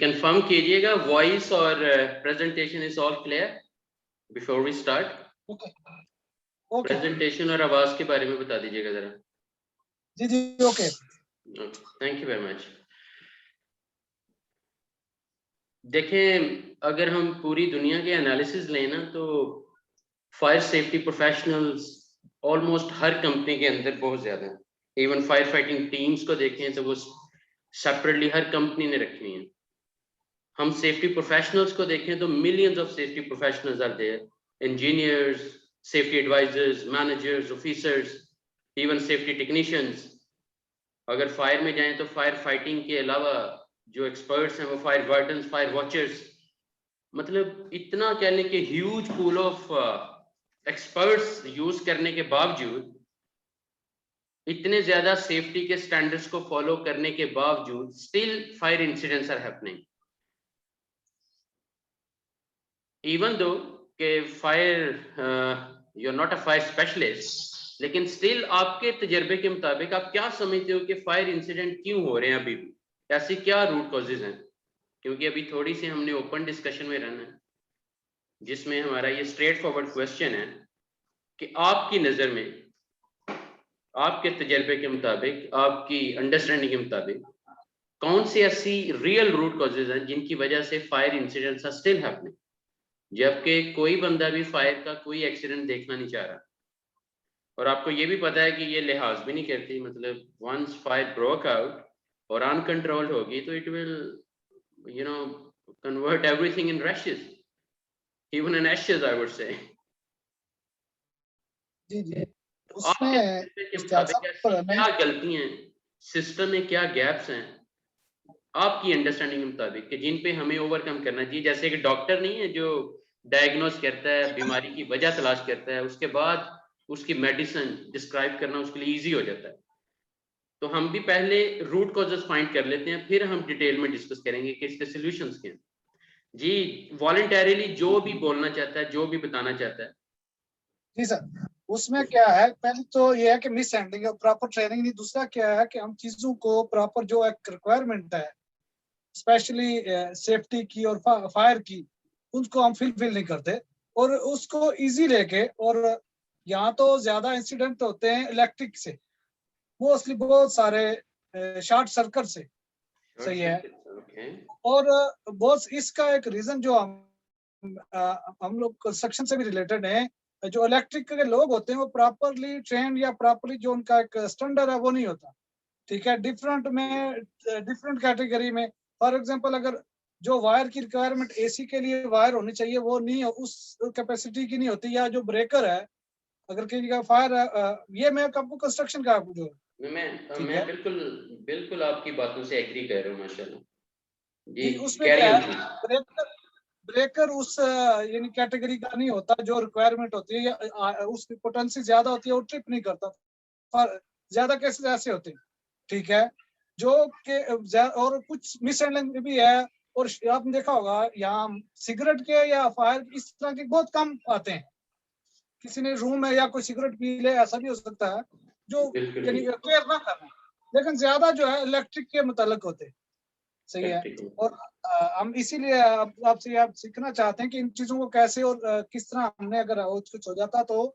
Confirm कीजिएगा voice और presentation is all clear before we start. Okay presentation और आवाज के बारे में बता दीजिएगा जरा। जी जी okay thank you very much. देखें, अगर हम पूरी दुनिया के एनालिसिस लें ना तो फायर सेफ्टी प्रोफेशनल्स ऑलमोस्ट हर कंपनी के अंदर बहुत ज्यादा हैं। इवन फायर फाइटिंग टीम्स को देखें तो वो सेपरेटली हर कंपनी ने रखी है। हम सेफ्टी प्रोफेशनल्स को देखें तो millions of safety professionals are there, engineers, safety advisers, managers, officers, even safety technicians. अगर फायर में जाएं तो फायर फाइटिंग के अलावा जो एक्सपर्ट्स हैं वो फायर वार्डन्स, फायर वॉचर्स, मतलब इतना कह लें कि huge pool of experts use करने के बावजूद, इतने ज्यादा सेफ्टी के स्टैंडर्ड्स को फॉलो करने के बावजूद still fire incidents are happening. Even though कि fire you are not a fire specialist, लेकिन स्टिल आपके तजर्बे के मुताबिक आप क्या समझते हो कि फायर इंसिडेंट क्यों हो रहे हैं अभी भी? ऐसी क्या रूट कॉजेज हैं? क्योंकि अभी थोड़ी सी हमने ओपन डिस्कशन में रहना है, जिसमें हमारा ये स्ट्रेट फॉरवर्ड क्वेश्चन है कि आपकी नज़र में, आपके तजर्बे के मुताबिक, आपकी अंडरस्टैंडिंग के मुताबिक कौन सी ऐसी रियल रूट कॉजेज हैं जिनकी वजह से fire incidents are still happening, जबकि कोई बंदा भी फायर का कोई एक्सीडेंट देखना नहीं चाह रहा। और आपको ये भी पता है कि ये लिहाज भी नहीं करती, मतलब वंस फायर ब्रोक आउट और अनकंट्रोल्ड होगी तो it will you know convert everything in rashes, even in ashes I would say. जी जी आपके उसमें के उस्ताद मुताबिक ऐसी साहब मैं क्या गलतियां हैं, सिस्टम में क्या गैप्स हैं आपकी अंडरस्टैंडिंग के मुताबिक कि जिन पे हमें ओवरकम करना चाहिए? जैसे कि डॉक्टर नहीं है जो डायग्नोस करता है, बीमारी की वजह तलाश करता है, उसके बाद उसकी मेडिसिन डिस्क्राइब करना उसके लिए इजी हो जाता है। तो हम भी पहले रूट कॉजेस फाइंड कर लेते हैं, फिर हम डिटेल में डिस्कस करेंगे कि इसके सॉल्यूशंस क्या हैं। जी, वॉलंटरीली जो भी बोलना चाहता है, जो भी बताना चाहता है। जी सर, उसमें क्या है, पहले तो ये है कि मिस हैंडलिंग है, प्रॉपर ट्रेनिंग नहीं। दूसरा क्या है कि हम चीजों को प्रॉपर जो एक रिक्वायरमेंट है स्पेशली सेफ्टी की और फायर की, उसको हम फिल नहीं करते और उसको इजी लेके। और यहाँ तो ज्यादा इंसिडेंट होते हैं इलेक्ट्रिक से, मोस्टली बहुत सारे शॉर्ट सर्किट से। सही है। और बहुत इसका एक रीजन जो हम लोग कंस्ट्रक्शन से भी रिलेटेड है, जो इलेक्ट्रिक के लोग होते हैं वो प्रॉपरली ट्रेन या प्रॉपरली जो उनका एक स्टैंडर्ड है वो नहीं होता। ठीक है, डिफरेंट में डिफरेंट कैटेगरी में। फॉर एग्जांपल, अगर जो वायर की रिक्वायरमेंट एसी के लिए वायर होनी चाहिए वो नहीं, उस कैपेसिटी की नहीं होती, या जो ब्रेकर है अगर किसी का फायर ये मैं आपको कंस्ट्रक्शन का जो मैं बिल्कुल बिल्कुल आपकी बातों से एग्री कर रहा हूँ माशाल्लाह जी। उसमें क्या है, ब्रेकर उस यानी कैटेगरी का नहीं होता जो रिक्वायरमेंट होती है, या उसकी पोटेंसी ज्यादा होती है, वो ट्रिप नहीं करता। पर ज्यादा केसेस ऐसे होते हैं। ठीक है, जो के और कुछ मिसहैंडलिंग भी है। और आपने देखा होगा यहाँ सिगरेट के या फायर इस तरह के बहुत कम आते हैं। किसी ने रूम में या कोई सिगरेट पी ले, ऐसा भी हो सकता है, जो यानी केयर ना करना। लेकिन ज्यादा जो है इलेक्ट्रिक के मुतालिक होते हैं। सही है। और हम इसीलिए आपसे आप सीखना चाहते हैं कि इन चीजों को कैसे और किस तरह हमने, अगर कुछ हो जाता तो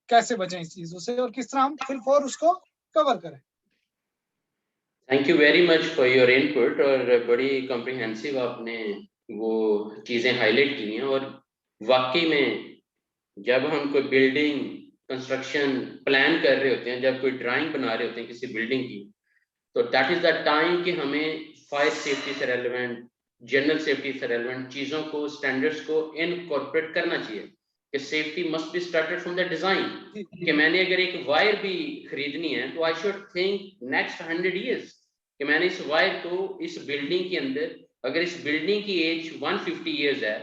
कैसे बचें इस चीजों से, और किस तरह हम फिल फॉर उसको कवर करें। Thank you very much for your input. और बड़ी कॉम्प्रिहेंसिव आपने वो चीजें हाईलाइट की हैं। और वाकई में जब हम कोई बिल्डिंग कंस्ट्रक्शन प्लान कर रहे होते हैं, जब कोई ड्राइंग बना रहे होते हैं किसी बिल्डिंग की, तो दैट इज द टाइम कि हमें फायर सेफ्टी से रेलेवेंट, जनरल सेफ्टी से रेलेवेंट चीजों को, स्टैंडर्ड्स को इनकॉर्पोरेट करना चाहिए कि safety must be started from the design. कि मैंने अगर एक वायर भी खरीदनी है तो I should think next 100 years कि मैंने इस वायर को इस बिल्डिंग के अंदर, अगर इस बिल्डिंग की एज 150 ईयर्स है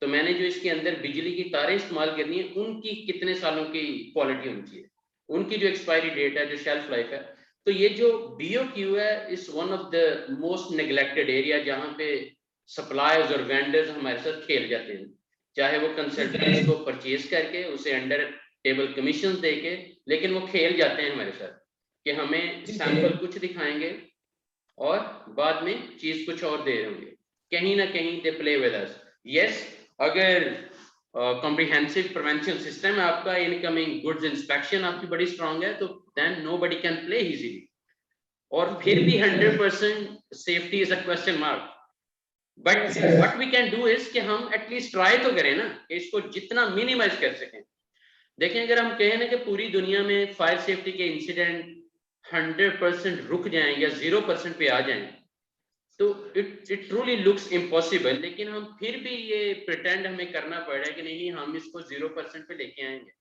तो मैंने जो इसके अंदर बिजली की तारें इस्तेमाल करनी है उनकी कितने सालों की क्वालिटी होनी चाहिए, उनकी जो एक्सपायरी डेट है, जो शेल्फ लाइफ है। तो ये जो BOQ है is one of the most neglected area, जहां पे सप्लायर्स और वेंडर्स हमारे साथ खेल जाते हैं, चाहे वो कंसल्टेंट्स को परचेज करके उसे अंडर टेबल कमीशन देके, लेकिन वो खेल जाते हैं हमारे साथ कि हमें सैंपल कुछ दिखाएंगे और बाद में चीज कुछ और दे होंगे। कहीं ना कहीं they play with us. Yes, अगर कॉम्प्रिहेंसिव प्रिवेंशन सिस्टम है आपका, इनकमिंग गुड्स इंस्पेक्शन आपकी बड़ी स्ट्रांग है, तो then nobody can play easily. और फिर भी 100% safety is a question mark, but what we can do is कि हम एटलीस्ट ट्राई तो करें ना, कि इसको जितना मिनिमाइज कर सकें। देखें, अगर हम कहें ना कि पूरी दुनिया में फायर सेफ्टी के इंसिडेंट 100% रुक जाएं या 0% पे आ जाएं, तो इट ट्रूली लुक्स इम्पॉसिबल। लेकिन हम फिर भी ये प्रिटेंड हमें करना पड़ रहा है कि नहीं, हम इसको 0% पे लेके आएंगे,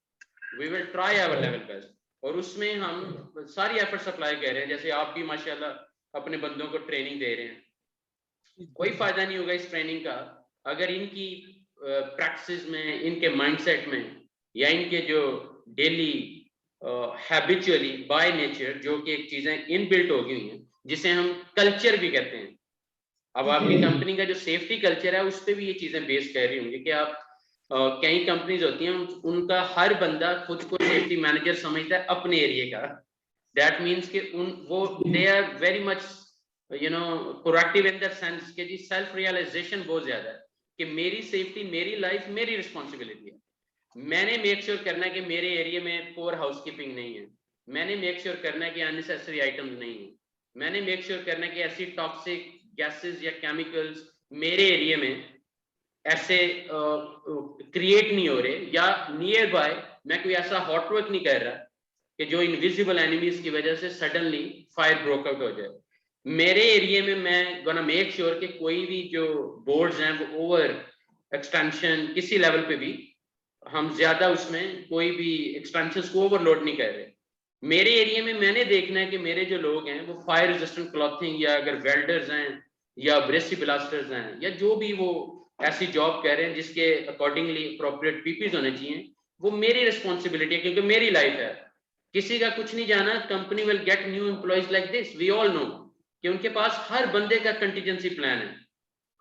we will try our level best. और उसमें हम सारी एफर्ट्स अप्लाई कर रहे हैं। जैसे आप भी माशाल्लाह अपने बंदों को ट्रेनिंग दे रहे हैं, कोई फायदा नहीं होगा इस ट्रेनिंग का अगर इनकी प्रैक्टिस में, इनके माइंडसेट में, या इनके जो डेली हैबिचुअली बाय नेचर जो कि एक चीजें इनबिल्ट हो गई हैं, जिसे हम कल्चर भी कहते हैं। अब आपकी कंपनी का जो सेफ्टी कल्चर है उस पर भी ये चीजें बेस कर रही होंगी कि आप कई कंपनीज होती हैं उनका हर बंदा खुद को सेफ्टी मैनेजर समझता है अपने एरिया का। दैट मीन्स कि वो they are very much proactive in that sense कि जी सेल्फ रियलाइजेशन बहुत ज्यादा है कि मेरी सेफ्टी, मेरी लाइफ मेरी रिस्पॉन्सिबिलिटी है। मैंने मेक श्योर करना है कि मेरे एरिया में पोर हाउसकीपिंग नहीं है, मैंने मेक श्योर करना है कि अननेसेसरी आइटम्स नहीं है, मैंने मेक श्योर करना है कि ऐसी टॉक्सिक गैसेस या केमिकल्स मेरे एरिया में ऐसे क्रिएट नहीं हो रहे, या नियर बाय मैं कोई ऐसा हॉट वर्क नहीं कर रहा कि जो इनविजिबल एनिमीज की वजह से सडनली फायर ब्रोक आउट हो जाए। मेरे एरिया में मैं गोना मेक श्योर कि कोई भी जो बोर्ड्स हैं वो ओवर एक्सटेंशन किसी लेवल पे भी हम ज्यादा उसमें कोई भी एक्सपेंशन को ओवरलोड नहीं कर रहे। मेरे एरिया में मैंने देखना है कि मेरे जो लोग हैं वो फायर रेजिस्टेंट क्लॉथिंग, या अगर वेल्डर्स हैं या ब्रेसी ब्लास्टर्स हैं, या जो भी वो ऐसी जॉब कर रहे हैं जिसके अकॉर्डिंगली अप्रोप्रिएट पीपीज होने चाहिए, वो मेरी रिस्पॉन्सिबिलिटी है क्योंकि मेरी लाइफ है। किसी का कुछ नहीं जाना। Company will get new employees like this, we all know कि उनके पास हर बंदे का कंटीजेंसी प्लान है।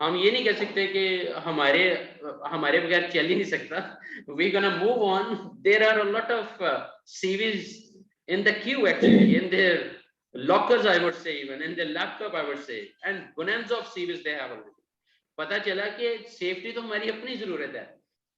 हम ये नहीं कह सकते कि हमारे बगैर चल ही नहीं सकता। We gonna move on, there are a lot of CVs in the queue, actually in their lockers, I would say, even in their laptop, I would say, and bonanza of CVs they have already. पता चला कि safety तो हमारी अपनी जरूरत है।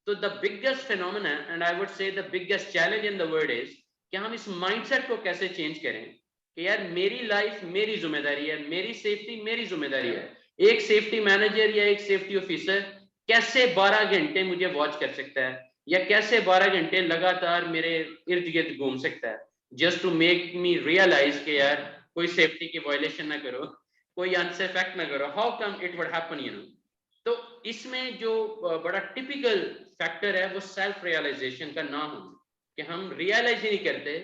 तो the biggest phenomena and I would से the biggest challenge in the world is कि हम इस माइंडसेट को कैसे चेंज करें कि यार मेरी लाइफ मेरी जिम्मेदारी है, मेरी सेफ्टी मेरी जिम्मेदारी है। एक सेफ्टी मैनेजर या एक सेफ्टी ऑफिसर कैसे 12 घंटे मुझे वॉच कर सकता है, या कैसे 12 घंटे लगातार मेरे इर्द गिर्द घूम सकता है, just to make me realise कि यार कोई सेफ्टी की वायलेशन ना करो, कोई अनसेफ एक्ट ना करो। How come it would happen, you know. तो इसमें जो बड़ा टिपिकल फैक्टर है वो सेल्फ रियलाइजेशन का ना होना, कि हम रियलाइज ही नहीं करते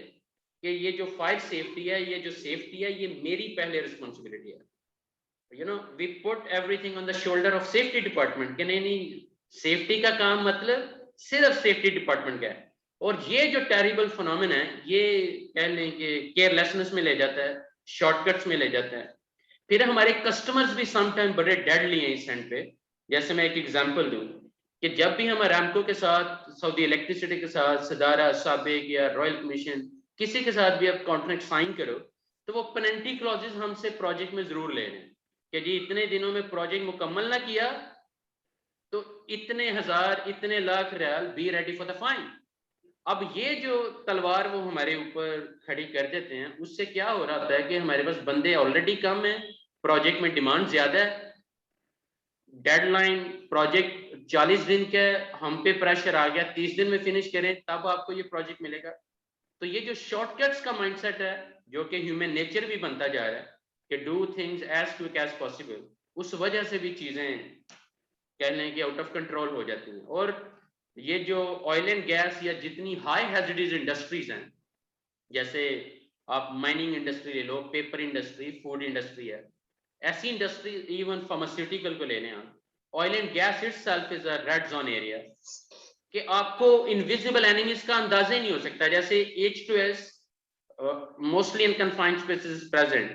कि ये जो फायर सेफ्टी है, ये जो सेफ्टी है, ये मेरी पहले रिस्पॉन्सिबिलिटी है। You know, we put everything on the shoulder of safety department कि नहीं, सेफ्टी का काम मतलब सिर्फ सेफ्टी डिपार्टमेंट का है। और ये जो टेरिबल फिनोमेना है, ये कह लें कि केयरलेसनेस में ले जाता है, शॉर्टकट्स में ले जाता है। फिर हमारे कस्टमर्स भी समटाइम बड़े डेडली हैं इस एंड पे। जैसे मैं एक एग्जांपल दूं कि जब भी हम अरामको के साथ, सऊदी इलेक्ट्रिसिटी के साथ, सदारा, साबिक या रॉयल कमीशन, किसी के साथ भी आप कॉन्ट्रैक्ट साइन करो, तो वो पेनल्टी क्लॉजेस हमसे प्रोजेक्ट में जरूर ले लें कि जी इतने दिनों में प्रोजेक्ट मुकम्मल ना किया तो इतने हजार, इतने lakh riyal, be ready for the fine. अब ये जो तलवार वो हमारे ऊपर खड़ी कर देते हैं, उससे क्या हो रहा है कि हमारे पास बंदे ऑलरेडी कम है, प्रोजेक्ट में डिमांड ज्यादा है, डेडलाइन प्रोजेक्ट 40 दिन के, हम पे प्रेशर आ गया 30 दिन में फिनिश करें तब आपको ये प्रोजेक्ट मिलेगा। तो ये जो शॉर्टकट्स का माइंडसेट है, जो कि ह्यूमन नेचर भी बनता जा रहा है कि do things as quick as possible, उस वजह से भी चीजें कह लें कि आउट ऑफ कंट्रोल हो जाती हैं। और ये जो ऑयल एंड गैस या जितनी हाई हैजर्डस इंडस्ट्रीज हैं, जैसे आप माइनिंग इंडस्ट्री ले लो, पेपर इंडस्ट्री, फूड इंडस्ट्री है, ऐसी इंडस्ट्री, इवन फार्मास्यूटिकल को ले लें आप, oil and gas itself is a red zone area कि आपको इनविजिबल एनिमीज का अंदाजा ही नहीं हो सकता। जैसे H2S mostly in confined spaces present,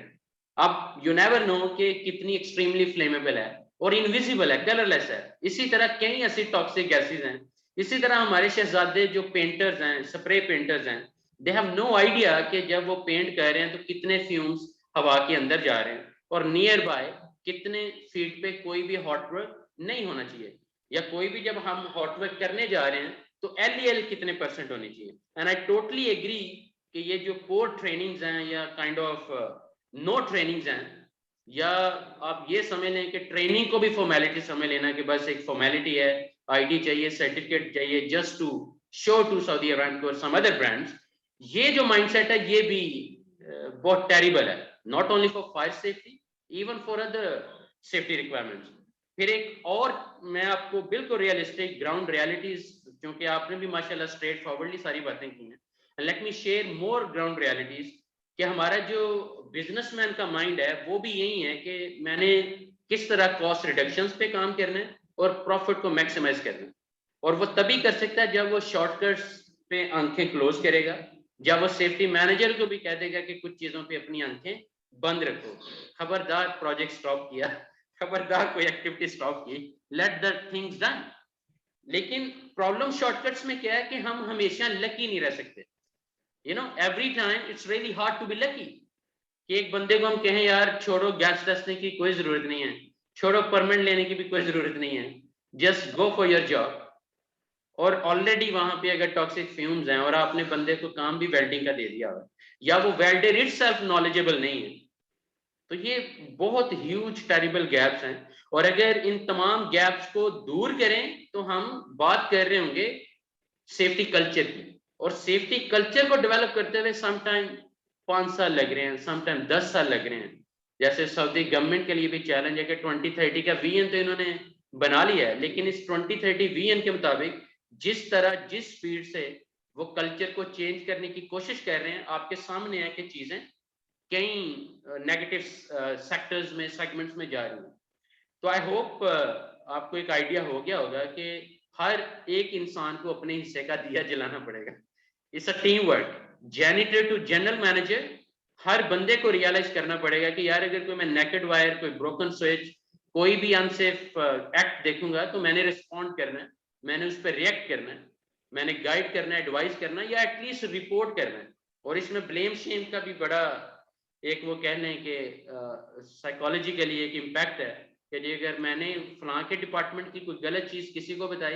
अब यू नेवर नो कि कितनी एक्सट्रीमली फ्लेमेबल है और इनविजिबल है, कलरलेस है। इसी तरह कई ऐसी टॉक्सिक गैसेज हैं। इसी तरह हमारे शहजादे जो पेंटर्स हैं, स्प्रे पेंटर्स हैं, दे हैव नो आइडिया कि जब वो पेंट कर रहे हैं तो कितने फ्यूम्स हवा के अंदर जा रहे हैं, और नियर बाय कितने फीट पे कोई भी हॉट वर्क नहीं होना चाहिए, या कोई भी जब हम हॉट वर्क करने जा रहे हैं तो LEL कितने % होनी चाहिए। एंड आई टोटली एग्री कि ये जो कोर ट्रेनिंग्स हैं या काइंड ऑफ नो ट्रेनिंग्स हैं, या आप ये समझ लें कि ट्रेनिंग को भी फॉर्मेलिटी समझ लेना कि बस एक फॉर्मेलिटी है, आईडी चाहिए, सर्टिफिकेट चाहिए, just to show to Saudi Aramco और सम अदर ब्रांड्स। ये जो माइंडसेट है ये भी बहुत टेरिबल है, not only for fire safety, even for other safety requirements. फिर एक और मैं आपको बिल्कुल रियलिस्टिक ग्राउंड रियलिटीज, क्योंकि आपने भी माशाल्लाह स्ट्रेट फॉरवर्डली सारी बातें की हैं, let me share more ground realities कि हमारा जो बिजनेसमैन का माइंड है वो भी यही है कि मैंने किस तरह कॉस्ट रिडक्शंस पे काम करना है और प्रॉफिट को मैक्सिमाइज करना है। और वो तभी कर सकता है जब वो शॉर्टकट्स पे आंखें क्लोज करेगा, जब वो सेफ्टी मैनेजर को भी कह देगा कि कुछ चीजों पे अपनी आंखें बंद रखो, खबरदार प्रोजेक्ट स्टॉप किया, खबरदार कोई एक्टिविटी स्टॉप की, लेट द थिंग्स डन। लेकिन प्रॉब्लम शॉर्टकट्स में क्या है कि हम हमेशा लकी नहीं रह सकते। You know, every time it's really hard to be lucky. कि एक बंदे को हम कहें यार छोड़ो गैस दसने की कोई जरूरत नहीं है, छोड़ो परमिट लेने की भी कोई जरूरत नहीं है, just go for your job, और ऑलरेडी वहां पे अगर टॉक्सिक फ्यूम्स हैं और आपने बंदे को काम भी वेल्डिंग का दे दिया हो, या वो वेल्डर इटसेल्फ नॉलेजेबल नहीं है, तो ये बहुत ह्यूज टेरिबल गैप्स हैं। और अगर इन तमाम गैप्स को दूर करें तो हम बात कर रहे होंगे सेफ्टी कल्चर की, और सेफ्टी कल्चर को डेवलप करते हुए समटाइम 5 साल लग रहे हैं, समटाइम 10 साल लग रहे हैं। जैसे सऊदी गवर्नमेंट के लिए भी चैलेंज है कि 2030 का VN तो इन्होंने बना लिया है, लेकिन इस 2030 VN के मुताबिक जिस तरह जिस स्पीड से वो कल्चर को चेंज करने की कोशिश कर रहे हैं, आपके सामने है कि चीजें कई नेगेटिव सेक्टर्स में, सेगमेंट्स में जा रही हैं। तो आई होप आपको एक आइडिया हो गया होगा कि हर एक इंसान को अपने हिस्से का दिया जलाना पड़ेगा। It's a team work, janitor to general manager. हर बंदे को रियलाइज करना पड़ेगा कि यार अगर कोई मैं नेकेड वायर, कोई ब्रोकन स्विच, कोई भी अनसेफ एक्ट देखूंगा तो मैंने रिस्पॉन्ड करना है, मैंने उस पर रिएक्ट करना है, मैंने गाइड करना है, एडवाइस करना है, या एटलीस्ट रिपोर्ट करना है। और इसमें ब्लेम शेम का भी बड़ा एक वो कह लें कि साइकोलॉजिकली एक इम्पैक्ट है कि जी अगर मैंने फलां के डिपार्टमेंट की कोई गलत चीज किसी को बताई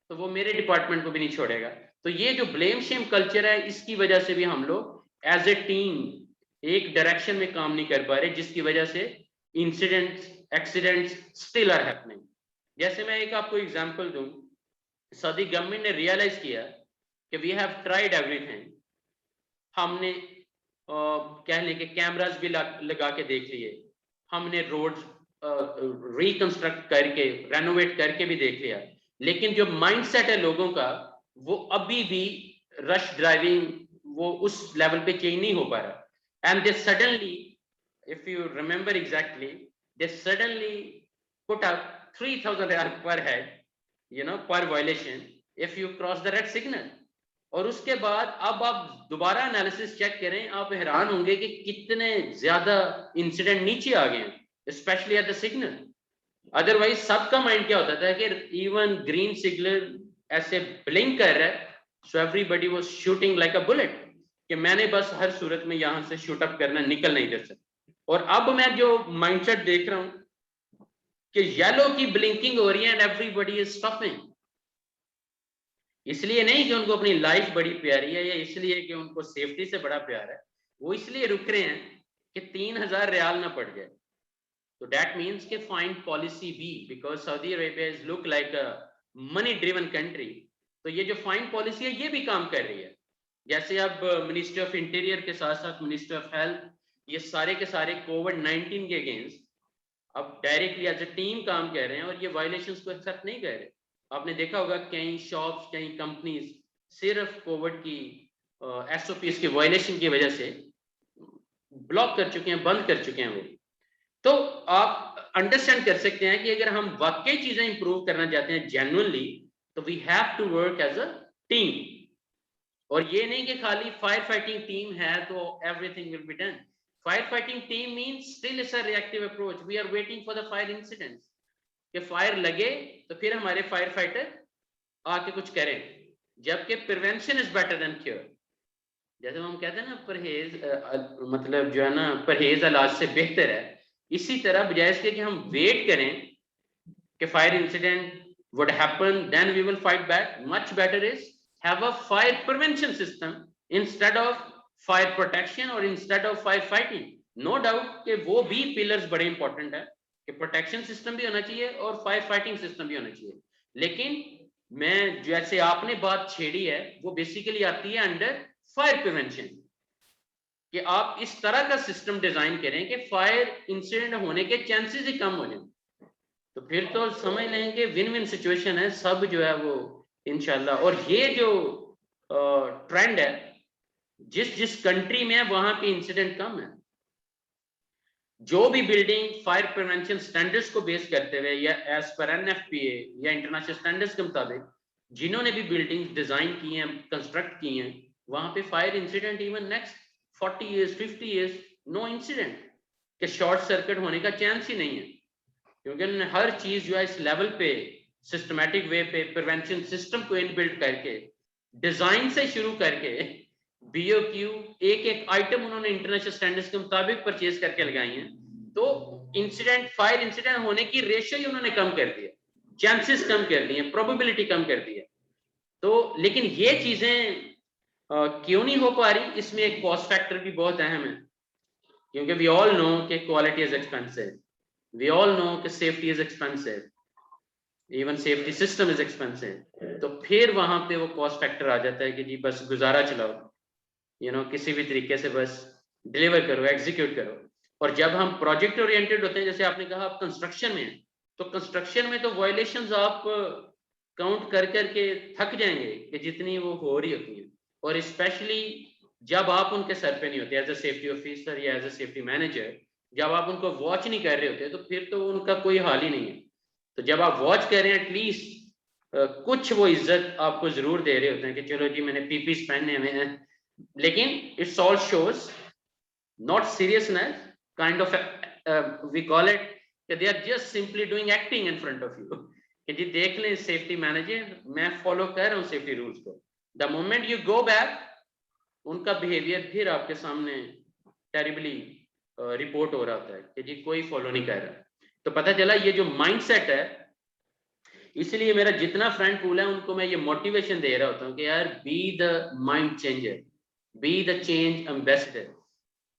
तो वो मेरे डिपार्टमेंट को भी नहीं छोड़ेगा। तो ये जो ब्लेम शेम कल्चर है, इसकी वजह से भी हम लोग एज ए टीम एक डायरेक्शन में काम नहीं कर पा रहे, जिसकी वजह से incidents, accidents still are happening. जैसे मैं एक आपको एग्जांपल दूं, सऊदी गवर्नमेंट ने रियलाइज किया कि वी हैव ट्राइड एवरीथिंग। हमने कह लें कि कैमरास भी लगा के देख लिए, हमने रोड्स रिकंस्ट्रक्ट करके, रेनोवेट करके भी देख लिया, लेकिन जो माइंडसेट है लोगों का वो अभी भी रश ड्राइविंग, वो उस लेवल पे चेंज नहीं हो पा रहा। And they suddenly, if you remember exactly, they suddenly put up 3000 riyal per head, you know, per violation if you cross the red signal. और उसके बाद अब आप दोबारा एनालिसिस चेक करें, आप हैरान होंगे कि कितने ज्यादा इंसिडेंट नीचे आ गए हैं, specially at the signal. Otherwise सबका माइंड क्या होता था कि इवन ग्रीन सिग्नल ऐसे ब्लिंक कर रहा है, so everybody was shooting like a bullet, कि मैंने बस हर सूरत में यहां से शूट अप करना, निकल नहीं दे सकता। और अब मैं जो माइंडसेट देख रहा हूं कि येलो की ब्लिंकिंग हो रही है एंड एवरीबॉडी इज स्टॉपिंग। इसलिए नहीं कि उनको अपनी लाइफ बड़ी प्यारी है, या इसलिए कि उनको सेफ्टी से बड़ा प्यार है, वो इसलिए रुक रहे हैं कि 3000 रियाल ना पड़ जाए। तो दैट मीन्स कि फाइन पॉलिसी भी, because Saudi Arabia is look like a money driven country, तो ये जो फाइन पॉलिसी है ये भी काम कर रही है। जैसे अब मिनिस्ट्री ऑफ इंटीरियर के साथ साथ मिनिस्ट्री ऑफ हेल्थ, ये सारे के सारे कोविड-19 के अगेंस्ट अब डायरेक्टली एज अ टीम काम कर रहे हैं, और ये वायलेशंस को एक्सेप्ट नहीं कर रहे। आपने देखा होगा कई शॉप्स, कई कंपनीज सिर्फ कोविड की SOPs की वायलेशन की वजह से ब्लॉक कर चुके हैं, बंद कर चुके हैं वो। तो आप अंडरस्टैंड कर सकते हैं कि अगर हम वाकई चीजें इंप्रूव करना चाहते हैं जेन्युइनली, तो we have to work as a team. और ये नहीं कि खाली फायर फाइटिंग टीम है तो everything will be done. Fire fighting team means still is a reactive approach, we are waiting for the fire incidents, कि fire लगे तो फिर हमारे फायर फाइटर आके कुछ करें, जबकि prevention is better than cure. जैसे हम कहते हैं ना, परहेज मतलब जो है ना, परहेज इलाज से बेहतर है। इसी तरह बजाय इसके कि हम वेट करें कि fire incident would happen, then we will fight back. Much better is have a fire prevention system instead of fire protection or instead of fire fighting. No doubt कि वो भी pillars बड़े important है कि protection system भी होना चाहिए और fire fighting system भी होना चाहिए, लेकिन मैं जैसे आपने बात छेड़ी है वो बेसिकली आती है अंडर फायर प्रिवेंशन, कि आप इस तरह का सिस्टम डिजाइन करें कि फायर इंसिडेंट होने के चांसेस ही कम हो जाए, तो फिर तो समझ लें कि विन विन सिचुएशन है, सब जो है वो इंशाल्लाह। और ये जो ट्रेंड है जिस जिस कंट्री में है वहां पे इंसिडेंट कम है। जो भी बिल्डिंग फायर प्रिवेंशन स्टैंडर्ड्स को बेस करते हुए या एज पर एनएफपीए या इंटरनेशनल स्टैंडर्ड्स के मुताबिक जिन्होंने भी बिल्डिंग डिजाइन की हैं, कंस्ट्रक्ट की हैं, वहां पे fire incident even next 40 years 50 years no incident, कि शॉर्ट सर्किट होने का चांस ही नहीं है, क्योंकि उन्होंने हर चीज जो है इस लेवल पे सिस्टमैटिक वे पे प्रिवेंशन सिस्टम को इनबिल्ट करके डिजाइन से शुरू करके बीओक्यू एक एक आइटम उन्होंने इंटरनेशनल स्टैंडर्ड्स के मुताबिक परचेज करके लगाई हैं, तो इंसिडेंट फायर इंसिडेंट होने की रेशियो ही उन्होंने कम कर दिया, चांसेस कम कर दिए, प्रोबेबिलिटी कम कर दी है। तो लेकिन ये चीजें क्यों नहीं हो पा रही, इसमें एक कॉस्ट फैक्टर भी बहुत अहम है, क्योंकि वी ऑल नो कि quality is expensive, we all know कि safety is expensive, even safety system is expensive, तो फिर वहां पे वो कॉस्ट फैक्टर आ जाता है कि जी बस गुजारा चलाओ, किसी भी तरीके से बस डिलीवर करो, एग्जीक्यूट करो। और जब हम प्रोजेक्ट ओरिएंटेड होते हैं, जैसे आपने कहा आप कंस्ट्रक्शन में, तो कंस्ट्रक्शन में तो वायलेशंस आप काउंट कर करके थक जाएंगे कि जितनी वो हो रही होती है, और स्पेशली जब आप उनके सर पे नहीं होते एज ए सेफ्टी ऑफिसर या एज ए सेफ्टी मैनेजर, जब आप उनको वॉच नहीं कर रहे होते तो फिर तो उनका कोई हाल ही नहीं है। तो जब आप वॉच कर रहे हैं एटलीस्ट कुछ वो इज्जत आपको जरूर दे रहे होते हैं कि चलो जी मैंने पीपीस पहने हुए हैं, लेकिन it's all shows not seriousness, kind of we call it कि they are just simply doing acting in front of you, कि जी देख लें सेफ्टी मैनेजर मैं फॉलो कर रहा हूँ सेफ्टी रूल्स को। The moment you go back उनका बिहेवियर फिर आपके सामने टेरिबली रिपोर्ट हो रहा होता है कि जी कोई फॉलो नहीं कर रहा। तो पता चला ये जो माइंडसेट है, इसलिए मेरा जितना फ्रेंड पूल है उनको मैं ये मोटिवेशन दे रहा होता हूँ कि यार be the mind changer, be the change ambassador.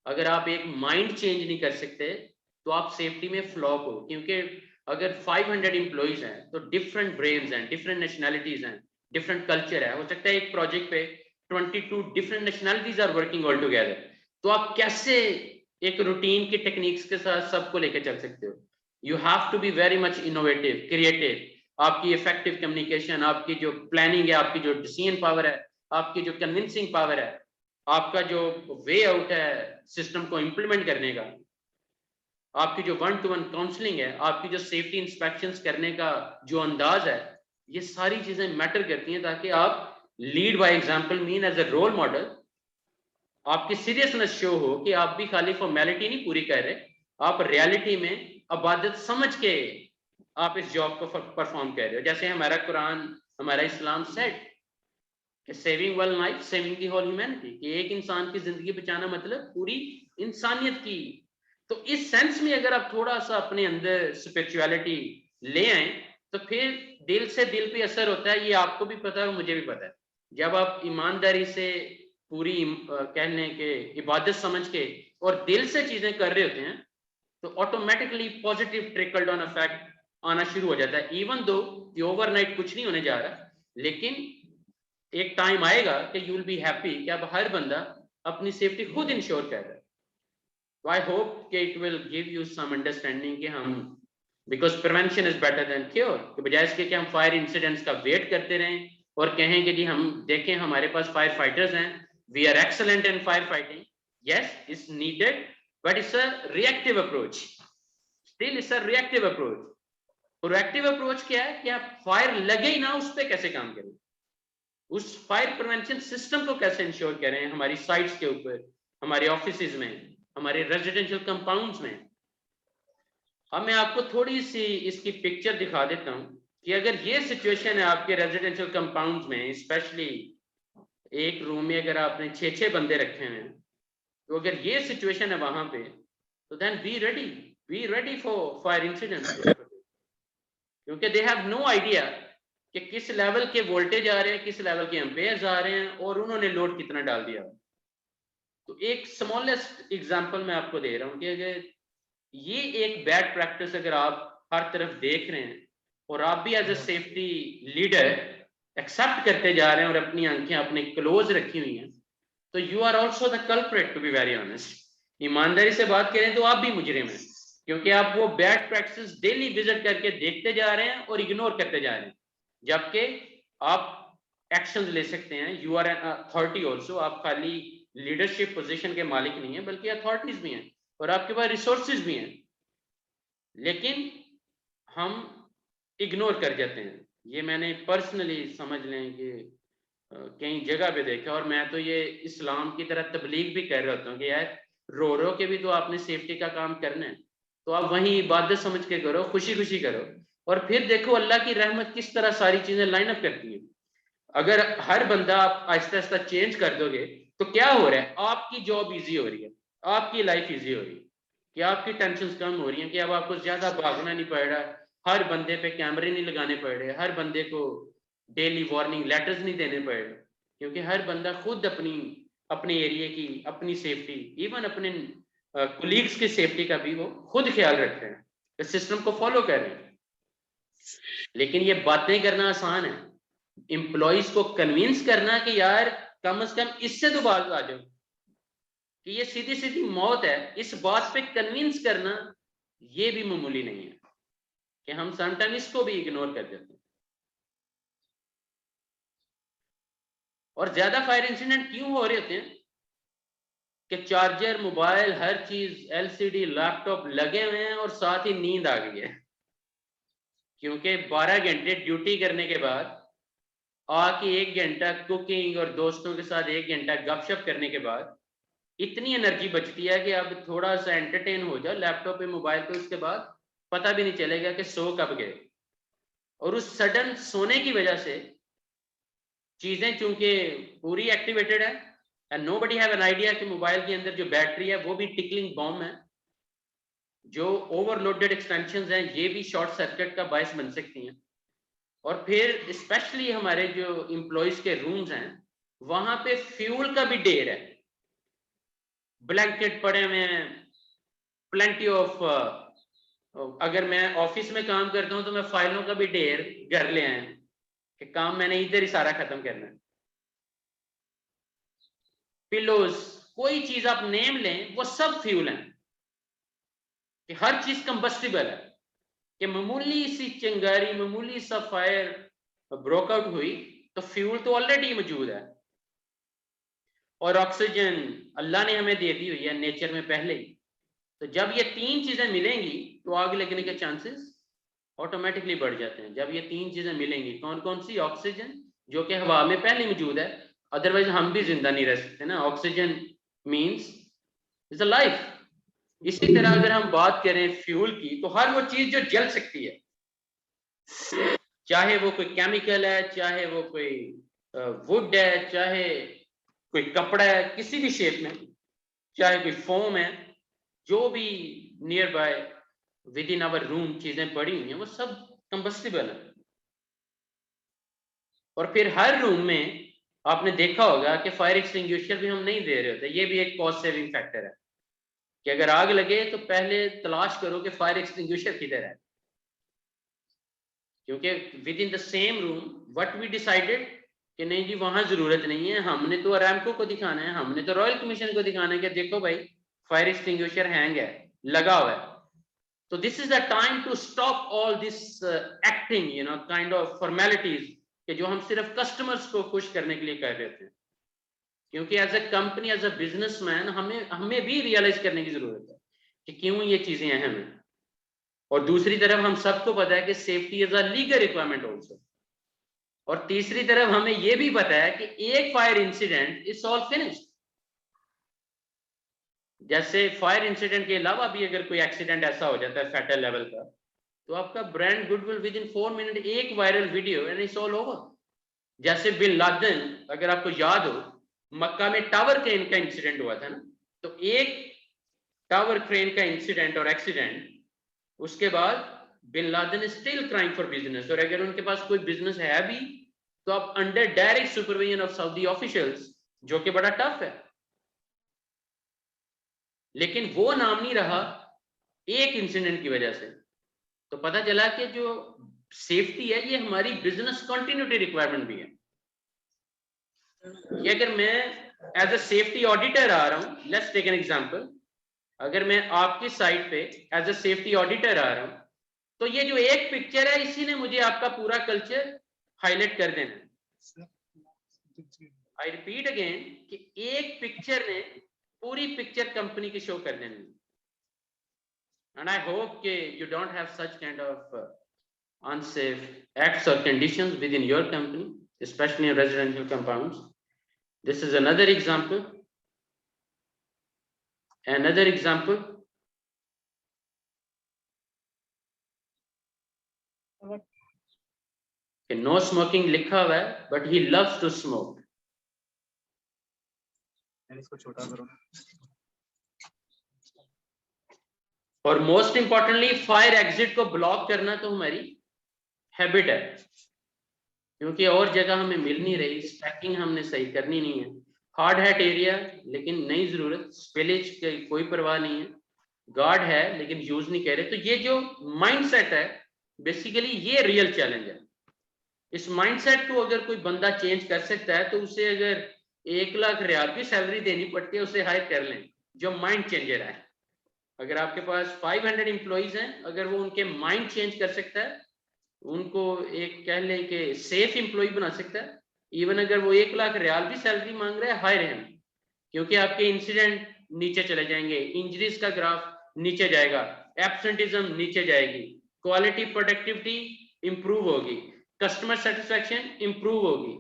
अगर आप एक माइंड चेंज नहीं कर सकते तो आप सेफ्टी में फ्लॉप हो, क्योंकि अगर 500 एम्प्लॉइज हैं तो डिफरेंट ब्रेन्स हैं, डिफरेंट नेशनैलिटीज हैं, डिफरेंट कल्चर है, हो सकता है एक प्रोजेक्ट पे 22 different nationalities are working all together, तो आप कैसे एक रूटीन की टेक्निक्स के साथ सबको लेकर चल सकते हो? You have to be very much innovative, creative, आपकी इफेक्टिव कम्युनिकेशन, आपकी जो प्लानिंग है, आपकी जो डिसीजन पावर है, आपकी जो कन्विंसिंग पावर है, आपका जो वे आउट है सिस्टम को इम्प्लीमेंट करने का, आपकी जो 1-to-1 काउंसलिंग है, आपकी जो सेफ्टी इंस्पेक्शंस करने का जो अंदाज है, ये सारी चीजें मैटर करती हैं, ताकि आप lead by example mean as a role model, आपकी सीरियसनेस शो हो कि आप भी खाली फॉर्मेलिटी नहीं पूरी कर रहे, आप रियलिटी में इबादत समझ के आप इस जॉब को परफॉर्म कर रहे हो। जैसे हमारा कुरान, हमारा इस्लाम सेट कि saving one life saving the whole humanity, कि एक इंसान की जिंदगी बचाना मतलब पूरी इंसानियत की। तो इस सेंस में अगर आप थोड़ा सा अपने अंदर स्पिरिचुअलिटी ले आए तो फिर दिल से दिल पे असर होता है, ये आपको भी पता है, मुझे भी पता है। जब आप ईमानदारी से पूरी कह लें कि इबादत समझ के और दिल से चीजें कर रहे होते हैं, तो automatically positive trickle down effect आना शुरू हो जाता है। इवन दो कि ओवरनाइट कुछ नहीं होने जा रहा, लेकिन एक टाइम आएगा कि यू विल बी हैप्पी कि अब हर बंदा अपनी सेफ्टी खुद इंश्योर कर रहा है। तो आई होप कि it will give you some understanding कि हम, because prevention is better than cure, कि बजाय इसके कि हम फायर इंसिडेंट्स का वेट करते रहें और कहें कि जी हम देखें हमारे पास फायर फाइटर्स हैं, we are excellent in fire fighting, yes it's needed, but it's a reactive approach, still it's a reactive approach. Proactive approach क्या है कि आप फायर लगे ही ना उस पर कैसे काम करें, उस फायर प्रिवेंशन सिस्टम को कैसे इंश्योर करें हमारी साइट्स के ऊपर, हमारे ऑफिसेज में, हमारे रेजिडेंशियल कंपाउंड्स में। अब मैं आपको थोड़ी सी इसकी पिक्चर दिखा देता हूं कि अगर ये सिचुएशन है आपके रेजिडेंशियल कंपाउंड्स में, स्पेशली एक रूम में अगर आपने 6-6 बंदे रखे हैं, तो अगर ये सिचुएशन है वहां पे, तो then be ready be ready for fire incident, क्योंकि दे हैव नो आइडिया कि किस लेवल के वोल्टेज आ रहे हैं, किस लेवल के एम्पेयर्स आ रहे हैं और उन्होंने लोड कितना डाल दिया। तो एक स्मॉलेस्ट एग्जांपल मैं आपको दे रहा हूं कि अगर ये एक बैड प्रैक्टिस अगर आप हर तरफ देख रहे हैं और आप भी as a safety leader accept करते जा रहे हैं और अपनी आंखें अपने क्लोज रखी हुई हैं, तो you are also the culprit, to be very honest. ईमानदारी से बात करें तो आप भी मुजरिम हैं, क्योंकि आप वो बैड प्रैक्टिस डेली विजिट करके देखते जा रहे हैं और इग्नोर करते जा रहे हैं, जबकि आप एक्शन ले सकते हैं। You are an authority also, आप खाली लीडरशिप पोजीशन के मालिक नहीं है बल्कि अथॉरिटीज भी हैं और आपके पास रिसोर्सेज भी हैं, लेकिन हम इग्नोर कर जाते हैं। ये मैंने पर्सनली समझ लें कि कई जगह पे देखा, और मैं तो ये इस्लाम की तरह तबलीग भी कर रहा होता हूँ कि यार रो रो के भी तो आपने सेफ्टी का काम करना है, तो आप वहीं इबादत समझ के करो, खुशी खुशी करो, और फिर देखो अल्लाह की रहमत किस तरह सारी चीजें लाइन अप करती हैं। अगर हर बंदा आप आहिस्ता आहिस्ता चेंज कर दोगे तो क्या हो रहा है, आपकी जॉब इजी हो रही है, आपकी लाइफ इजी हो रही है, कि आपकी टेंशन कम हो रही है, कि अब आपको ज्यादा भागना नहीं पड़ रहा, हर बंदे पे कैमरे नहीं लगाने पड़ रहे, हर बंदे को डेली वार्निंग लेटर्स नहीं देने पड़ रहे, क्योंकि हर बंदा खुद अपने एरिया की, अपनी सेफ्टी, इवन अपने कोलीग्स की सेफ्टी का भी वो खुद ख्याल रख रहे हैं, इस सिस्टम को फॉलो कर रहे हैं। लेकिन ये बातें करना आसान है, एम्प्लॉइज को कन्विंस करना कि यार कम से कम इससे तो बात आ जाओ कि ये सीधी सीधी मौत है, इस बात पे कन्विंस करना ये भी मामूली नहीं है, कि हम समटाइम इसको भी इग्नोर कर देते हैं। और ज्यादा फायर इंसिडेंट क्यों हो रहे होते हैं कि चार्जर, मोबाइल, हर चीज, एलसीडी, लैपटॉप लगे हुए हैं और साथ ही नींद आ गई है, क्योंकि 12 घंटे ड्यूटी करने के बाद आके 1 घंटा कुकिंग और दोस्तों के साथ 1 घंटा गपशप करने के बाद इतनी एनर्जी बचती है कि अब थोड़ा सा एंटरटेन हो जाओ लैपटॉप पे, मोबाइल पे, उसके बाद पता भी नहीं चलेगा कि सो कब गए। और उस सडन सोने की वजह से चीजें चूंकि पूरी एक्टिवेटेड है and nobody have an idea कि मोबाइल के अंदर जो बैटरी है वो भी टिकलिंग बॉम्ब है, जो ओवरलोडेड एक्सटेंशन हैं ये भी शॉर्ट सर्किट का बायस बन सकती हैं। और फिर स्पेशली हमारे जो एम्प्लॉइज के रूम्स हैं वहां पे फ्यूल का भी ढेर है, ब्लैंकेट पड़े हुए हैं, प्लेंटी ऑफ, अगर मैं ऑफिस में काम करता हूं तो मैं फाइलों का भी ढेर घर ले आए कि काम मैंने इधर ही सारा खत्म करना है। पिलोज, कोई चीज आप नेम लें वो सब फ्यूल है, कि हर चीज कंबस्टिबल है, कि मामूली सी चिंगारी, मामूली सा फायर ब्रोकआउट हुई तो फ्यूल तो ऑलरेडी मौजूद है। और ऑक्सीजन अल्लाह ने हमें दे दी हुई है नेचर में पहले ही, तो जब ये 3 चीजें मिलेंगी तो आग लगने के चांसेस ऑटोमेटिकली बढ़ जाते हैं। जब ये 3 चीजें मिलेंगी, कौन कौन सी? ऑक्सीजन जो कि हवा में पहले मौजूद है, अदरवाइज हम भी जिंदा नहीं रह सकते ना, oxygen means is a life. इसी तरह अगर हम बात करें फ्यूल की, तो हर वो चीज जो जल सकती है, चाहे वो कोई केमिकल है, चाहे वो कोई वुड है, चाहे कोई कपड़ा है किसी भी शेप में, चाहे कोई फोम है, जो भी nearby within our room चीजें पड़ी हुई हैं वो सब कंबस्टिबल है। और फिर हर रूम में आपने देखा होगा कि फायर एक्सटिंग्विशर भी हम नहीं दे रहे होते, ये भी एक कॉस्ट सेविंग फैक्टर है कि अगर आग लगे तो पहले तलाश करो कि फायर एक्सटिंग्विशर किधर है, क्योंकि within the same room what we decided कि नहीं जी वहां जरूरत नहीं है, हमने तो अरामको को दिखाना है, हमने तो रॉयल कमीशन को दिखाना है कि देखो भाई फायर एक्सटिंग्विशर हैंग है, लगा हुआ है। तो this is the time to stop all this acting, you know, kind of formalities कि जो हम सिर्फ कस्टमर्स को खुश करने के लिए कर रहे थे, क्योंकि as a company, as a businessman हमें भी रियलाइज करने की जरूरत है कि क्यों ये चीजें अहम है। और दूसरी तरफ हम सबको पता है कि safety is a legal requirement also. और तीसरी तरफ हमें यह भी पता है कि एक fire incident is all finished. जैसे फायर इंसिडेंट के अलावा भी अगर कोई एक्सीडेंट ऐसा हो जाता है फैटल लेवल का, तो आपका ब्रांड गुडविल विद इन 4 मिनट, एक viral video and it's all over. जैसे बिन लादेन, अगर आपको याद हो, मक्का में टावर क्रेन का इंसिडेंट हुआ था ना, तो एक टावर क्रेन का इंसिडेंट और एक्सीडेंट उसके बाद Bin Laden is still crying for business, और अगर उनके पास कोई बिजनेस है भी तो अब under direct supervision of Saudi officials, जो कि बड़ा टफ है। लेकिन वो नाम नहीं रहा एक इंसिडेंट की वजह से। तो पता चला कि जो सेफ्टी है ये हमारी बिजनेस कंटिन्यूटी रिक्वायरमेंट भी है। कि अगर मैं एज अ सेफ्टी ऑडिटर आ रहा हूं, लेट्स टेक एन एग्जांपल, अगर मैं आपकी साइट पे एज अ सेफ्टी ऑडिटर आ रहा हूं, तो ये जो एक पिक्चर है इसी ने मुझे आपका पूरा कल्चर हाईलाइट कर देना। आई रिपीट अगेन कि एक पिक्चर ने पूरी पिक्चर कंपनी की शो कर देनी। एंड आई होप कि you don't have such kind of unsafe acts or conditions within your company, especially in residential compounds. This is another example. Another example. कि no smoking लिखा हुआ है, but he loves to smoke. इसको छोटा करो। और most importantly fire exit को block करना तो हमारी हैबिट है, क्योंकि और जगह हमें मिल नहीं रही, स्टैकिंग हमने सही करनी नहीं है। हार्ड हैट एरिया लेकिन नई जरूरत, स्पिलेज की कोई परवाह नहीं है, गार्ड है लेकिन यूज नहीं कर रहे। तो ये जो माइंडसेट है बेसिकली ये रियल चैलेंज है। इस माइंडसेट को अगर कोई बंदा चेंज कर सकता है तो उसे अगर 1 लाख रियाल की सैलरी देनी पड़ती है उसे हायर कर लें, जो माइंड चेंजर है। अगर आपके पास 500 एम्प्लॉइज हैं, अगर वो उनके माइंड चेंज कर सकता है, उनको एक कह लें कि सेफ एम्प्लॉय बना सकता है, इवन अगर वो 1 लाख रियाल भी सैलरी मांग रहा है, हायर है, क्योंकि आपके इंसिडेंट नीचे चले जाएंगे, इंजरीज का ग्राफ नीचे जाएगा, एब्सेंटिज्म नीचे जाएगी, क्वालिटी प्रोडक्टिविटी इंप्रूव होगी, कस्टमर सेटिस्फेक्शन इंप्रूव होगी,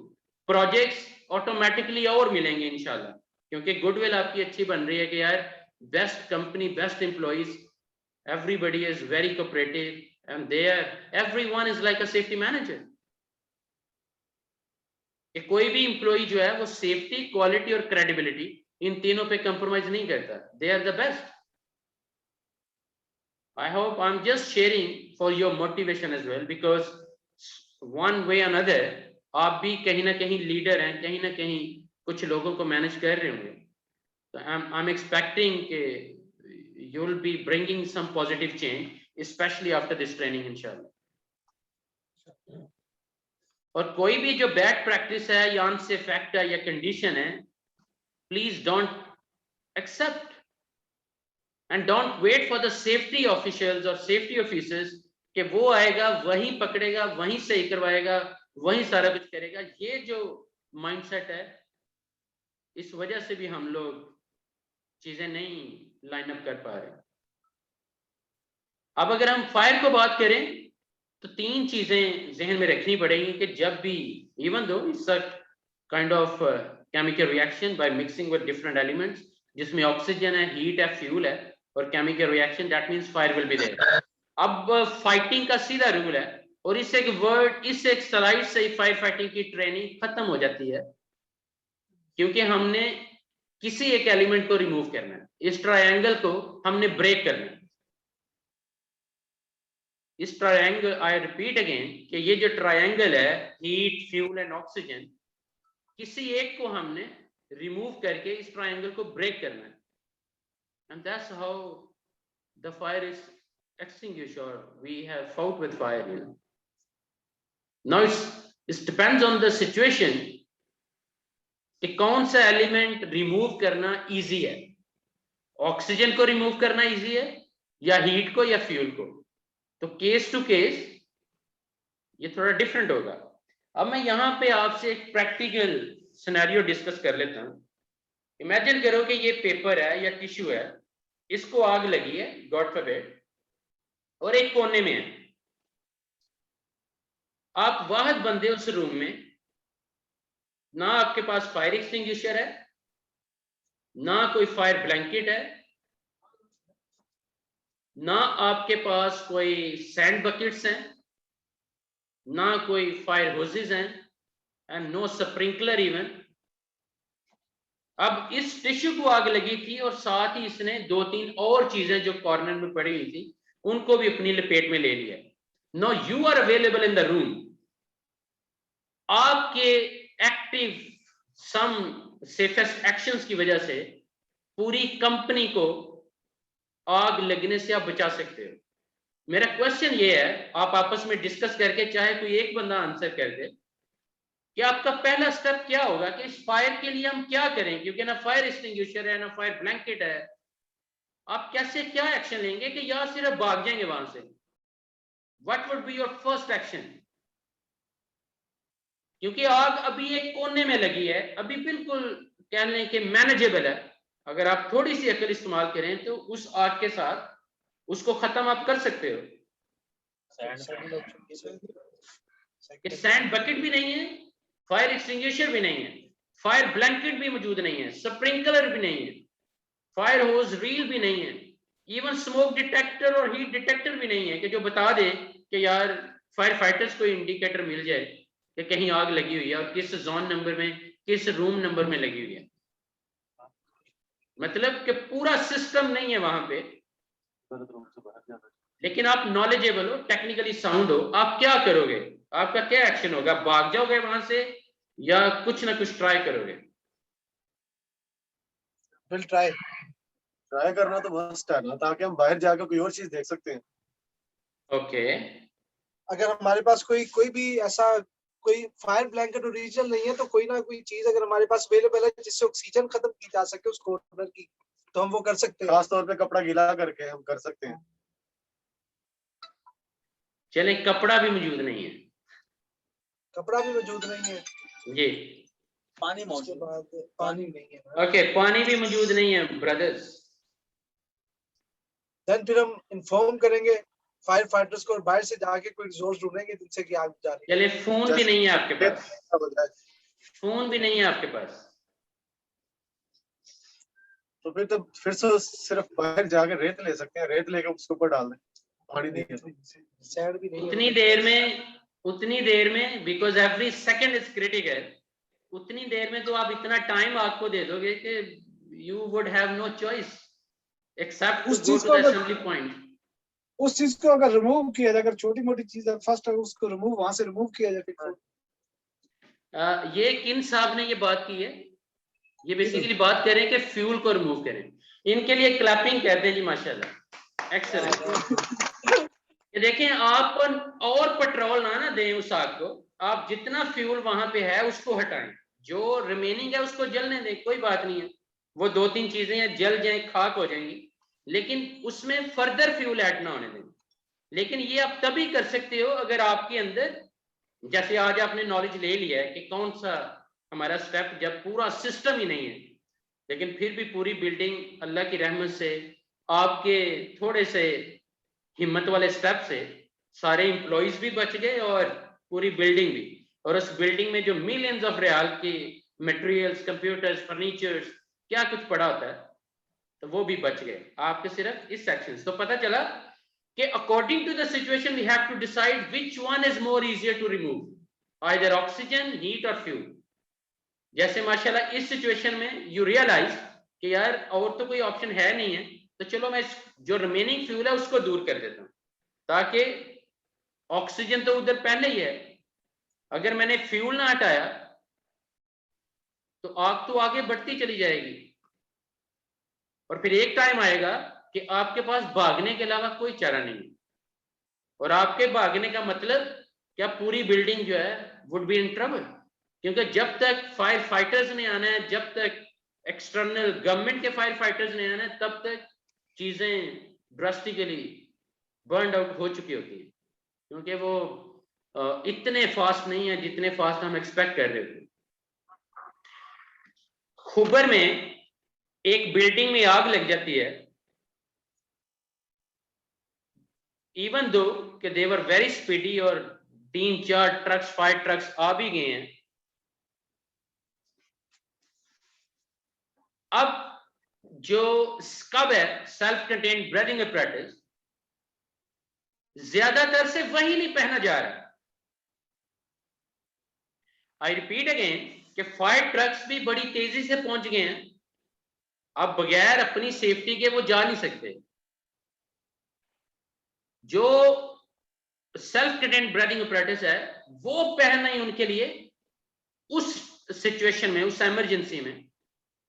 प्रोजेक्ट्स ऑटोमेटिकली और मिलेंगे इंशाल्लाह, क्योंकि गुडविल आपकी अच्छी बन रही है कि यार best company, best employees, everybody is very cooperative and everyone is like a safety manager. कि कोई भी एम्प्लॉय जो है वो सेफ्टी, क्वालिटी और क्रेडिबिलिटी इन तीनों पे कंप्रोमाइज नहीं करता। They are the best. I hope I am just sharing for your motivation as well, because one way another आप भी कहीं ना कहीं लीडर हैं, कहीं ना कहीं कुछ लोगों को मैनेज कर रहे होंगे। तो आई एम एक्सपेक्टिंग कि you will be bringing some positive change, especially after this training inshallah. और कोई भी जो बैड प्रैक्टिस है या अनसेफ फैक्ट है या कंडीशन है, please don't accept and don't wait for the safety officials और सेफ्टी ऑफिसर्स कि वो आएगा वहीं पकड़ेगा, वहीं सही करवाएगा, वहीं सारा कुछ करेगा। ये जो माइंडसेट है, इस वजह से भी हम लोग चीजें नहीं लाइन अप कर पा रहे। अब अगर हम फायर को बात करें तो 3 चीजें जहन में रखनी पड़ेगी कि जब भी, even though it's a kind of chemical reaction by mixing with different elements, जिसमें ऑक्सीजन है, हीट है, फ्यूल है और chemical reaction, that means fire will be there. अब फाइटिंग का सीधा रूल है और इस एक स्लाइड से ही फायर फाइटिंग की ट्रेनिंग खत्म हो जाती है, क्योंकि हमने किसी एक एलिमेंट को रिमूव करना है, इस ट्रायंगल को हमने ब्रेक करना है। इस ट्रायंगल, आई रिपीट अगेन कि ये जो ट्रायंगल है, हीट, फ्यूल एंड ऑक्सीजन, किसी एक को हमने रिमूव करके इस ट्रायंगल को ब्रेक करना है, and that's how the fire is extinguished or we have fought with fire, you know. Now it depends on the situation कि कौन सा एलिमेंट रिमूव करना इजी है, ऑक्सीजन को रिमूव करना इजी है या हीट को या फ्यूल को। तो केस टू केस ये थोड़ा डिफरेंट होगा। अब मैं यहाँ पे आपसे एक प्रैक्टिकल सिनेरियो डिस्कस कर लेता हूँ। इमेजिन करो कि ये पेपर है या टिश्यू है, इसको आग लगी है, गॉड फॉरबिड, और एक कोने में है। आप वाहद बंदे उस रूम में, ना आपके पास फायर एक्सटिंग्विशर है, ना कोई फायर ब्लैंकेट है, ना आपके पास कोई सैंड बकेट्स हैं, ना कोई फायर होसेस हैं, एंड नो स्प्रिंकलर इवन। अब इस टिश्यू को आग लगी थी और साथ ही इसने 2-3 और चीजें जो कॉर्नर में पड़ी हुई थी उनको भी अपनी लपेट में ले लिया। No you are available in the room, आपके एक्टिव सम सेफेस्ट एक्शंस की वजह से पूरी कंपनी को आग लगने से आप बचा सकते हो। मेरा क्वेश्चन ये है, आप आपस में डिस्कस करके चाहे कोई एक बंदा आंसर कर दे कि आपका पहला स्टेप क्या होगा कि इस फायर के लिए हम क्या करें, क्योंकि ना फायर एक्सटिंग्विशर है ना फायर ब्लैंकेट है। आप कैसे क्या एक्शन लेंगे कि या सिर्फ भाग जाएंगे वहां से? What would be your first action? क्योंकि आग अभी एक कोने में लगी है, अभी बिल्कुल कह लें कि मैनेजेबल है। अगर आप थोड़ी सी अकल इस्तेमाल करें तो उस आग के साथ उसको खत्म आप कर सकते हो। सैंड बकेट भी नहीं है, फायर एक्सटिंग्विशर भी नहीं है, फायर ब्लैंकेट भी मौजूद नहीं है, स्प्रिंकलर भी नहीं है, फायर होज रील भी नहीं है, इवन स्मोक डिटेक्टर और हीट डिटेक्टर भी नहीं है कि जो बता दे कि यार फायर फाइटर्स को इंडिकेटर मिल जाए कि कहीं आग लगी हुई है और किस जोन नंबर में, किस रूम नंबर में लगी हुई है। मतलब कि पूरा सिस्टम नहीं है वहां पे। लेकिन आप नॉलेजेबल हो, टेक्निकली साउंड हो, आप क्या करोगे? आपका क्या एक्शन होगा? भाग जाओगे वहां से या कुछ ना कुछ ट्राई करोगे? विल ट्राई करना तो मस्ट है ना, ताकि हम बाहर जाकर कोई और चीज देख सकते हैं। ओके, अगर हमारे पास कोई भी ऐसा कोई फायर ब्लैंकेट ओरिजिनल नहीं है तो कोई ना कोई चीज अगर हमारे पास अवेलेबल है जिससे ऑक्सीजन खत्म की जा सके उस कॉर्नर की, तो हम वो कर सकते हैं। खास तौर पे कपड़ा गीला करके हम कर सकते हैं। चले, कपड़ा भी मौजूद नहीं है। कपड़ा भी मौजूद नहीं है जी, पानी मौजूद, पानी नहीं है। ओके, पानी भी मौजूद नहीं है ब्रदर्स। देन फिर हम इन्फॉर्म करेंगे फायर फाइटर्स को और बाहर से जाके कोई रिसोर्स ढूंढेंगे जिनसे कि आग बुझा रही है। चले, फोन भी नहीं है आपके पास? फोन भी नहीं है आपके पास? तो फिर तो सिर्फ बाहर जाकर रेत ले सकते हैं, रेत लेकर उसके ऊपर डाल दें। पानी नहीं है तो सैंड भी नहीं है। उतनी देर में because every second is critical, उतनी देर में तो आप इतना टाइम आपको दे दोगे कि you would have no choice except to go to the assembly point. उस चीज को अगर रिमूव किया जाए, अगर छोटी मोटी चीज है फर्स्ट अगर उसको वहां से रिमूव किया जाए फिर ये किन साहब ने ये बात की है? ये बेसिकली बात करें कि फ्यूल को रिमूव करें। इनके लिए क्लैपिंग कहते हैं जी, माशाल्लाह, एक्सेलेंट। देखें, आप और पेट्रोल ना दें उस आग को, आप जितना फ्यूल वहां पे है उसको हटाएं, जो रिमेनिंग है उसको जलने दें, कोई बात नहीं है। वो 2-3 चीजें हैं, जल जाए खाक हो जाएंगी, लेकिन उसमें फर्दर फ्यूल ऐड ना होने दें। लेकिन ये आप तभी कर सकते हो अगर आपके अंदर, जैसे आज आपने नॉलेज ले लिया है कि कौन सा हमारा स्टेप, जब पूरा सिस्टम ही नहीं है, लेकिन फिर भी पूरी बिल्डिंग अल्लाह की रहमत से आपके थोड़े से हिम्मत वाले स्टेप से सारे एम्प्लॉइज भी बच गए और पूरी बिल्डिंग भी, और उस बिल्डिंग में जो मिलियंस ऑफ रियाल की मटेरियल्स, कंप्यूटर्स, फर्नीचर्स, क्या कुछ पड़ा होता है, तो वो भी बच गए आपके सिर्फ इस सेक्शन से। तो पता चला कि according to the situation we have to decide which one is more easier to remove, either oxygen, heat और फ्यूल। जैसे माशाल्लाह इस सिचुएशन में यू रियलाइज कि यार और तो कोई ऑप्शन है नहीं है, तो चलो मैं जो रिमेनिंग फ्यूल है उसको दूर कर देता हूं, ताकि ऑक्सीजन तो उधर पहले ही है। अगर मैंने फ्यूल ना हटाया तो आग तो आगे बढ़ती चली जाएगी, और फिर एक टाइम आएगा कि आपके पास भागने के अलावा कोई चारा नहीं है, और आपके भागने का मतलब क्या, पूरी बिल्डिंग जो है वुड बी इन ट्रबल। क्योंकि जब तक फायर फाइटर्स नहीं आना है, जब तक एक्सटर्नल गवर्नमेंट के फायर फाइटर्स नहीं आना है, तब तक चीजें ड्रास्टिकली बर्न आउट हो चुकी होती है, क्योंकि वो इतने फास्ट नहीं है जितने फास्ट हम एक्सपेक्ट कर रहे थे। खुबर में एक बिल्डिंग में आग लग जाती है, इवन दो कि दे वर वेरी स्पीडी और 3-4 ट्रक्स, 5 ट्रक्स आ भी गए हैं। अब जो स्कब है, सेल्फ कंटेन्ड ब्रीथिंग अपैरेटस, ज्यादातर से वही नहीं पहना जा रहा। आई रिपीट अगेन कि 5 ट्रक्स भी बड़ी तेजी से पहुंच गए हैं, अब बगैर अपनी सेफ्टी के वो जा नहीं सकते। जो सेल्फ कंटेंट ब्रीथिंग apparatus है वो पहनना ही उनके लिए उस सिचुएशन में, उस इमरजेंसी में।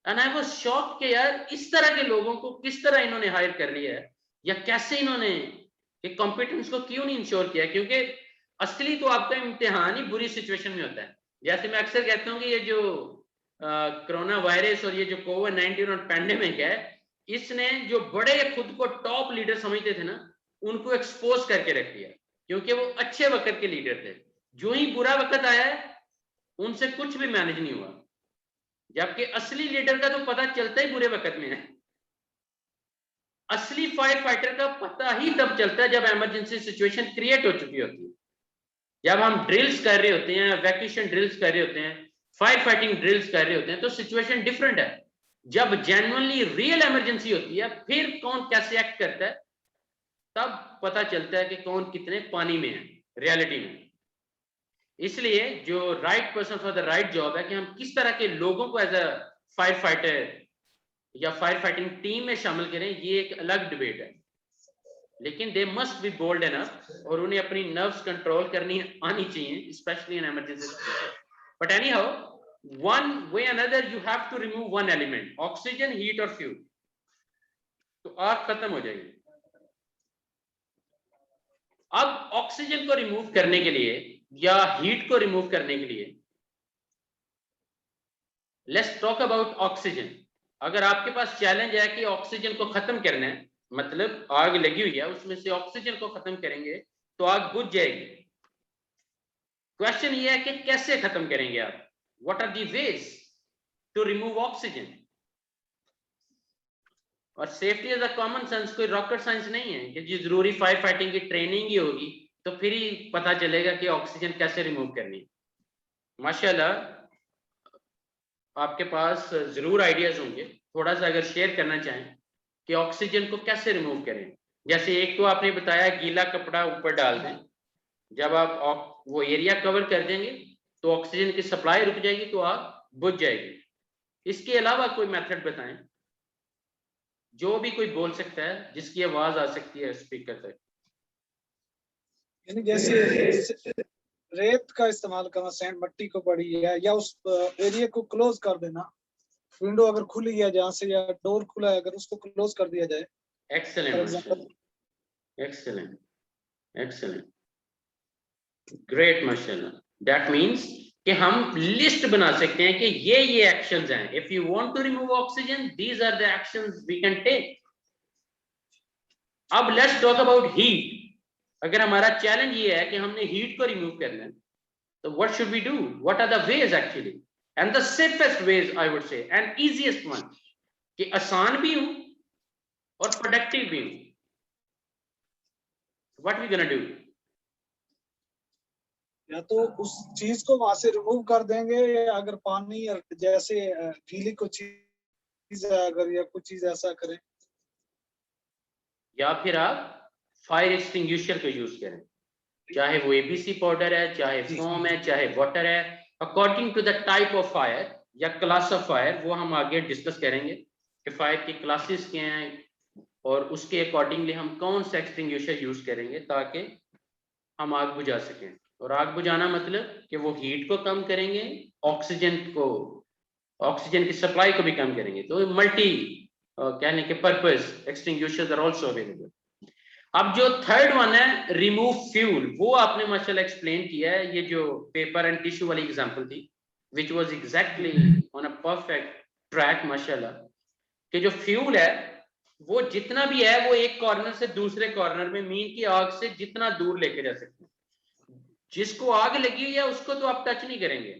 एंड आई वाज शॉक कि यार इस तरह के लोगों को किस तरह इन्होंने हायर कर लिया है, या कैसे इन्होंने ये कॉम्पिटेंस को क्यों नहीं इंश्योर किया। क्योंकि असली तो आपका इम्तिहान ही बुरी सिचुएशन में होता है। जैसे मैं अक्सर कहता हूँ कि ये जो कोरोना वायरस और ये जो कोविड-19 और पैंडेमिक है, इसने जो बड़े खुद को टॉप लीडर समझते थे ना, उनको एक्सपोज करके रख दिया, क्योंकि वो अच्छे वक्त के लीडर थे। जो ही बुरा वक्त आया है उनसे कुछ भी मैनेज नहीं हुआ, जबकि असली लीडर का तो पता चलता ही बुरे वक्त में है। असली फायर फाइटर का पता ही तब चलता है जब इमरजेंसी सिचुएशन क्रिएट हो चुकी होती है। जब हम ड्रिल्स कर रहे होते हैं, वैक्यूएशन ड्रिल्स कर रहे होते हैं, फायर फाइटिंग ड्रिल्स कर रहे होते हैं, तो सिचुएशन डिफरेंट है। जब जेन्युइनली रियल इमरजेंसी होती है, फिर कौन कैसे एक्ट करता है, तब पता चलता है कि कौन कितने पानी में है रियलिटी में। इसलिए जो right person for the right job है कि हम किस तरह के लोगों को एज अ फायर फाइटर या फायर फाइटिंग टीम में शामिल करें, ये एक अलग डिबेट है। लेकिन they must be bold enough, और उन्हें अपनी नर्व्स कंट्रोल करनी आनी चाहिए, specially in emergency. But anyhow, one way another you have to remove one element, oxygen, heat और फ्यूल, तो आग खत्म हो जाएगी। अब ऑक्सीजन को रिमूव करने के लिए या हीट को रिमूव करने के लिए, लेट्स टॉक अबाउट ऑक्सीजन। अगर आपके पास चैलेंज है कि ऑक्सीजन को खत्म करना है, मतलब आग लगी हुई है उसमें से ऑक्सीजन को खत्म करेंगे तो आग बुझ जाएगी। क्वेश्चन ये है कि कैसे खत्म करेंगे आप, what are the ways to remove oxygen. और safety is a common sense, कोई रॉकेट साइंस नहीं है कि जी जरूरी फायर फाइटिंग की ट्रेनिंग ही होगी तो फिर ही पता चलेगा कि ऑक्सीजन कैसे रिमूव करनी है। माशाल्लाह आपके पास जरूर आइडियाज होंगे, थोड़ा सा अगर शेयर करना चाहें कि ऑक्सीजन को कैसे रिमूव करें। जैसे एक तो आपने बताया गीला कपड़ा ऊपर डाल दें, जब आप वो एरिया कवर कर देंगे तो ऑक्सीजन की सप्लाई रुक जाएगी तो आग बुझ जाएगी। इसके अलावा कोई मेथड बताएं, जो भी कोई बोल सकता है, जिसकी आवाज आ सकती है स्पीकर तक। यानी जैसे रेत का इस्तेमाल करना, सैंड मट्टी को पड़ी है, या उस एरिया को क्लोज कर देना, विंडो अगर खुली है जहाँ से या डोर खुला है अगर उसको क्लोज कर दिया जाए। एक्सेलेंट, एक्सेलेंट, एक्सेलेंट, ग्रेट माशाल्लाह। दैट मींस कि हम लिस्ट बना सकते हैं कि ये एक्शंस हैं। If you want to remove oxygen, these are the actions we can take. अब लेट्स टॉक अबाउट हीट। अगर हमारा चैलेंज ये है कि हमने हीट को रिमूव करना है, तो what should we do, what are the ways actually, and the safest ways I would say, and easiest one, कि आसान भी हूं और प्रोडक्टिव भी हूं। व्हाट वी गोना डू? या तो उस चीज को वहां से रिमूव कर देंगे, या अगर पानी या जैसे गीली कुछ चीज है अगर, या कुछ चीज ऐसा करें, या फिर आप फायर एक्सटिंग्विशर को यूज करें, चाहे वो एबीसी पाउडर है, चाहे फोम है, चाहे वाटर है, according to the type of fire या क्लास ऑफ फायर। वो हम आगे डिस्कस करेंगे कि फायर की क्लासेस क्या हैं और उसके अकॉर्डिंगली हम कौन सा एक्सटिंग्विशर यूज करेंगे ताकि हम आग बुझा सकें। और आग बुझाना मतलब कि वो हीट को कम करेंगे, ऑक्सीजन की सप्लाई को भी कम करेंगे। तो मल्टी कहने के purpose extinguishers are also available. अब जो थर्ड वन है रिमूव फ्यूल, वो आपने माशाल्लाह एक्सप्लेन किया है। ये जो पेपर एंड टिश्यू वाली एग्जांपल थी, which was exactly on a perfect track माशाल्लाह, कि जो फ्यूल है वो जितना भी है वो एक कॉर्नर से दूसरे कॉर्नर में मीन की आग से जितना दूर लेके जा सकते हैं। जिसको आग लगी हुई है उसको तो आप टच नहीं करेंगे,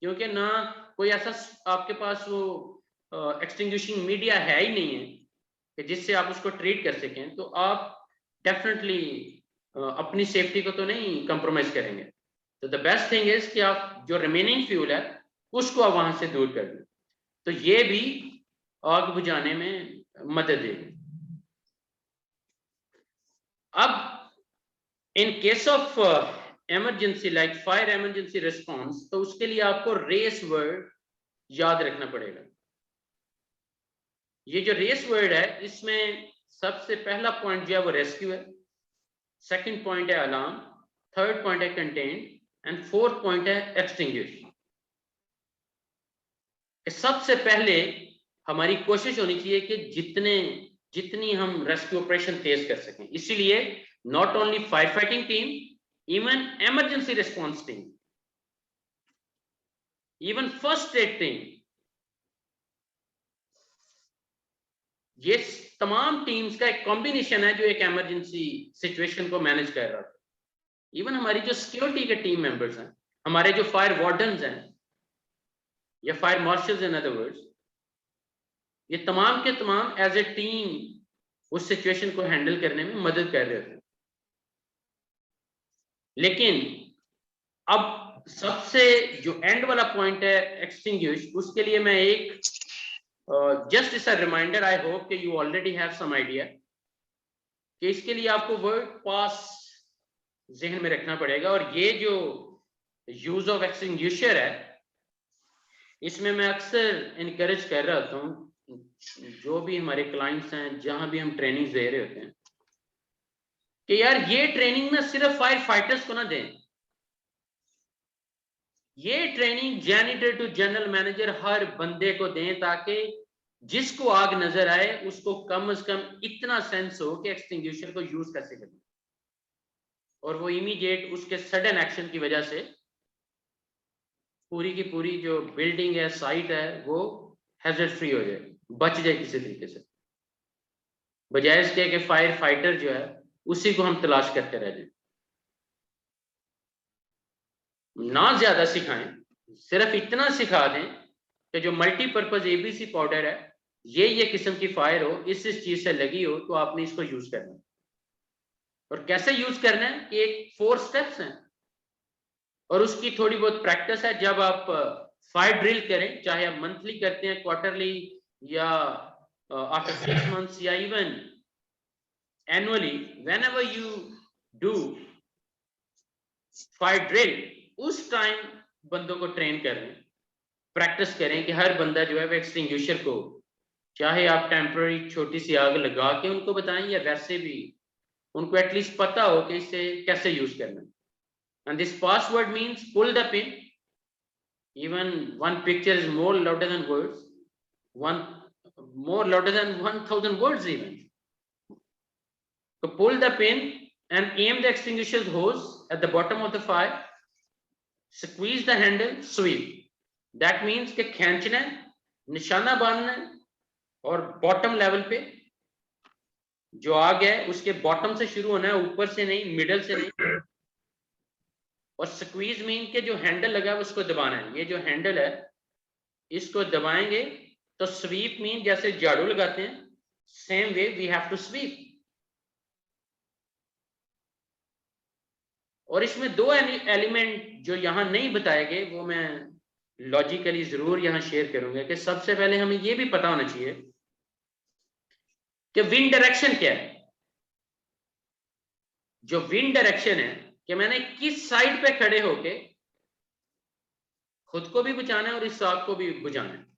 क्योंकि ना कोई ऐसा आपके पास वो एक्सटिंग्विशिंग मीडिया है ही नहीं है कि जिससे आप उसको ट्रीट कर सकें। तो आप डेफिनेटली अपनी सेफ्टी को तो नहीं कंप्रोमाइज करेंगे। तो द बेस्ट थिंग इज कि आप जो रिमेनिंग फ्यूल है उसको आप वहां से दूर कर दें, तो ये भी आग बुझाने में मदद देगी। अब इन case of emergency like fire emergency response, तो उसके लिए आपको रेस वर्ड याद रखना पड़ेगा। ये जो रेस वर्ड है इसमें सबसे पहला पॉइंट जो है वो रेस्क्यू है, सेकंड पॉइंट है अलार्म, थर्ड पॉइंट है कंटेंट एंड फोर्थ पॉइंट है एक्सटिंग्विश। सबसे पहले हमारी कोशिश होनी चाहिए कि जितनी हम रेस्क्यू ऑपरेशन तेज कर सकें। इसीलिए not only fire fighting team, even emergency response team, even first aid team, ये तमाम टीम्स का एक कॉम्बिनेशन है जो एक इमरजेंसी सिचुएशन को मैनेज कर रहा है। इवन हमारी जो सिक्योरिटी के टीम मेंबर्स हैं, हमारे जो फायर वार्डन्स हैं या fire marshals in other words, ये तमाम के तमाम एज ए टीम उस सिचुएशन को हैंडल करने में मदद कर रहे थे। लेकिन अब सबसे जो एंड वाला पॉइंट है एक्सटिंग्विश, उसके लिए मैं एक जस्ट इस रिमाइंडर, आई होप कि you already have some idea, कि इसके लिए आपको वर्ड पास जहन में रखना पड़ेगा। और ये जो यूज ऑफ एक्सटिंग्विशर है, इसमें मैं अक्सर इनकरेज कर रहा होता हूँ जो भी हमारे क्लाइंट्स हैं, जहां भी हम ट्रेनिंग दे रहे होते हैं, कि यार ये ट्रेनिंग ना सिर्फ फायर फाइटर्स को ना दें, ये training janitor to general manager हर बंदे को दें, ताकि जिसको आग नजर आए उसको कम से कम इतना सेंस हो कि एक्सटिंग्विशर को यूज कैसे करना, और वो इमीडिएट उसके सडन एक्शन की वजह से पूरी की पूरी जो बिल्डिंग है, साइट है, वो हैजर्ड फ्री हो जाए, बच जाए किसी तरीके से, बजाय इसके कि फायर फाइटर जो है उसी को हम तलाश करते रह जाए। ना ज्यादा सिखाएं, सिर्फ इतना सिखा दें कि जो मल्टीपर्पज एबीसी पाउडर है, ये किस्म की फायर हो, इस चीज से लगी हो, तो आपने इसको यूज करना है। और कैसे यूज करना है, कि एक 4 स्टेप्स हैं और उसकी थोड़ी बहुत प्रैक्टिस है। जब आप फायर ड्रिल करें, चाहे आप मंथली करते हैं, क्वार्टरली, या आफ्टर 6 months, या even annually, whenever you do fire drill, उस टाइम बंदों को ट्रेन करें, प्रैक्टिस करें कि हर बंदा जो है वो एक्सटिंग्विशर को, चाहे आप टेम्पररी छोटी सी आग लगा के उनको बताएं, या वैसे भी उनको एटलीस्ट पता हो कि इसे कैसे यूज करना है। And this password means pull the pin, even one picture is more louder than words, more louder than 1000 words even. So pull the pin and aim the extinguisher hose at the bottom of the fire, squeeze the handle, sweep. That means कि खींचना है, निशाना बांधना है, और bottom level पे जो आग है उसके बॉटम से शुरू होना है, ऊपर से नहीं, मिडल से नहीं। और स्क्वीज मीन के जो हैंडल लगा है उसको दबाना है। ये जो हैंडल है इसको दबाएंगे तो स्वीप मीन जैसे झाड़ू लगाते हैं, same way we have to sweep. और इसमें 2 एलिमेंट जो यहां नहीं बताए गए वो मैं लॉजिकली जरूर यहां शेयर करूंगा। कि सबसे पहले हमें यह भी पता होना चाहिए कि विंड डायरेक्शन क्या है। जो विंड डायरेक्शन है कि मैंने किस साइड पे खड़े होके खुद को भी बचाना है और इस आग को भी बुझाना है।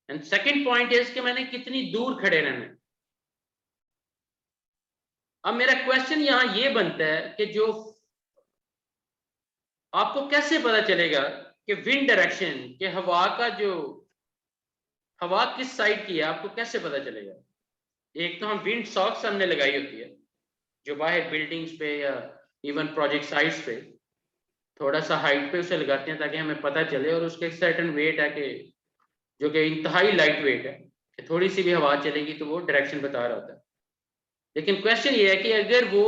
एंड सेकंड पॉइंट इज कि मैंने कितनी दूर खड़े रहना है। अब मेरा क्वेश्चन यहां ये बनता है कि जो आपको कैसे पता चलेगा कि विंड डायरेक्शन के हवा का जो हवा किस साइड की है, आपको कैसे पता चलेगा? एक तो हम विंड सॉक्स हमने लगाई होती है जो बाहर बिल्डिंग्स पे या इवन प्रोजेक्ट साइट्स पे थोड़ा सा हाइट पे उसे लगाते हैं ताकि हमें पता चले, और उसके एक सर्टेन वेट है कि जो कि इंतहाई लाइट वेट है कि थोड़ी सी भी हवा चलेगी तो वो डायरेक्शन बता रहा होता है। लेकिन क्वेश्चन ये है कि अगर वो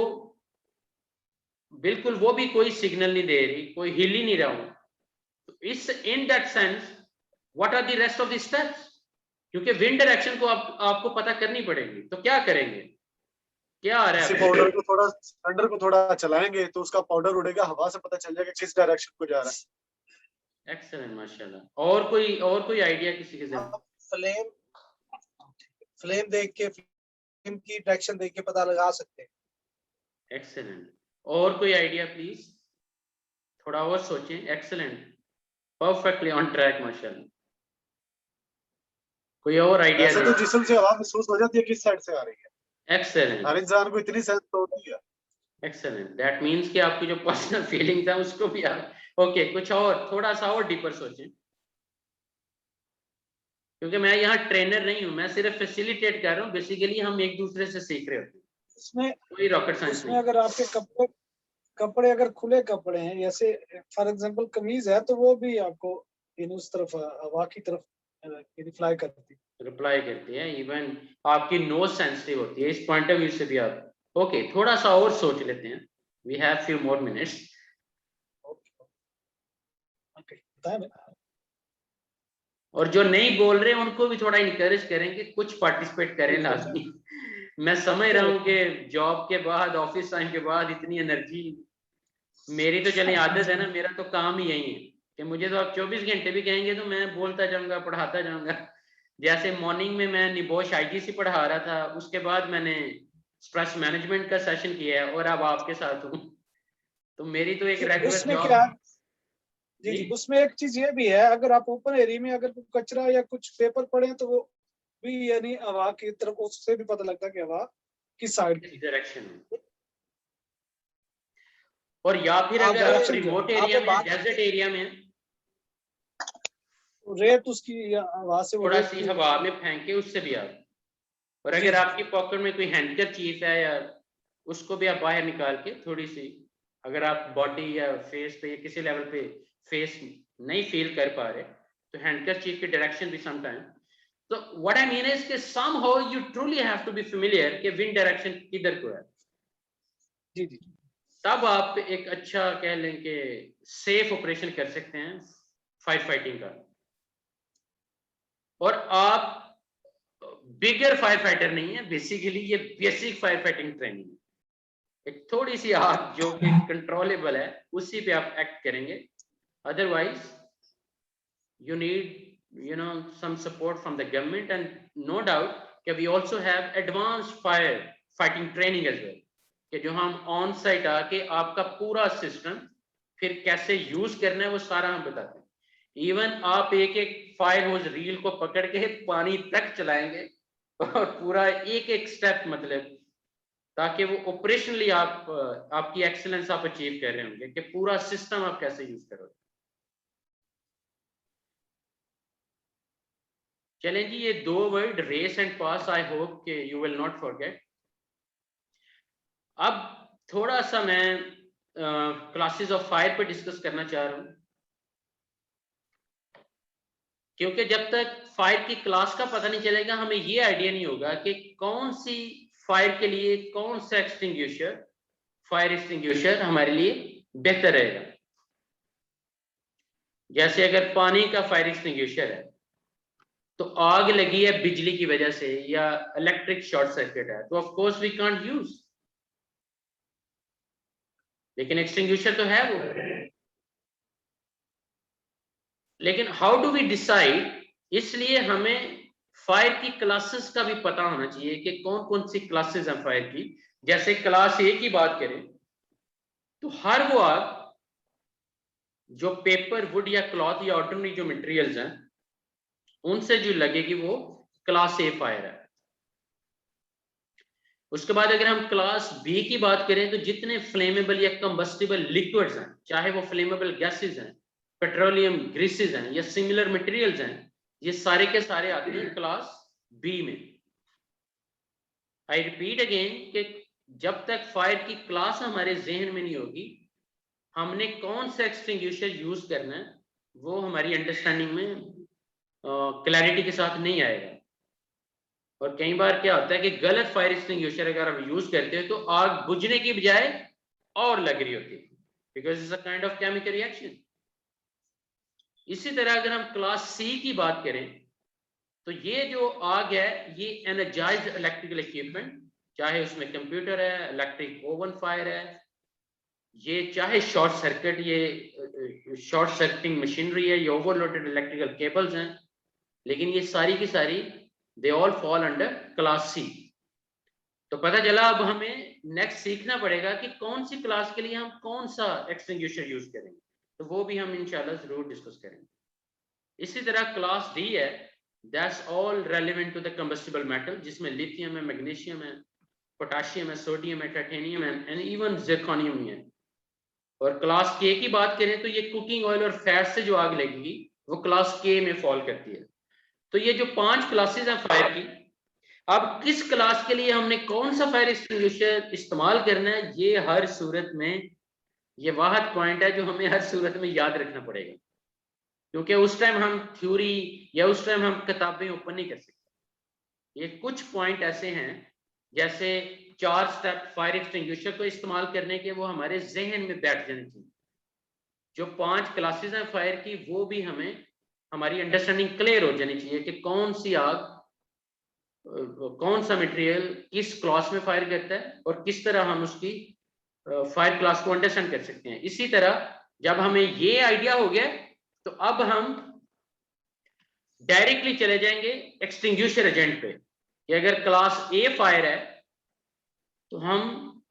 बिल्कुल वो भी कोई सिग्नल नहीं दे रही, कोई हिल ही नहीं रहा हूं, तो इस in that sense what are the rest of the steps? क्योंकि विंड डायरेक्शन को आपको पता करनी पड़ेगी। तो क्या करेंगे, क्या आ रहा है? पाउडर को थोड़ा सिलेंडर को थोड़ा चलाएंगे तो उसका पाउडर उड़ेगा, हवा से पता चल जाएगा किस डायरेक्शन को जा रहा है। एक्सीलेंट, माशाल्लाह। और कोई आइडिया किसी के ज़हन? फ्लेम देख के, फ्लेम की डायरेक्शन देख के पता लगा सकते हैं। एक्सीलेंट। और कोई आइडिया प्लीज? थोड़ा और सोचें। एक्सीलेंट, परफेक्टली ऑन ट्रैक, माशाल्लाह। कोई और आइडिया? ऐसा तो जिस्म से हवा महसूस हो जाती है किस साइड से आ रही है। एक्सेलेंट, हर इंसान को इतनी सेंस तो होती है। एक्सेलेंट, दैट मीन्स कि आपकी जो पर्सनल फीलिंग था उसको भी आप ओके कुछ और थोड़ा सा और डीपर सोचें, क्योंकि मैं यहाँ ट्रेनर नहीं हूँ, मैं सिर्फ फैसिलिटेट कर रहा हूँ। बेसिकली हम एक दूसरे से सीख रहे होते हैं, उसमें कोई रॉकेट साइंस उसमें नहीं। अगर आपके कपड़े अगर खुले कपड़े हैं, जैसे फॉर एग्जांपल कमीज है, तो वो भी आपको उस तरफ हवा की तरफ फ्लाई करती है। रिप्लाई करती है, इवन आपकी नोज सेंसिटिव होती है, इस पॉइंट ऑफ व्यू से भी आप ओके थोड़ा सा और सोच लेते हैं। We have few more minutes. Okay बताएं ना। और जो नहीं बोल रहे उनको भी थोड़ा इनकरेज करेंगे, कुछ पार्टिसिपेट करें लाजमी। मैं समझ रहा हूँ कि जॉब के बाद, ऑफिस टाइम के बाद इतनी एनर्जी, मेरी तो चले आदत है ना, मेरा तो काम ही यही है कि मुझे तो आप 24 घंटे भी कहेंगे तो मैं बोलता जाऊंगा, पढ़ाता जाऊंगा। जैसे मॉर्निंग में मैं निबोश आईटीसी पढ़ा रहा था, उसके बाद मैंने स्ट्रेस मैनेजमेंट का सेशन किया है और अब आपके साथ हूँ, तो मेरी तो एक रेगुलर उसमें जॉब। क्या जी, उसमें एक चीज ये भी है, अगर आप ओपन एरिया में अगर कचरा या कुछ पेपर पड़े तो वो भी यानी हवा की तरफ, उससे भी पता लगता है कि हवा किस साइड की डायरेक्शन है। और या फिर अगर आप डायरेक्शन जो रिमोट है, एरिया में, डेजर्ट एरिया में रेत उसकी हवा से वो थोड़ा रेत सी की हवा में फेंके, उससे भी आप, और जी अगर जी आपकी पॉकेट में कोई हैंडकर चीज है या उसको भी आप बाहर निकाल के थोड़ी सी, अगर आप बॉडी या फेस पे या किसी लेवल पे फेस नहीं फील कर पा रहे, तो हैंडकर चीज की डायरेक्शन भी समटाइम। तो व्हाट आई मीन इज कि somehow you truly have to be familiar कि विंड डायरेक्शन किधर को है, जी जी तब आप एक अच्छा कह लें कि सेफ ऑपरेशन कर सकते हैं फायर फाइटिंग का। और आप बिगर फायर फाइटर नहीं है, बेसिकली ये बेसिक फायर फाइटिंग ट्रेनिंग है। एक थोड़ी सी आग जो कि कंट्रोलेबल है उसी पे आप एक्ट करेंगे, otherwise you need some support from the government, and no doubt that we also have advanced fire fighting training as well, कि जो हम ऑन साइट आके आपका पूरा सिस्टम फिर कैसे यूज करना है वो सारा हम बताते हैं। इवन आप एक एक फायर होज रील को पकड़ के पानी तक चलाएंगे और पूरा एक एक स्टेप, मतलब ताकि वो ऑपरेशनली आप आपकी एक्सीलेंस आप अचीव कर रहे होंगे कि पूरा सिस्टम आप कैसे यूज करोगे। चलें जी, ये 2 word race and pass, I hope कि यू विल नॉट फॉरगेट। अब थोड़ा सा मैं क्लासेस ऑफ फायर पे डिस्कस करना चाह रहा हूँ, क्योंकि जब तक फायर की क्लास का पता नहीं चलेगा हमें ये आइडिया नहीं होगा कि कौन सी फायर के लिए कौन सा एक्सटिंग्विशर, फायर एक्सटिंग्विशर हमारे लिए बेहतर रहेगा। जैसे अगर पानी का फायर एक्सटिंग्विशर है तो आग लगी है बिजली की वजह से या इलेक्ट्रिक शॉर्ट सर्किट है, तो of course we can't use, लेकिन एक्सटिंग्विशर तो है वो। लेकिन हाउ डू वी डिसाइड, इसलिए हमें फायर की क्लासेस का भी पता होना चाहिए कि कौन कौन सी क्लासेस हैं फायर की। जैसे क्लास ए की बात करें तो हर वो आग जो पेपर, वुड या क्लॉथ या ऑर्डिनरी जो मटेरियल्स हैं उनसे जो लगेगी वो क्लास ए फायर है। उसके बाद अगर हम क्लास बी की बात करें तो जितने फ्लेमेबल या कंबस्टिबल लिक्विड्स हैं, चाहे वो फ्लेमेबल गैसेस हैं, पेट्रोलियम ग्रीसेस हैं या सिमिलर मटेरियल्स हैं, ये सारे के सारे आते हैं क्लास बी में। आई रिपीट अगेन कि जब तक फायर की क्लास हमारे जहन में नहीं होगी, हमने कौन सा एक्सटिंग्विशर यूज करना है वो हमारी अंडरस्टैंडिंग में क्लैरिटी के साथ नहीं आएगा। और कई बार क्या होता है कि गलत फायर एक्सटिंग्विशर अगर आप यूज करते हो तो आग बुझने की बजाय और लग रही होती है, because it's a kind of chemical reaction. इसी तरह अगर हम क्लास सी की बात करें तो ये जो आग है ये एनर्जाइज्ड इलेक्ट्रिकल इक्विपमेंट, चाहे उसमें कंप्यूटर है, इलेक्ट्रिक ओवन फायर है, ये चाहे शॉर्ट सर्किट, ये शॉर्ट सर्किटिंग मशीनरी है, ये ओवरलोडेड इलेक्ट्रिकल केबल्स हैं, लेकिन ये सारी की सारी they all fall under class C. तो पता चला अब हमें नेक्स्ट सीखना पड़ेगा कि कौन सी क्लास के लिए हम कौन सा एक्सटिंग्विशर यूज करेंगे, तो वो भी हम इंशाल्लाह जरूर डिस्कस करेंगे। इसी तरह क्लास डी है, that's all relevant to the combustible metal, जिसमें लिथियम है, मैग्नीशियम है, पोटाशियम है, सोडियम है, टाइटेनियम है एंड इवन जिरकोनियम है। और क्लास के की बात करें तो ये कुकिंग ऑयल और फैट से जो आग लगेगी वो क्लास के में फॉल करती है। तो ये जो 5 क्लासेस हैं फायर की, अब किस क्लास के लिए हमने कौन सा फायर एक्सटिंग्विशर इस्तेमाल करना है, ये हर सूरत में, ये वाहद पॉइंट है जो हमें हर सूरत में याद रखना पड़ेगा, क्योंकि उस टाइम हम थ्योरी या उस टाइम हम किताबें ओपन नहीं कर सकते। ये कुछ पॉइंट ऐसे हैं, जैसे 4 स्टेप फायर एक्सटिंग्विशर को इस्तेमाल करने के, वो हमारे जहन में बैठ जाने चाहिए। जो 5 क्लासेस हैं फायर की, वो भी हमें, हमारी अंडरस्टैंडिंग क्लियर हो जानी चाहिए कि कौन सी आग, कौन सा मटेरियल किस क्लास में फायर करता है और किस तरह हम उसकी फायर क्लास को अंडरस्टैंड कर सकते हैं। इसी तरह जब हमें ये आइडिया हो गया तो अब हम डायरेक्टली चले जाएंगे एक्सटिंग्विशर एजेंट पे कि अगर क्लास ए फायर है तो हम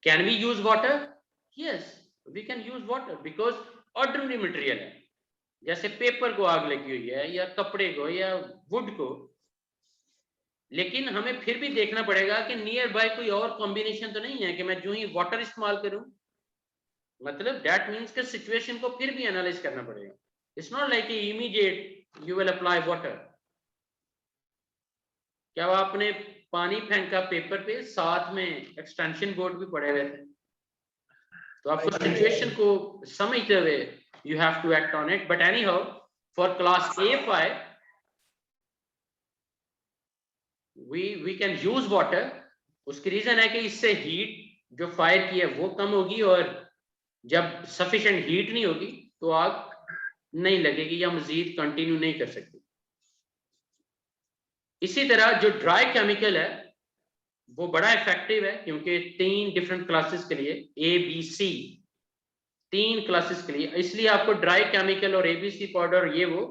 can we use water? Yes, we can use water because ordinary material है, जैसे पेपर को आग लगी हुई है या कपड़े को या वुड को, लेकिन हमें फिर भी देखना पड़ेगा कि नियर बाय कोई और कॉम्बिनेशन तो नहीं है कि मैं जो ही वाटर इस्तेमाल करूं। मतलब दैट मीन्स के सिचुएशन को फिर भी एनालाइज करना पड़ेगा। It's not like immediate you will apply water. क्या आपने पानी फेंका पेपर पे, साथ में एक्सटेंशन बोर्ड भी पड़े हुए थे, तो आपको सिचुएशन को समझते हुए you have to act on it. But anyhow for class A fire we can use water. उसकी रीजन है कि इससे हीट जो फायर की है वो कम होगी, और जब सफिशिएंट हीट नहीं होगी तो आग नहीं लगेगी या मजीद कंटिन्यू नहीं कर सकती। इसी तरह जो ड्राई केमिकल है वो बड़ा इफेक्टिव है, क्योंकि 3 डिफरेंट क्लासेस के लिए, ए बी सी 3 क्लासेस के लिए, इसलिए आपको ड्राई केमिकल और एबीसी पाउडर ये वो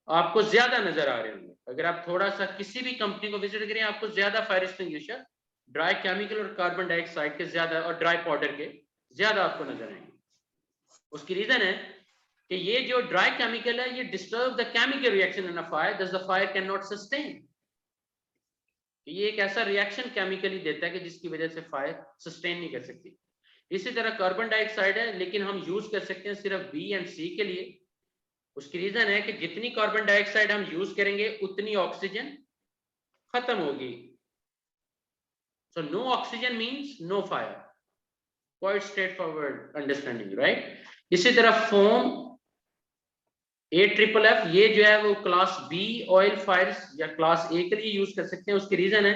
आपको ज्यादा नजर आ रहे होंगे। अगर आप थोड़ा सा किसी भी कंपनी को विजिट करें, आपको ज्यादा फायर एक्सटिंग्विशर ड्राई केमिकल और कार्बन डाइऑक्साइड के ज्यादा और ड्राई पाउडर के ज्यादा आपको नजर आएंगे। उसकी रीजन है कि ये जो ड्राई केमिकल है ये disturb the chemical reaction in a fire, thus the fire can not sustain. ये एक ऐसा रिएक्शन केमिकली देता है कि जिसकी वजह से फायर सस्टेन नहीं कर सकती। इसी तरह कार्बन डाइऑक्साइड है, लेकिन हम यूज कर सकते हैं सिर्फ बी एंड सी के लिए। उसकी रीजन है कि जितनी कार्बन डाइऑक्साइड हम यूज करेंगे उतनी ऑक्सीजन खत्म होगी। So no oxygen means no fire. Quite straightforward understanding, right? इसी तरह फोम AFFF ये जो है वो क्लास बी ऑयल फायर्स या क्लास ए के लिए यूज कर सकते हैं। उसकी रीजन है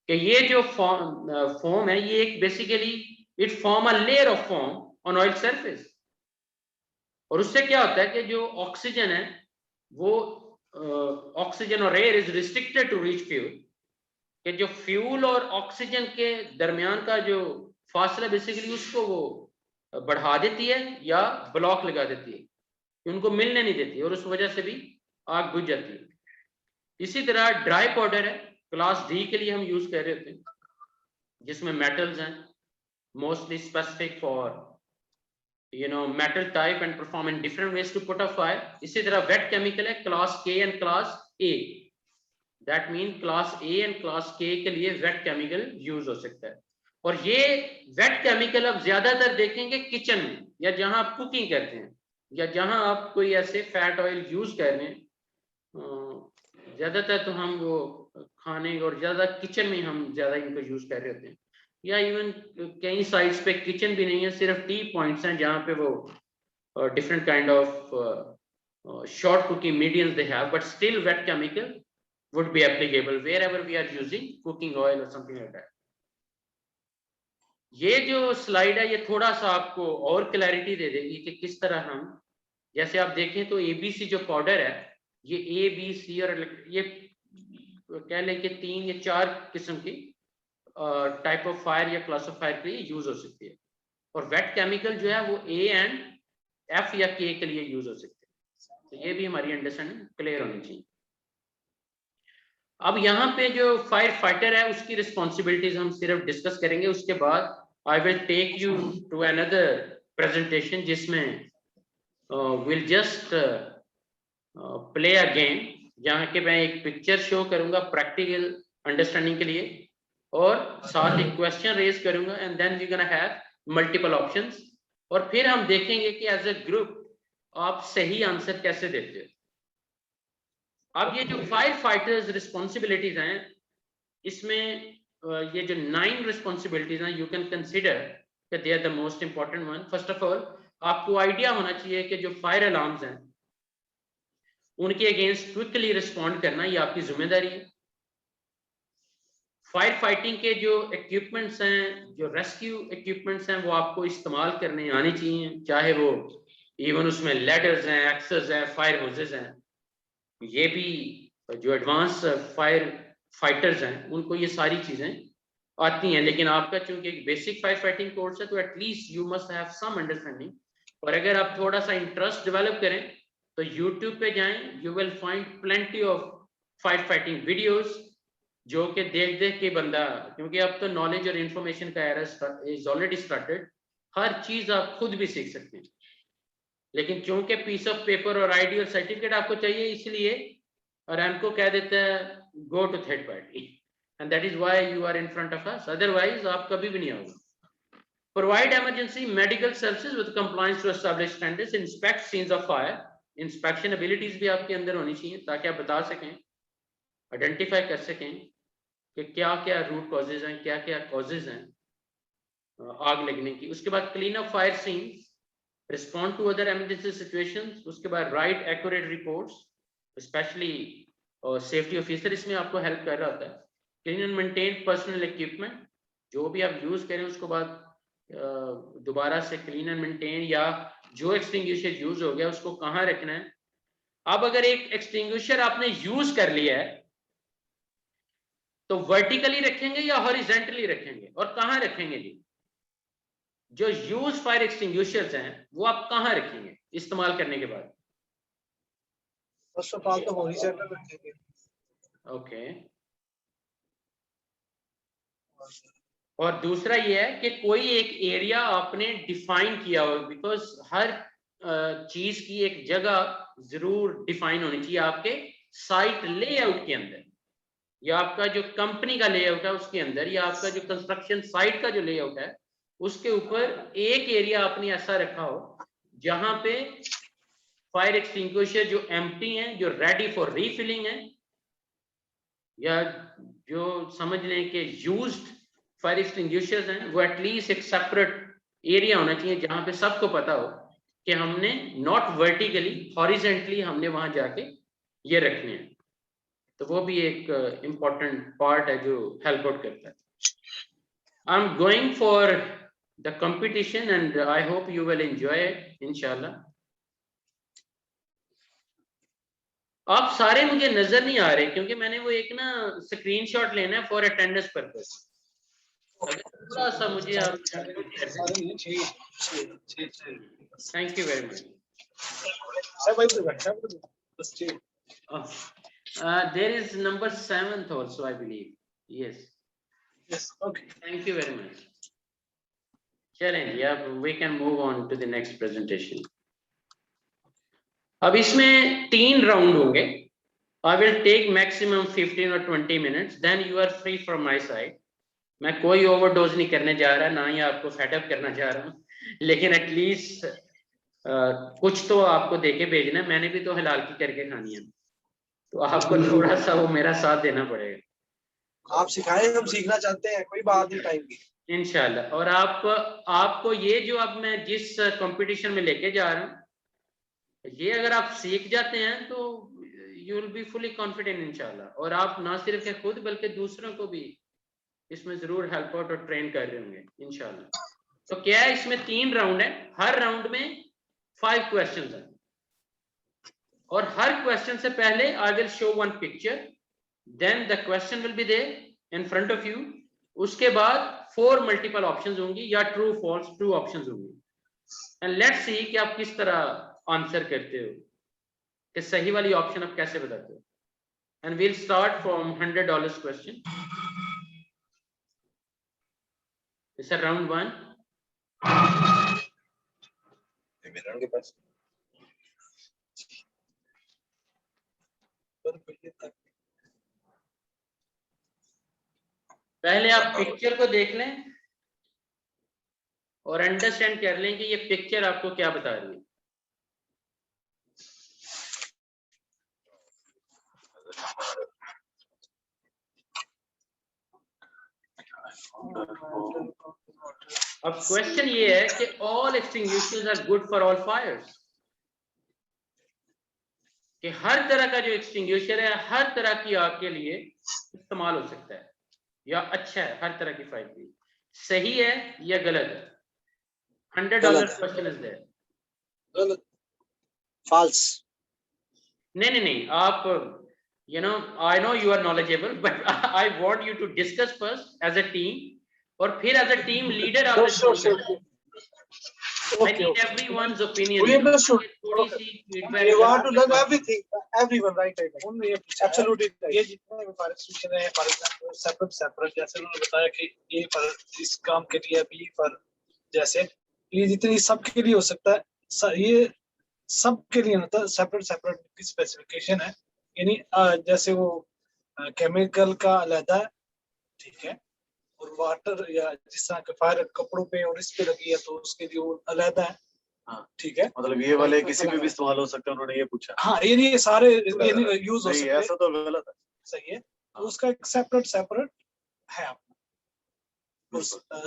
कि ये जो फोम है ये एक basically it form a layer of foam on oil surface, और उससे क्या होता है कि जो ऑक्सीजन है वो ऑक्सीजन और air is restricted to reach fuel, कि जो फ्यूल और ऑक्सीजन के दरमियान का जो फासला बेसिकली उसको वो बढ़ा देती है या ब्लॉक लगा देती है, उनको मिलने नहीं देती, और उस वजह से भी आग बुझ जाती है। इसी तरह ड्राई पाउडर है, क्लास डी के लिए हम यूज कर रहे होते हैं, जिसमें मेटल्स हैं, mostly specific for metal type and perform in different ways to put out fire. इसी तरह वेट केमिकल है क्लास के and class A, that mean class A and class के के लिए वेट केमिकल यूज हो सकता है। और ये वेट केमिकल आप ज्यादातर देखेंगे किचन में, या जहां आप कुकिंग करते हैं, या जहां आप कोई ऐसे फैट ऑयल यूज कर रहे हैं। ज्यादातर तो हम वो खाने और ज्यादा किचन में हम ज्यादा इनको यूज कर रहे होते हैं, या इवन कई साइट्स पे किचन भी नहीं है, सिर्फ टी पॉइंट्स हैं जहाँ पे वो different kind of short cooking mediums they have, but still wet chemical would be applicable wherever we are using cooking oil or something like that. ये जो स्लाइड है ये थोड़ा सा आपको और क्लैरिटी दे देगी कि किस तरह हम, जैसे आप देखें तो एबीसी जो पाउडर है ये ए बी सी और ये कह लें कि 3 या 4 किस्म की टाइप ऑफ फायर या क्लास ऑफ फायर के लिए यूज हो सकती है, और वेट केमिकल जो है वो ए एंड एफ या के के लिए यूज हो सकते हैं। तो ये भी हमारी अंडरस्टैंडिंग क्लियर होनी चाहिए। अब यहाँ पे जो फायर फाइटर है उसकी रिस्पॉन्सिबिलिटीज हम सिर्फ डिस्कस करेंगे, उसके बाद I will take you to another presentation जिसमें will just play a game, जहाँ के मैं एक पिक्चर शो करूंगा प्रैक्टिकल अंडरस्टैंडिंग के लिए, और साथ एक क्वेश्चन रेज करूंगा and then we gonna have multiple options, और फिर हम देखेंगे कि एज ए ग्रुप आप सही आंसर कैसे देते हो। अब ये जो फायर फाइटर्स रिस्पॉन्सिबिलिटीज हैं, इसमें ये जो 9 रिस्पॉन्सिबिलिटीज हैं, you can consider that they are the most important one. First of all, आपको आइडिया होना चाहिए कि जो फायर अलार्म्स हैं उनके अगेंस्ट क्विकली रिस्पॉन्ड करना ये आपकी जिम्मेदारी है। फायर फाइटिंग के जो इक्विपमेंट्स हैं, जो रेस्क्यू इक्विपमेंट्स हैं, वो आपको इस्तेमाल करने आने चाहिए, चाहे वो इवन उसमें लैडर्स हैं, एक्सेस हैं, फायर होजेस हैं। ये भी जो एडवांस फायर फाइटर्स हैं उनको ये सारी चीजें आती हैं, लेकिन आपका चूंकि एक बेसिक फायर फाइटिंग कोर्स है तो at least you must have some understanding. और अगर आप थोड़ा सा इंटरेस्ट डेवलप करें तो यूट्यूब पे जाएं, you will find plenty of fire fighting videos, जो कि देख देख के बंदा, क्योंकि अब तो नॉलेज और इंफॉर्मेशन का एरा इज ऑलरेडी स्टार्टेड, हर चीज आप खुद भी सीख सकते हैं। लेकिन क्योंकि पीस ऑफ पेपर और आईडी और सर्टिफिकेट आपको चाहिए, इसलिए अरामको कह देता है go to third party, and that is why you are in front of us, otherwise आप कभी भी नहीं आओगे। Provide emergency medical services with compliance to establish standards, inspect scenes of fire, inspection abilities भी आपके अंदर होनी चाहिए ताकि आप बता सकें, आइडेंटिफाई कर सकें कि क्या क्या रूट कॉजेज हैं, क्या क्या कॉजेज हैं आग लगने की। उसके बाद clean up fire scenes, respond to other emergency situations. उसके बाद write accurate reports, specially safety officer इसमें आपको हेल्प कर रहा होता है। Clean and maintain personal equipment, जो भी आप यूज करें उसको बाद दोबारा से क्लीन एंड मेंटेन, या जो एक्सटिंग्विशर यूज हो गया उसको कहाँ रखना है। अब अगर एक एक्सटिंग्विशर आपने यूज कर लिया है तो वर्टिकली रखेंगे या हॉरिजेंटली रखेंगे, और कहाँ रखेंगे जी? जो यूज फायर एक्सटिंग्विशर्स हैं वो आप कहाँ रखेंगे इस्तेमाल करने के बाद? फर्स्ट ऑफ ऑल तो हॉरिजॉन्टल रखेंगे। ओके। और दूसरा ये है कि कोई एक एरिया आपने डिफाइन किया हो, बिकॉज हर चीज की एक जगह जरूर डिफाइन होनी चाहिए आपके साइट लेआउट के अंदर, या आपका जो कंपनी का लेआउट है उसके अंदर, या आपका जो कंस्ट्रक्शन साइट का जो लेआउट है उसके ऊपर एक एरिया आपने ऐसा रखा हो जहां पे फायर एक्सटिंग्विशर जो एम्प्टी हैं, जो रेडी फॉर रीफिलिंग है, या जो समझ लें कि यूज्ड फायर एक्सटिंग्विशर्स हैं, वो एटलीस्ट एक सेपरेट एरिया होना चाहिए जहां पे सबको पता हो कि हमने नॉट वर्टिकली, हॉरिजेंटली हमने वहां जाके ये रखने हैं। तो वो भी एक इम्पॉर्टेंट पार्ट है जो हेल्प आउट करता है। I am going for the competition and I hope you will enjoy it इंशाल्लाह। आप सारे मुझे नजर नहीं आ रहे क्योंकि मैंने वो एक ना स्क्रीनशॉट लेना है फॉर अटेंडेंस पर्पस। थोड़ा सा मुझे आप thank you very much. There is number 7th also, I believe. Yes. Yes. Okay. Thank you very much. चलें, yeah, we can move on to the next presentation. अब इसमें 3 round होंगे. I will take maximum 15 or 20 minutes. Then you are free from my side. मैं कोई overdose नहीं करने जा रहा, ना ही आपको सेटअप करना जा रहा हूँ, लेकिन एटलीस्ट कुछ तो आपको देके भेजना। मैंने भी तो हलाल की करके खानी है, तो आपको थोड़ा सा वो मेरा साथ देना पड़ेगा। आप सिखाएं, हम सीखना चाहते हैं, कोई बात नहीं टाइम की इंशाल्लाह। और आपको ये जो अब मैं जिस कंपटीशन में लेके जा रहा हूँ, ये अगर आप सीख जाते हैं तो you will be fully confident इंशाल्लाह, और आप ना सिर्फ के खुद बल्कि दूसरों को भी इसमें जरूर हेल्प आउट और ट्रेन कर रहे होंगे इंशाल्लाह। तो क्या है, इसमें 3 राउंड है, हर राउंड में 5 क्वेश्चंस हैं, और हर क्वेश्चन से पहले I will show 1 picture, then the question will be there in front of you. उसके बाद 4 मल्टीपल ऑप्शंस होंगी या ट्रू फॉल्स 2 ऑप्शंस होंगी, एंड लेट्स सी कि आप किस तरह आंसर करते हो, कि सही वाली ऑप्शन आप कैसे बताते हो। And we'll start from $100 question. This is round 1. के पास पहले आप पिक्चर को देख लें और अंडरस्टैंड कर लें कि ये पिक्चर आपको क्या बता रही है। अब क्वेश्चन ये है कि all extinguishers are good for all fires, कि हर तरह का जो एक्सटिंग्विशर है हर तरह की आग के लिए इस्तेमाल हो सकता है या अच्छा है हर तरह की फायर के लिए। सही है या गलत है? $100 क्वेश्चन इज देयर। गलत, फॉल्स। नहीं, आप I know you are knowledgeable, but I want you to discuss first as a team, और फिर as a team leader आप Sure. I need everyone's opinion. We understood. थोड़ी सी feedback. You want to learn everything, everyone, right? Absolutely. ये जितने भी fire extinguisher हैं, for example separate जैसे उन्होंने बताया कि ये पर इस काम के लिए भी पर जैसे ये जितनी सबके लिए हो सकता है, ये सबके लिए होता है। सेपरेट की स्पेसिफिकेशन है, यानी जैसे वो केमिकल का अलग है, ठीक है, और वाटर या जिस तरह के फायर कपड़ों पे और इस पे लगी है तो उसके लिए वो अलग है। हाँ, ठीक है, मतलब ये वाले किसी में भी इस्तेमाल हो सकते हैं, उन्होंने ये पूछा। हाँ, ये सारे यूज हो सकते हैं। ऐसा तो गलत है। सही है, तो उसका एक सेपरेट है आपको।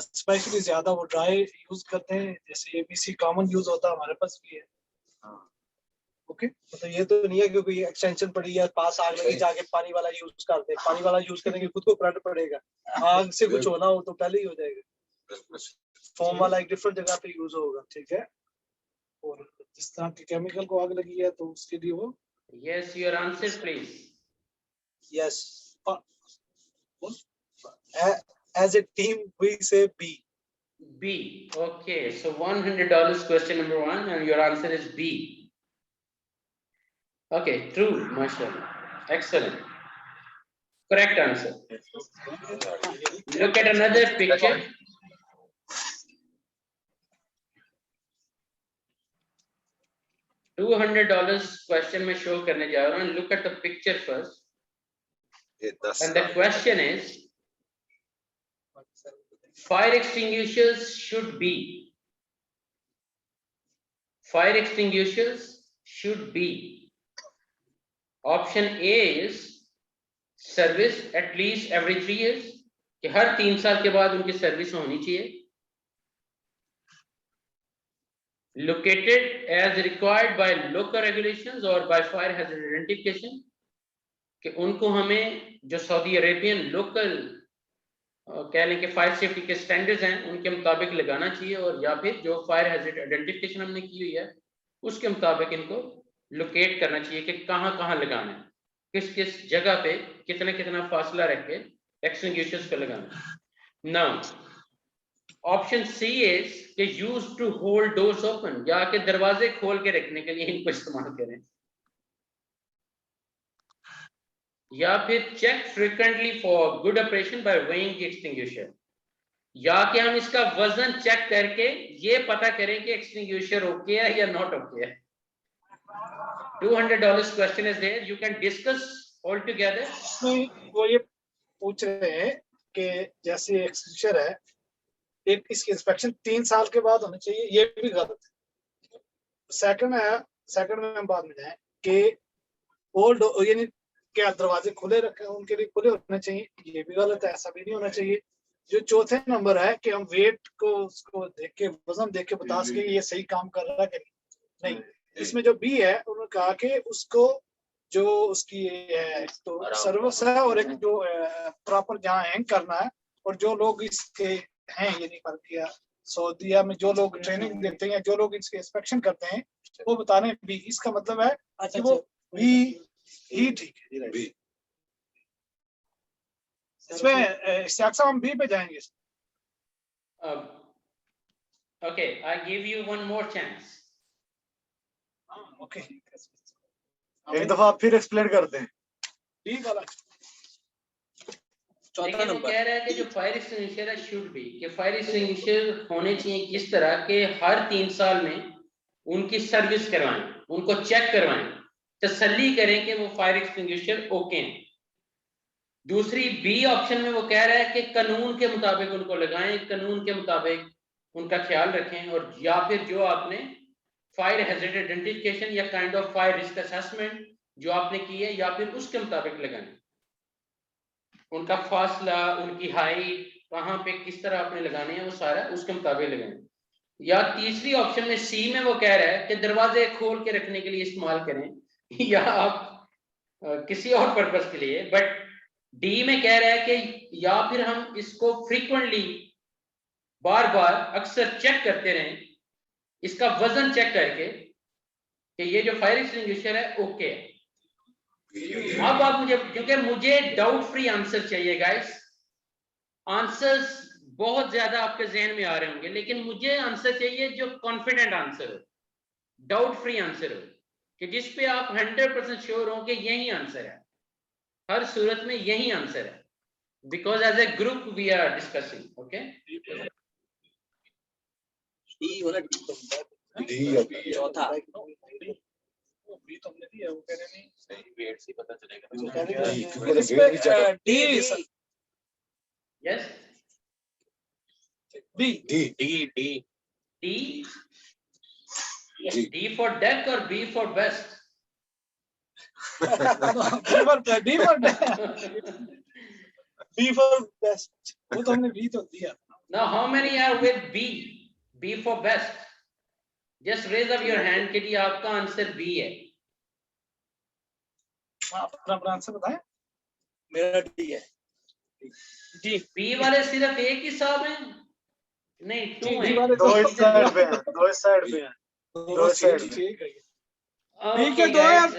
स्पेशली ज्यादा वो ड्राई यूज करते हैं, जैसे एबीसी कॉमन यूज होता है, हमारे पास भी है। ओके, तो ये तो नहीं है क्योंकि ये एक्सटेंशन पड़ी है, पास आग लगी, जाके पानी वाला यूज करते हैं। पानी वाला यूज करेंगे खुद को करंट पड़ेगा, आग से कुछ होना हो तो पहले ही हो जाएगा। फोम वाला एक डिफरेंट जगह पे यूज होगा, ठीक है। और जिस तरह के केमिकल को आग लगी है तो उसके लिए वो Yes, your answer please. Yes. As a team we say B. B. Okay, so $100 question number 1 and your answer is B. Okay, true, mashallah. Excellent. Correct answer. Look at another picture. $200 question में show करने जा रहा हूँ. Look at the picture first. And the question is, fire extinguishers should be. Fire extinguishers should be. Option A is service at least every 3 years, कि हर 3 साल के बाद उनकी सर्विस होनी चाहिए. Located as required by local regulations or by fire hazard identification, कि उनको हमें जो सऊदी अरेबियन लोकल कह लें कि फायर सेफ्टी के स्टैंडर्ड्स हैं उनके मुताबिक लगाना चाहिए, और या फिर जो फायर हैजर्ड आइडेंटिफिकेशन हमने की हुई है उसके मुताबिक इनको लोकेट करना चाहिए कि कहाँ कहाँ लगाना है, किस किस जगह पे कितना कितना फासला रख के एक्सटिंग्विशर्स पे लगाना है। नाउ ऑप्शन सी इज कि use to hold doors open, या के दरवाजे खोल के रखने के लिए इनको इस्तेमाल करें, या फिर check frequently for good operation by weighing the extinguisher, या कि हम इसका वजन चेक करके ये पता करें कि एक्सटिंग्विशर ओके है या नॉट ओके है। $200 question is there, you can discuss all together. वो ये पूछ रहे हैं कि जैसे एक्सटिंग्विशर है, एक इसकी इंस्पेक्शन 3 साल के बाद होनी चाहिए, ये भी गलत है। सेकंड में हम बाद में जाएं कि ओल्ड यानी क्या दरवाजे खुले रखे उनके लिए खुले होने चाहिए, ये भी गलत है, ऐसा भी नहीं होना चाहिए। जो चौथे नंबर है कि हम वेट को उसको देख के वजन देख के बता सके ये सही काम कर रहा है कि नहीं। इसमें जो बी है उन्होंने कहा कि उसको जो उसकी है तो सर्विस है और एक जो प्रॉपर जहाँ हैंग करना है, और जो लोग इसके हैं ये नहीं कर दिया सऊदीया में जो लोग ट्रेनिंग देते हैं, जो लोग इसके इंस्पेक्शन करते हैं वो बता रहे हैं बी। इसका मतलब है कि वो बी ही ठीक है। इसमें इश्तियाक साहब हम बी पे जाएंगे। Okay, I give you one more chance. Okay, एक दफा आप फिर एक्सप्लेन करते हैं। बी वाला लेकिन वो कह रहा है कि जो फायर एक्सटिंग्विशर है शुड बी, कि फायर एक्सटिंग्विशर होने चाहिए किस तरह के हर 3 साल में उनकी सर्विस करवाएं, उनको चेक करवाएं, तसल्ली करें कि वो फायर एक्सटिंग्विशर ओके हैं। दूसरी बी ऑप्शन में वो कह रहा है कि कानून के मुताबिक उनको लगाएं, कानून के मुताबिक उनका ख्याल रखें, और या फिर जो आपने फायर हैजर्ड आइडेंटिफिकेशन या kind of fire risk assessment जो आपने की है, या फिर उसके मुताबिक लगाएं। उनका फासला, उनकी हाइट, कहाँ पे किस तरह आपने लगाने हैं, वो सारा उसके मुताबिक लगाएं। या तीसरी ऑप्शन में सी में वो कह रहा है कि दरवाजे खोल के रखने के लिए इस्तेमाल करें या आप किसी और पर्पस के लिए। बट डी में कह रहा है कि या फिर हम इसको फ्रीक्वेंटली बार बार अक्सर चेक करते रहें, इसका वजन चेक करके कि ये जो फायर एक्सटिंग्विशर है ओके है। अब आप मुझे, क्योंकि मुझे डाउट फ्री आंसर चाहिए गाइस, आंसर्स बहुत ज्यादा आपके जहन में आ रहे होंगे, लेकिन मुझे आंसर चाहिए जो कॉन्फिडेंट आंसर हो, डाउट फ्री आंसर हो, कि जिस पे आप 100% श्योर हो कि यही आंसर है, हर सूरत में यही आंसर है, because as a group we are discussing. Okay, चौथा भी तो हमने दिया, वो कह रहे नहीं सही वेट से पता चलेगा yes B D for deck और B for best? B for best, वो तो हमने बी तो दिया। Now how many are with B? B for best. Just raise up your hand कि जी आपका आंसर B है। अपना आंसर बताएं। मेरा डी है। डी B वाले सिर्फ एक ही साहब हैं? नहीं, टू हैं। दो इस साइड पे हैं, दो इस साइड पे हैं, दो इस साइड पे। ठीक है। Okay ठीक है, दो guys,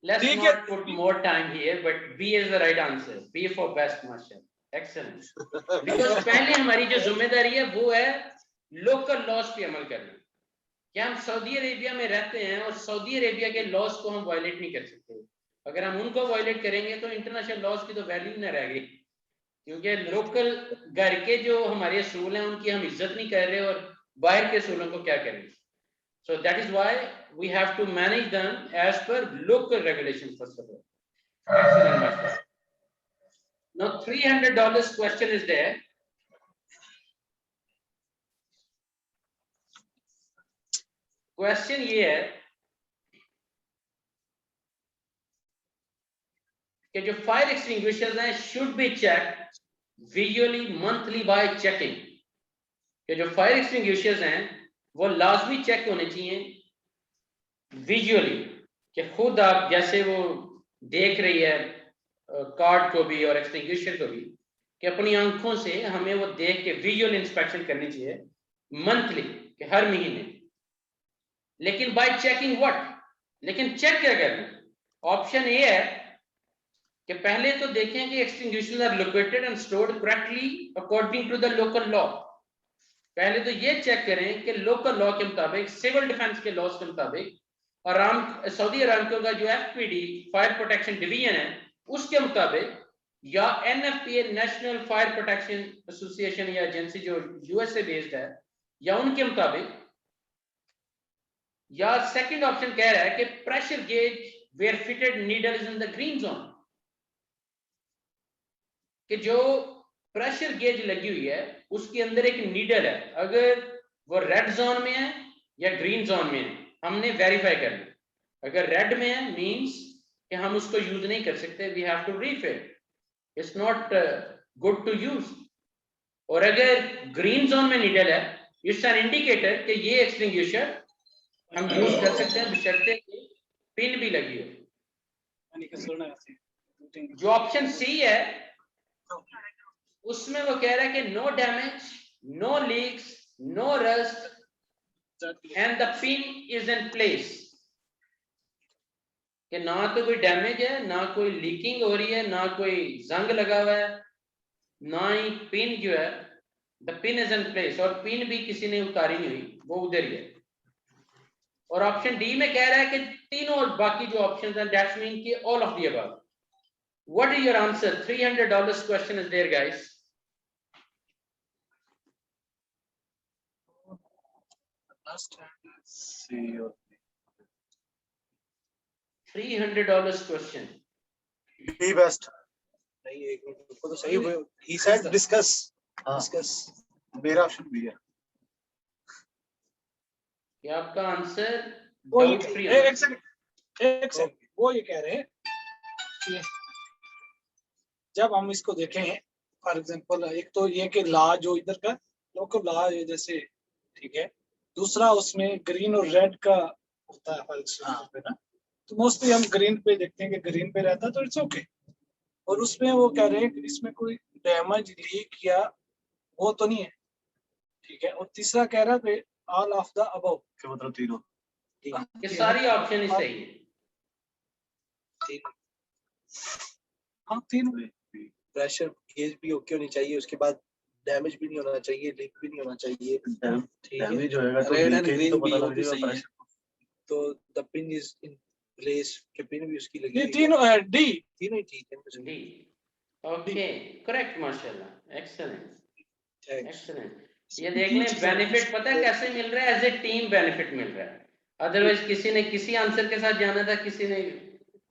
let's ठीक not put more time here, but B is the right answer. B for best, माशाल्लाह, excellent. Because पहले हमारी जो जिम्मेदारी है वो है लोकल लॉज पे अमल करना, कि हम सऊदी अरेबिया में रहते हैं और सऊदी अरेबिया के लॉज को हम वायलेट नहीं कर सकते। अगर हम उनको वायलेट करेंगे तो इंटरनेशनल लॉज की तो वैल्यू न रह गई, क्योंकि लोकल घर के जो हमारे असूल हैं उनकी हम इज्जत नहीं कर रहे और बाहर के असूलों को क्या करेंगे। So that is why we have to manage them as per local regulations first of all. Excellent, master. Now $300 question is there. Question ये है कि जो फायर एक्सटिंग्विशर्स हैं should be checked visually monthly by checking. कि जो fire extinguishers हैं वो लाजमी चेक होने चाहिए विजुअली, कि खुद आप जैसे वो देख रही है कार्ड को भी और एक्सटिंग्विशर को भी, कि अपनी आंखों से हमें वो देख के विजुअल इंस्पेक्शन करनी चाहिए मंथली, कि हर महीने। लेकिन बाय चेकिंग व्हाट, लेकिन चेक क्या करना? ऑप्शन ए है कि पहले तो देखें कि extinguishers are located and stored correctly according to the local law. पहले तो ये चेक करें कि लोकल लॉ के मुताबिक, सिविल डिफेंस के लॉज के मुताबिक, सऊदी अरामको का जो एफपीडी फायर प्रोटेक्शन डिवीजन है उसके मुताबिक, या एनएफपीए नेशनल फायर प्रोटेक्शन एसोसिएशन या एजेंसी जो यूएसए बेस्ड है, या उनके मुताबिक, या सेकंड ऑप्शन कह रहा है कि pressure gauge were fitted needle is in the green zone, कि जो प्रेशर गेज लगी हुई है उसके अंदर एक नीडल है, अगर वो रेड जोन में है या ग्रीन जोन में है हमने वेरीफाई करना। अगर रेड में है मींस कि हम उसको यूज नहीं कर सकते, we have to refill, it's not good to use. और अगर ग्रीन जोन में नीडल है, इट्स एन इंडिकेटर कि ये एक्सटिंग्विशर हम यूज कर सकते हैं बशर्ते कि पिन भी लगी हो। जो ऑप्शन सी है उसमें वो कह रहा है कि no damage, no leaks, no rust and the pin is in place, कि ना तो कोई डैमेज है, ना कोई लीकिंग हो रही है, ना कोई जंग लगा हुआ है, ना ही पिन जो है, the pin is in place, और पिन भी किसी ने उतारी नहीं हुई, वो उधर ही है। और ऑप्शन डी में कह रहा है कि तीनों बाकी जो ऑप्शंस हैं दैट्स मीन कि all of the above. What is your answer? $300 question is there guys. $300 question. B best. नहीं, एक मिनट रुको तो सही। He said discuss. हाँ। डिस्कस मेरा ऑप्शन बी है। कि आपका आंसर वो डाउट फ्री एक सेकंड वो ये कह रहे हैं कि जब हम इसको देखें, फॉर एग्जांपल एक तो ये कि लॉ जो इधर का लोकल लॉ जैसे, ठीक है, दूसरा उसमें ग्रीन और रेड का होता है फॉर एग्जांपल ना, तो मोस्टली हम ग्रीन पे देखते हैं कि ग्रीन पे रहता है तो इट्स ओके। और उसमें वो कह रहे हैं कि इसमें कोई डैमेज लीक या वो तो नहीं है, ठीक है। और तीसरा कह रहा है ऑल ऑफ द अबव, क्या मतलब तीनों? ये सारी ऑप्शन ही सही है। हाँ तीन। प्रेशर गेज भी ओके होनी चाहिए, उसके बाद डैमेज भी नहीं होना चाहिए, लीक भी नहीं होना चाहिए। ठीक है, डैमेज होएगा तो रेड एंड लीकेज ग्रीन तो भी पता वो लग भी जाएगा सही है। प्रेशर। तो the pin is in place, के पिन भी उसकी लगी ये हुई है। तीनों डी तीनों ही ठीक है। डी ओके करेक्ट माशाल्लाह एक्सेलेंट एक्सेलेंट। ये देख लें बेनिफिट पता है कैसे मिल रहा है, एज ए टीम बेनिफिट मिल रहा है। अदरवाइज किसी ने किसी आंसर के साथ जाना था, किसी ने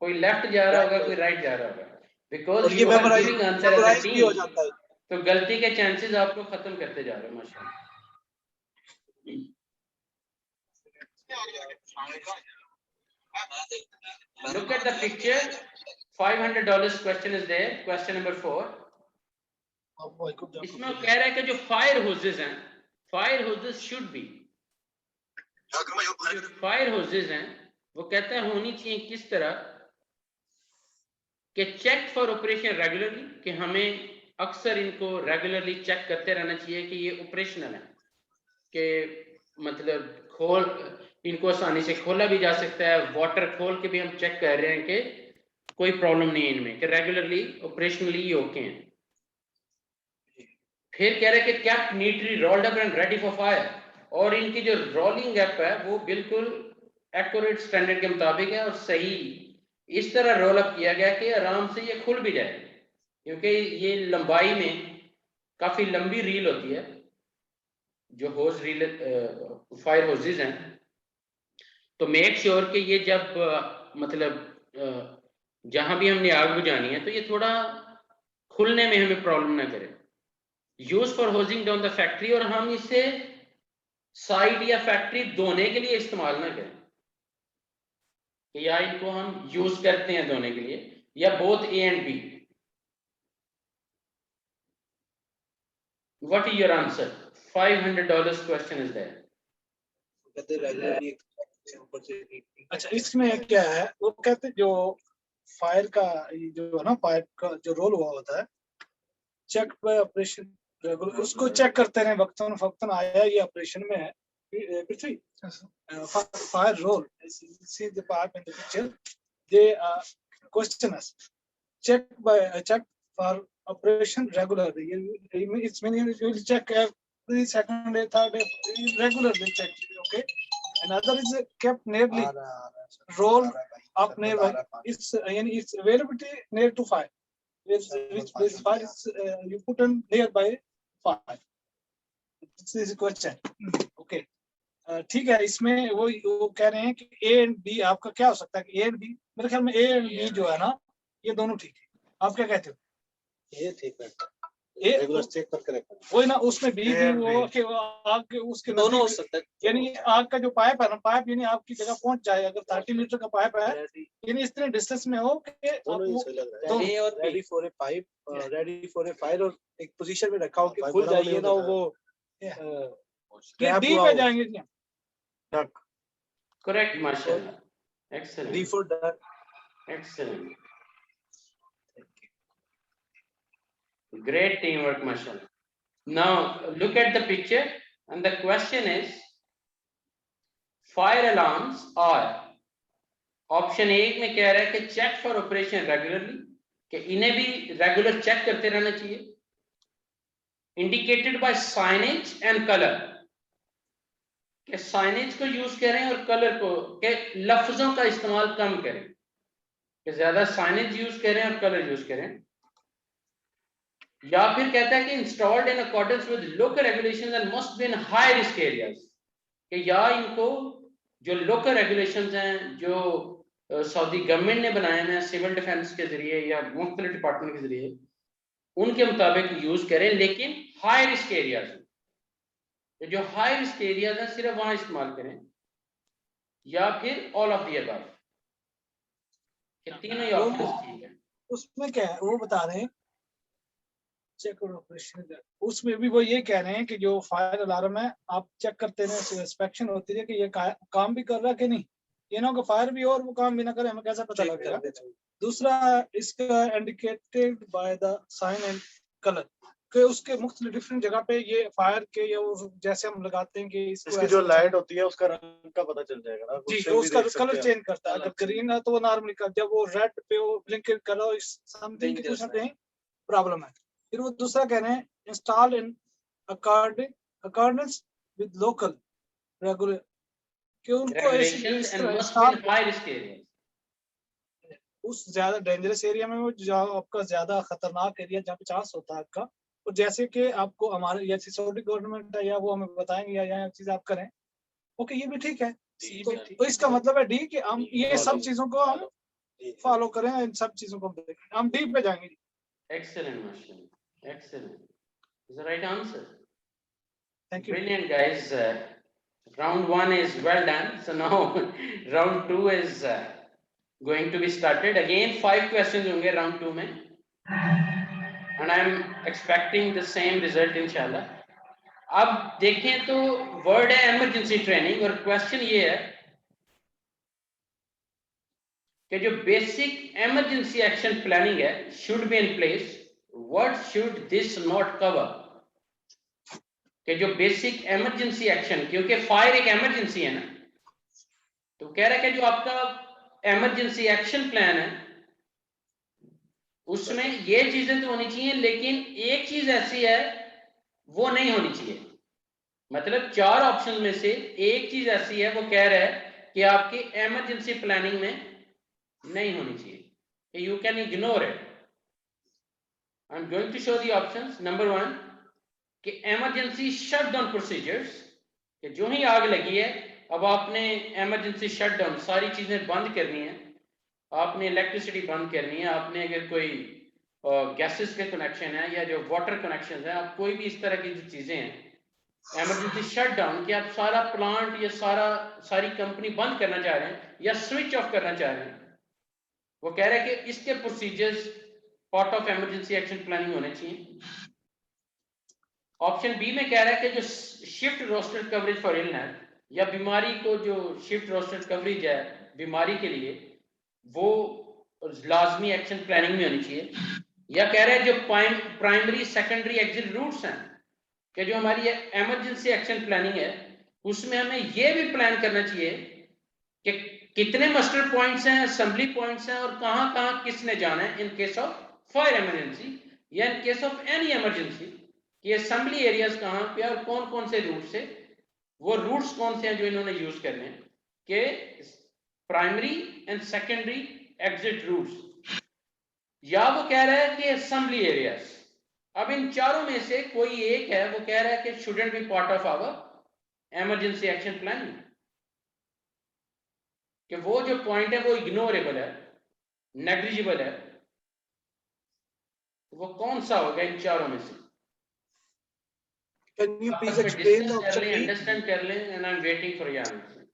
कोई लेफ्ट जा रहा होगा, कोई राइट जा रहा होगा, बिकॉज और ये you are giving answer as a memorise भी हो टीम, जाता है। तो गलती के चांसेस आपको खत्म करते जा रहे हो माशाल्लाह। Look at the picture. $500 question is there. Question number 4. इसमें वो कह रहा है कि जो फायर होजेस हैं, फायर होजेस शुड बी, जो फायर होजेस हैं वो कहता है होनी चाहिए किस तरह कि चेक फॉर ऑपरेशन रेगुलरली, कि हमें अक्सर इनको रेगुलरली चेक करते रहना चाहिए कि ये ऑपरेशनल है, कि मतलब खोल इनको आसानी से खोला भी जा सकता है, वाटर खोल के भी हम चेक कर रहे हैं कि कोई प्रॉब्लम नहीं है इनमें, कि रेगुलरली ऑपरेशनली ओके हैं। फिर कह रहे हैं कि cap neatly rolled up and ready for fire, और इनकी जो रोलिंग गैप है वो बिल्कुल एक्यूरेट स्टैंडर्ड के मुताबिक है और सही इस तरह रोल अप किया गया कि आराम से ये खुल भी जाए, क्योंकि ये लंबाई में काफी लंबी रील होती है जो होज रील फायर होजेस हैं। तो मेक श्योर कि ये जब मतलब जहां भी हमने आग बुझानी है तो ये थोड़ा खुलने में हमें प्रॉब्लम ना करे। Use for housing down the factory, और हम इसे साइड या फैक्ट्री धोने के लिए इस्तेमाल ना करें, या इनको हम यूज करते हैं धोने के लिए, या both A and B. What is your answer? $500 question is there. अच्छा इसमें क्या है, वो कहते जो फायर का जो है ना, पाइप का जो रोल हुआ होता है, चेक बाय ऑपरेशन, उसको चेक करते रहे वक्तन फक्तन आया ये ऑपरेशन में है। पृथ्वी fire roll see the pipe in the picture, they question us check for operation regularly. It's meaning you will check every second day, third day, regularly check. Okay. Another is kept nearly roll up nearby. It's availability near to fire. Which place fire is you put on nearby fire. This is a question. Okay. ठीक है, इसमें वो कह रहे हैं कि ए and B आपका क्या हो सकता है कि ए एंड बी, मेरे ख्याल में ए एंड बी जो है ना ये दोनों ठीक है। आप क्या कहते हो? ये ठीक है, ए रेगुलर चेक करके रखना वही ना, उसमें बी भी वो कि आग के उसके दोनों हो सकता है। यानी आग का जो पाइप है ना, पाइप यानी आपकी जगह पहुंच जाए, अगर 30 मीटर का पाइप है यानी इस तरह डिस्टेंस में हो कि ready for a pipe, ready for a fire, और एक पोजीशन में रखा हो कि खुल जाइए ना वो डी पे जाएंगे जी। करेक्ट माशाल्लाह, excellent, D for duck, excellent, great teamwork mashallah. Now look at the picture and the question is fire alarms are option 1 में कह रहा है कि चेक फॉर ऑपरेशन रेगुलरली, कि इन्हें भी रेगुलर चेक करते रहना चाहिए, indicated by signage and colour, कि साइनेज को यूज करें और कलर को, के लफ्जों का इस्तेमाल कम करें, कि ज्यादा साइनेज यूज करें और कलर यूज करें। या फिर कहता है कि installed in accordance with local regulations and must be in high risk areas, कि या इनको जो लोकल रेगुलेशंस हैं जो सऊदी गवर्नमेंट ने बनाए हैं सिविल डिफेंस के जरिए या मुख्तलिफ डिपार्टमेंट के जरिए, उनके मुताबिक यूज करें, लेकिन हाई रिस्क एरियाज में, जो हाई रिस्क एरियाज हैं सिर्फ वहां इस्तेमाल करें, या फिर ऑल ऑफ द अबव। ये तीनों ही ऑप्शंस ठीक है। उसमें क्या है वो बता रहे हैं, चेक ऑपरेशन, उसमें भी वो ये कह रहे हैं कि जो फायर अलार्म है आप चेक करते रहे, इंस्पेक्शन होती है कि ये काम भी कर रहा है कि नहीं, ये ना फायर भी हो और वो काम भी ना करे, हमें कैसा पता लगेगा। दूसरा, इसका indicated by the sign and colour, कि उसके मुख्तलिफ डिफरेंट जगह पे ये फायर के, या वो जैसे हम लगाते हैं कि इसकी जो लाइट होती है उसका रंग का पता चल जाएगा ना, जी, उससे भी उसका देख सकते कलर हैं। चेंज करता है। अगर ग्रीन है तो वो नॉर्मली का, जब वो रेड पे वो ब्लिंकिंग कलर समथिंग की कुछ ना कहीं प्रॉब्लम है। फिर वो दूसरा कह रहे हैं install in accordance with local regular, कि उनको Regulations and must be install in high risk areas. उस ज्यादा डेंजरस एरिया में, वो जहाँ आपका ज्यादा खतरनाक एरिया जहाँ पे चांस होता है आपका, और जैसे कि आपको हमारे या सऊदी गवर्नमेंट है या वो हमें बताएंगे या चीज आप करें, ओके ये भी ठीक है। तो इसका मतलब है डी कि हम ये सब चीजों को हम फॉलो करें, इन सब चीजों को हम देखें। हम डी पे जाएंगे। Excellent, Marshall. Excellent. Is the right answer. Thank you. Brilliant, guys. Round 1 is well done. So now round 2 is going to be started. Again, 5 questions होंगे round 2 में. And I'm expecting the same result, inshallah. अब देखें तो word है emergency training, और question ये है कि जो बेसिक इमरजेंसी एक्शन प्लानिंग है should be in place, what should this not cover. कि जो बेसिक इमरजेंसी एक्शन, क्योंकि फायर एक इमरजेंसी है ना, तो कह रहा है कि जो आपका इमरजेंसी एक्शन प्लान है उसमें ये चीजें तो होनी चाहिए, लेकिन एक चीज ऐसी है वो नहीं होनी चाहिए। मतलब 4 ऑप्शन में से एक चीज ऐसी है, वो कह रहा है कि आपकी इमरजेंसी प्लानिंग में नहीं होनी चाहिए, you can ignore it. I'm going to show the options. Number 1 कि emergency shutdown procedures, कि जो ही आग लगी है अब आपने emergency shutdown सारी चीजें बंद करनी है, आपने इलेक्ट्रिसिटी बंद करनी है, आपने अगर कोई गैसेस के कनेक्शन है या जो वाटर कनेक्शन है, आप कोई भी इस तरह की जो चीजें हैं emergency shutdown, कि आप सारा प्लांट या सारी कंपनी बंद करना चाह रहे हैं या स्विच ऑफ करना चाह रहे हैं, वो कह रहे हैं कि इसके procedures part of emergency action planning होने चाहिए। ऑप्शन बी में कह रहा है कि जो shift roster coverage for illness, या बीमारी को जो शिफ्ट रोस्टर कवरेज है बीमारी के लिए, वो लाजमी एक्शन प्लानिंग में होनी चाहिए। या कह रहे हैं जो प्राइमरी सेकेंडरी एग्जिट रूट्स हैं, कि जो हमारी इमरजेंसी एक्शन प्लानिंग है उसमें हमें ये भी प्लान करना चाहिए कि कितने मस्टर पॉइंट्स हैं, असेंबली पॉइंट्स हैं, और कहां कहां किसने जाना है in case of fire emergency या in case of any emergency, कि असेंबली एरियाज कहां पे और कौन कौन से रूट से, वो रूट्स कौन से हैं जो इन्होंने यूज करने हैं, कि primary and secondary exit routes, या वो कह रहा है कि असेंबली एरियाज। अब इन चारों में से कोई एक है, वो कह रहा है कि shouldn't be part of our emergency action planning, कि वो जो पॉइंट है वो इग्नोरेबल है, नेग्लिजिबल है, वो कौन सा होगा इन चारों में से? Can you please explain the option B? Understand कर लें, and I am waiting for your answer.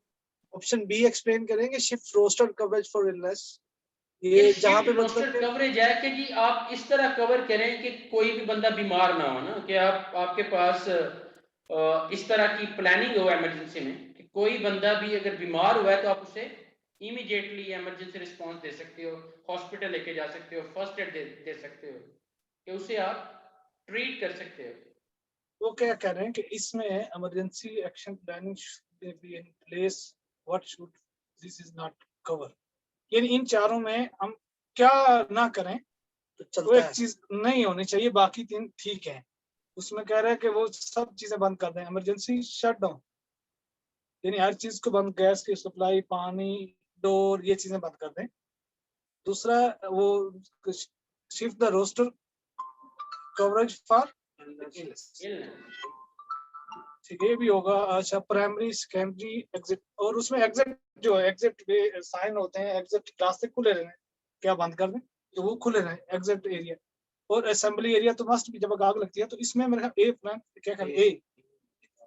Option B explain करेंगे, shift roster coverage for illness. ये जहां पे मतलब कवरेज है कि जी आप इस तरह कवर करें कि कोई भी बंदा बीमार ना हो ना, कि आपके पास इस तरह की प्लानिंग हो इमरजेंसी में कि कोई बंदा भी अगर बीमार हुआ है तो आप उसे इमीडिएटली इमरजेंसी रिस्पांस दे सकते हो, हॉस्पिटल लेके जा सकते हो, फर्स्ट एड दे सकते हो, कि उसे आप ट्रीट कर सकते हो। वो क्या कह रहे हैं कि इसमें emergency action planning be in place, what should this is not cover, यानी इन चारों में हम क्या ना करें तो वो एक चीज नहीं होनी चाहिए, बाकी 3 ठीक है। उसमें कह रहे हैं कि वो सब चीजें बंद कर दें, इमरजेंसी शटडाउन यानी हर चीज को बंद, गैस की सप्लाई, पानी, डोर, ये चीजें बंद कर दें। दूसरा वो shift the roster coverage for ठीक है, ये भी होगा। अच्छा, प्राइमरी सेकेंडरी एग्जिट, और उसमें एग्जिट जो है एग्जिट साइन होते हैं, एग्जिट रास्ते खुले रहने, क्या बंद कर दें तो वो खुले रहे एग्जिट एरिया। और असेंबली एरिया तो मस्ट भी जब आग लगती है, तो इसमें मेरे ख्याल ए प्लान क्या कहते हैं,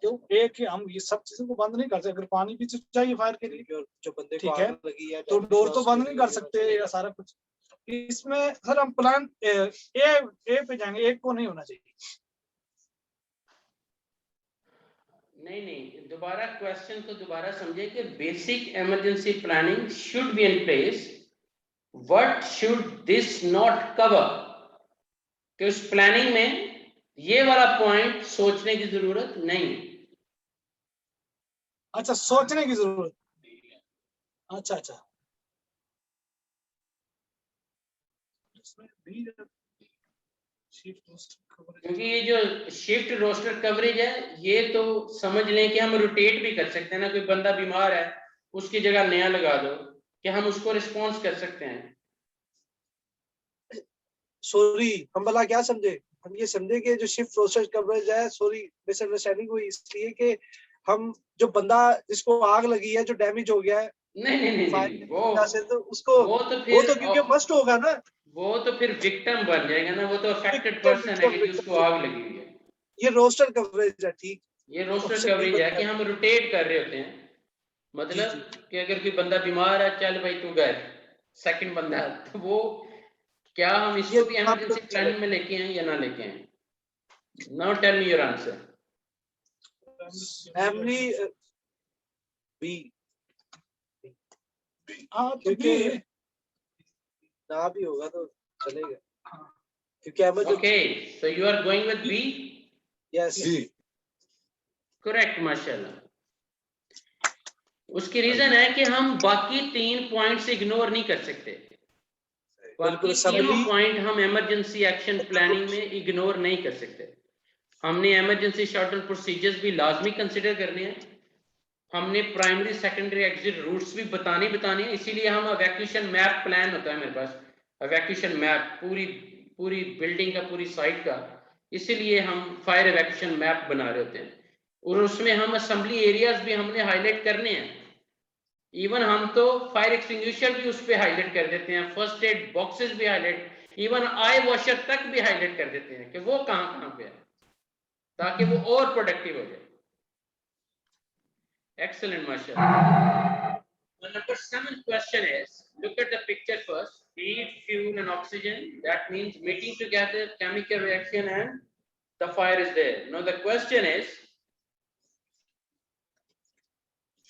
क्यों ए कि हम ये सब चीजों को बंद नहीं कर सकते, अगर पानी भी चाहिए फायर के लिए जो बंदे को ठीक है, आग लगी है तो डोर तो बंद नहीं कर सकते या सारा कुछ। इसमें सर हम प्लान ए पे जाएंगे, एक को नहीं होना चाहिए। नहीं, दोबारा क्वेश्चन को दोबारा समझे कि basic emergency planning should be in place, what should this not cover, कि उस प्लानिंग में ये वाला पॉइंट सोचने की जरूरत नहीं। अच्छा, सोचने की जरूरत, अच्छा अच्छा। क्योंकि ये जो शिफ्ट रोस्टर कवरेज है, ये तो समझ लें कि हम रोटेट भी कर सकते हैं ना, कोई बंदा बीमार है उसकी जगह नया लगा दो, कि हम उसको रिस्पॉन्स कर सकते हैं। सॉरी, हम भला क्या समझे, हम ये समझे कि जो शिफ्ट रोस्टर कवरेज है, सॉरी मिसअंडरस्टैंडिंग हुई इसलिए कि हम जो बंदा जिसको आग लगी है, जो डैमेज हो गया है नहीं, तो उसको वो तो क्योंकि मस्ट होगा ना, वो तो फिर विक्टिम बन जाएगा ना, वो तो अफेक्टेड पर्सन है कि जिसको आग लगी हुई है। ये रोस्टर कवरेज है, ठीक, ये रोस्टर कवरेज है कि हम रोटेट कर रहे होते हैं, मतलब कि अगर कोई बंदा बीमार है, चल भाई तू गए, सेकंड बंदा है, तो वो क्या हम इसको भी इमरजेंसी प्लानिंग में लेके हैं या ना लेके हैं? Now tell me your answer. एमली बी, क्योंकि ना भी होगा तो चलेगा, क्योंकि okay, so you are going with B. Yes, correct, माशाल्लाह। उसकी रीजन है कि हम बाकी 3 पॉइंट्स इग्नोर नहीं कर सकते, बाकी 3 पॉइंट हम इमरजेंसी एक्शन प्लानिंग में इग्नोर नहीं कर सकते। हमने इमरजेंसी शॉर्टल प्रोसीजर्स भी लाजमी कंसिडर करने हैं, हमने प्राइमरी सेकेंडरी एग्जिट रूट्स भी बताने हैं, इसीलिए हम इवैक्यूएशन मैप प्लान होता है मेरे पास, इवैक्यूएशन मैप पूरी बिल्डिंग का, पूरी साइट का, इसीलिए हम फायर इवैक्यूएशन मैप बना रहे होते हैं, और उसमें हम असेंबली एरियाज भी हमने हाईलाइट करने हैं। इवन हम तो फायर एक्सटिंग्विशर भी उस पर हाईलाइट कर देते हैं, फर्स्ट एड बॉक्सेस भी हाईलाइट, इवन आई वॉशर तक भी हाईलाइट कर देते हैं कि वो कहां पे है, ताकि वो और प्रोडक्टिव हो जाए। Excellent, mashallah. The number 7 question is, look at the picture first. Heat, fuel and oxygen, that means meeting together, chemical reaction, and the fire is there. Now the question is,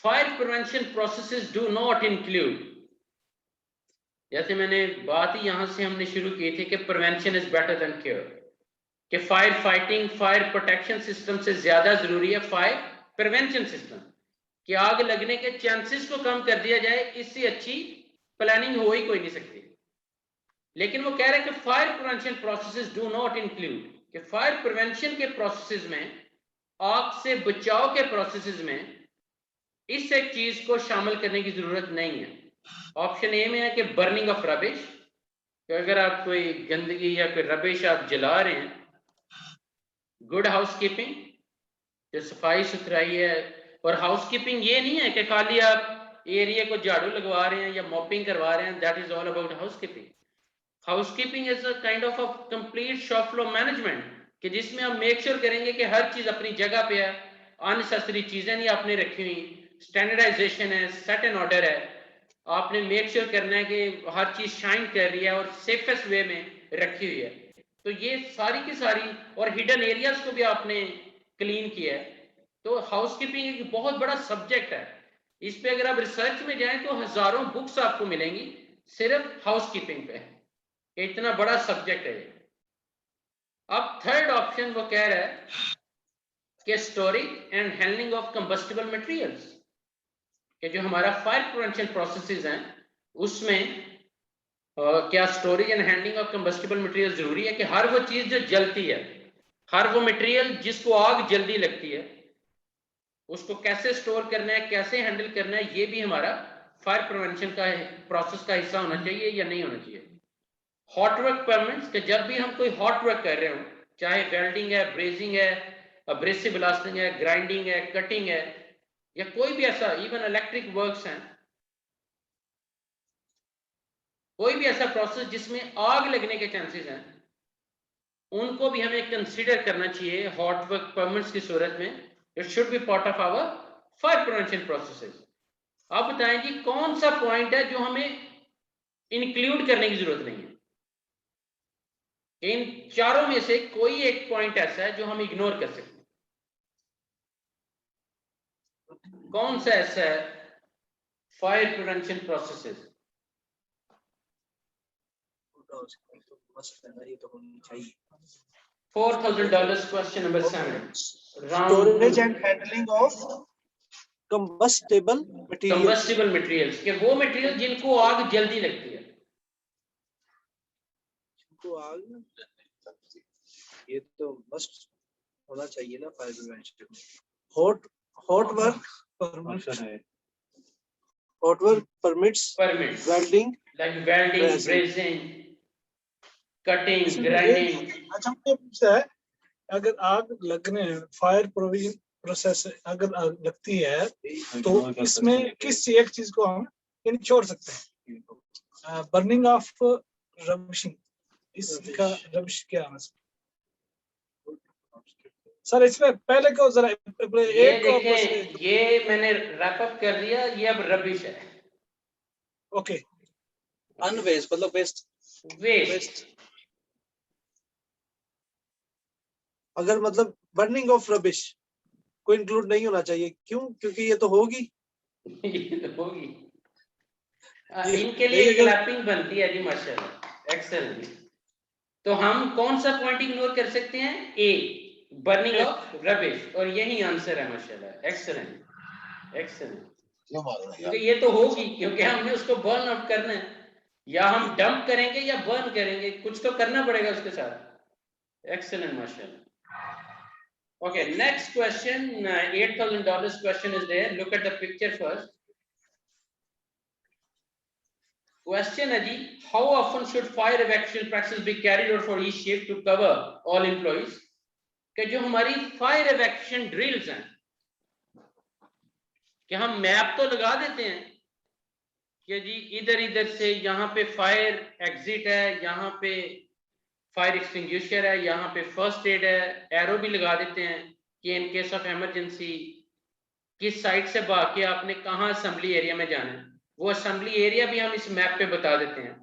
fire prevention processes do not include, जैसे मैंने बात ही यहां से हमने शुरू की थी कि prevention is better than cure, कि fire fighting, fire protection system से ज्यादा जरूरी है फायर प्रिवेंशन सिस्टम, कि आग लगने के चांसेस को कम कर दिया जाए, इससे अच्छी प्लानिंग हो ही कोई नहीं सकती। लेकिन वो कह रहे हैं कि fire prevention processes do not include, कि फायर प्रिवेंशन के प्रोसेसेस में, आग से बचाव के प्रोसेसेस में इस एक चीज को शामिल करने की जरूरत नहीं है। ऑप्शन ए में है कि बर्निंग ऑफ रबिश, कि अगर आप कोई गंदगी या कोई रबिश आप जला रहे हैं, गुड हाउसकीपिंग, जो सफाई सुथराई है, और हाउसकीपिंग ये नहीं है कि खाली आप एरिया को झाड़ू लगवा रहे हैं या मॉपिंग करवा रहे हैं, that is all about housekeeping. Housekeeping is a kind of a complete shop flow management, कि जिसमें हम मेक श्योर करेंगे कि हर चीज अपनी जगह पे है, अननेसेसरी चीजें नहीं आपने रखी हुई, स्टैंडर्डाइजेशन है, सेट एंड ऑर्डर है, आपने मेक श्योर करना है कि हर चीज शाइन कर रही है और सेफेस्ट वे में रखी हुई है। तो ये सारी की सारी, और हिडन एरियाज को भी आपने क्लीन किया है। तो हाउसकीपिंग एक बहुत बड़ा सब्जेक्ट है, इस पे अगर आप रिसर्च में जाएं तो हजारों बुक्स आपको मिलेंगी सिर्फ हाउसकीपिंग पे, इतना बड़ा सब्जेक्ट है ये। अब थर्ड ऑप्शन वो कह रहा है कि storage and handling of combustible materials, कि जो हमारा फायर प्रिवेंशन प्रोसेसेस हैं उसमें क्या storage and handling of combustible material जरूरी है, कि हर वो चीज जो जलती है, हर वो मटेरियल जिसको आग जल्दी लगती है, उसको कैसे स्टोर करना है, कैसे हैंडल करना है, ये भी हमारा फायर प्रिवेंशन का प्रोसेस का हिस्सा होना चाहिए या नहीं होना चाहिए। हॉट वर्क परमिट्स, कि जब भी हम कोई हॉट वर्क कर रहे हो, चाहे वेल्डिंग है, ब्रेजिंग है, अब्रेसिव ब्लास्टिंग है, ग्राइंडिंग है, कटिंग है, या कोई भी ऐसा, इवन इलेक्ट्रिक वर्क्स हैं, कोई भी ऐसा प्रोसेस जिसमें आग लगने के चांसेस हैं, उनको भी हमें कंसीडर करना चाहिए हॉट वर्क परमिट्स की सूरत में. It should be part of our fire prevention processes. आप बताएं जी कौन सा पॉइंट है जो हमें इंक्लूड करने की जरूरत नहीं है. इन चारों में से कोई एक पॉइंट ऐसा है जो हम इग्नोर कर सकते हैं. कौन सा ऐसा है fire prevention processes? $4,000 question number 7. Storage and handling of combustible materials. Combustible materials के वो मटेरियल जिनको आग जल्दी लगती है. तो आग ये तो मस्ट होना चाहिए ना फायर प्रिवेंशन में. Hot work permits welding like welding, brazing, cutting, grinding. अच्छा मुझे पूछता है अगर आग लगने फायर प्रोसेस अगर आग लगती है तो इसमें किस एक चीज को हम छोड़ सकते हैं? बर्निंग ऑफ रबिशिंग, इसका रबिश क्या है सर? इसमें पहले को जरा ये मैंने रैप अप कर दिया. ये अब रबिश है. ओके. अनवेस्ट मतलब वेस्ट. अगर मतलब बर्निंग ऑफ रबिश को इंक्लूड नहीं होना चाहिए. क्यों? क्योंकि ये तो होगी. इनके लिए क्लैपिंग बनती है जी माशाल्लाह. एक्सेलेंट. तो हम कौन सा पॉइंट इग्नोर कर सकते हैं? ए, बर्निंग ऑफ रबिश. और यही आंसर है माशाल्लाह. एक्सेलेंट. क्योंकि ये तो होगी क्योंकि हमने उसको बर्न आउट करना है. या हम डंप करेंगे या बर्न करेंगे, कुछ तो करना पड़ेगा उसके साथ. एक्सेलेंट माशाल्लाह. Okay, next question, $8,000 question is there. Look at the picture first. Question है जी, how often should fire evacuation practices be carried out for each shift to cover all employees? कि जो हमारी फायर evacuation drills हैं, कि हम map तो लगा देते हैं कि जी इधर से यहाँ पे फायर एग्जिट है, यहाँ पे फायर एक्सटिंग्विशर है, यहाँ पे फर्स्ट एड है. एरो भी लगा देते हैं कि इन केस ऑफ इमरजेंसी किस साइड से भाग के आपने कहाँ असेंबली एरिया में जाना है. वो असेंबली एरिया भी हम इस मैप पे बता देते हैं.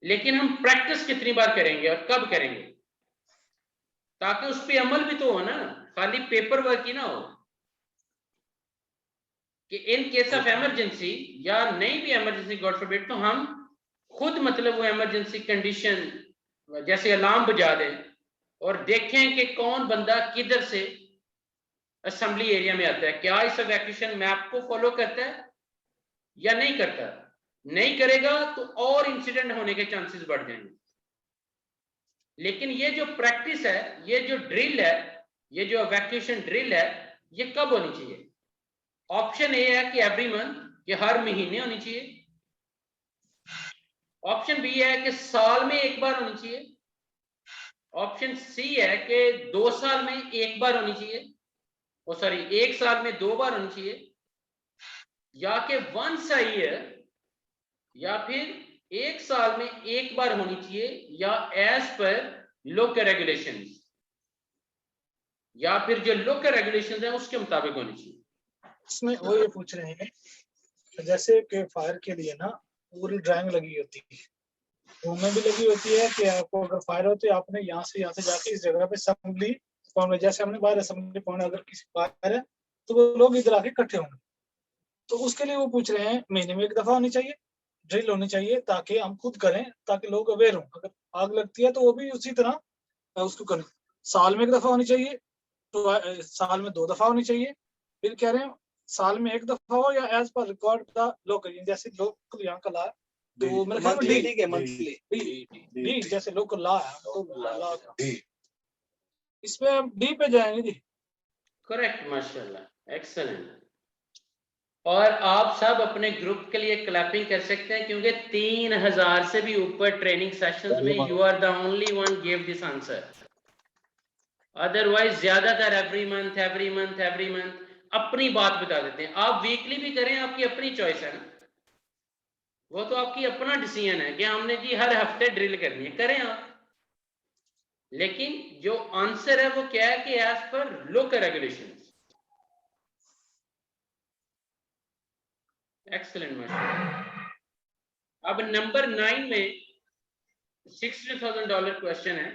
लेकिन हम प्रैक्टिस कितनी बार करेंगे और कब करेंगे, ताकि उस पर अमल भी तो हो ना, खाली पेपर वर्क ही ना हो. कि इन केस ऑफ इमरजेंसी या नहीं भी इमरजेंसी गॉड फॉरबिड, तो हम खुद मतलब वो इमरजेंसी कंडीशन जैसे अलार्म बजा दें और देखें कि कौन बंदा किधर से असेंबली एरिया में आता है. क्या इस इवैक्यूएशन मैप को फॉलो करता है या नहीं करता? नहीं करेगा तो और इंसिडेंट होने के चांसेस बढ़ जाएंगे. लेकिन ये जो प्रैक्टिस है, ये जो ड्रिल है, ये जो इवैक्यूएशन ड्रिल है, ये कब होनी चाहिए? ऑप्शन ए है कि एवरी मंथ, कि हर महीने होनी चाहिए. ऑप्शन बी है कि साल में एक बार होनी चाहिए. ऑप्शन सी है कि 2 साल में एक बार होनी चाहिए. ओ सॉरी, 1 साल में 2 बार होनी चाहिए. या कि वंस अ ईयर, या फिर 1 साल में 1 बार होनी चाहिए, या एज पर लोकल रेगुलेशंस, या फिर जो लोकल रेगुलेशंस है उसके मुताबिक होनी चाहिए. इसमें वो ये पूछ रहे हैं जैसे कि फायर के लिए ना पूरी ड्राइंग लगी होती है, रूम में भी लगी होती है कि आपको अगर फायर हो तो आपने यहाँ से जाके इस जगह पे असेंबली पॉइंट में, जैसे हमने बाहर असेंबली पॉइंट अगर किसी फायर है तो वो लोग इधर आके इकट्ठे होंगे. तो उसके लिए वो पूछ रहे हैं महीने में 1 दफा होनी चाहिए, ड्रिल होनी चाहिए, ताकि हम खुद करें, ताकि लोग अवेयर हों. अगर आग लगती है तो वो भी उसी तरह उसको करें. साल में 1 दफा होनी चाहिए, तो साल में 2 दफा होनी चाहिए. फिर कह रहे हैं साल में 1 दफा हो या as per record the local, जैसे लोकल यहाँ का ला है तो मेरे ख्याल में डी, मंथली जैसे लोकल ला है तो इसमें हम डी पे जाएंगे जी. करेक्ट माशाल्लाह. एक्सेलेंट. और आप सब अपने ग्रुप के लिए क्लैपिंग कर सकते हैं क्योंकि 3000 से भी ऊपर ट्रेनिंग सेशंस में you are the only one give this answer. Otherwise ज्यादातर एवरी मंथ अपनी बात बता देते हैं. आप वीकली भी करें, आपकी अपनी चॉइस है ना. वो तो आपकी अपना डिसीजन है कि हमने जी हर हफ्ते ड्रिल करनी है, करें आप, लेकिन जो आंसर है वो क्या है कि as per local regulation. Excellent माशाल्लाह। अब नंबर 9 में $60,000 क्वेश्चन है।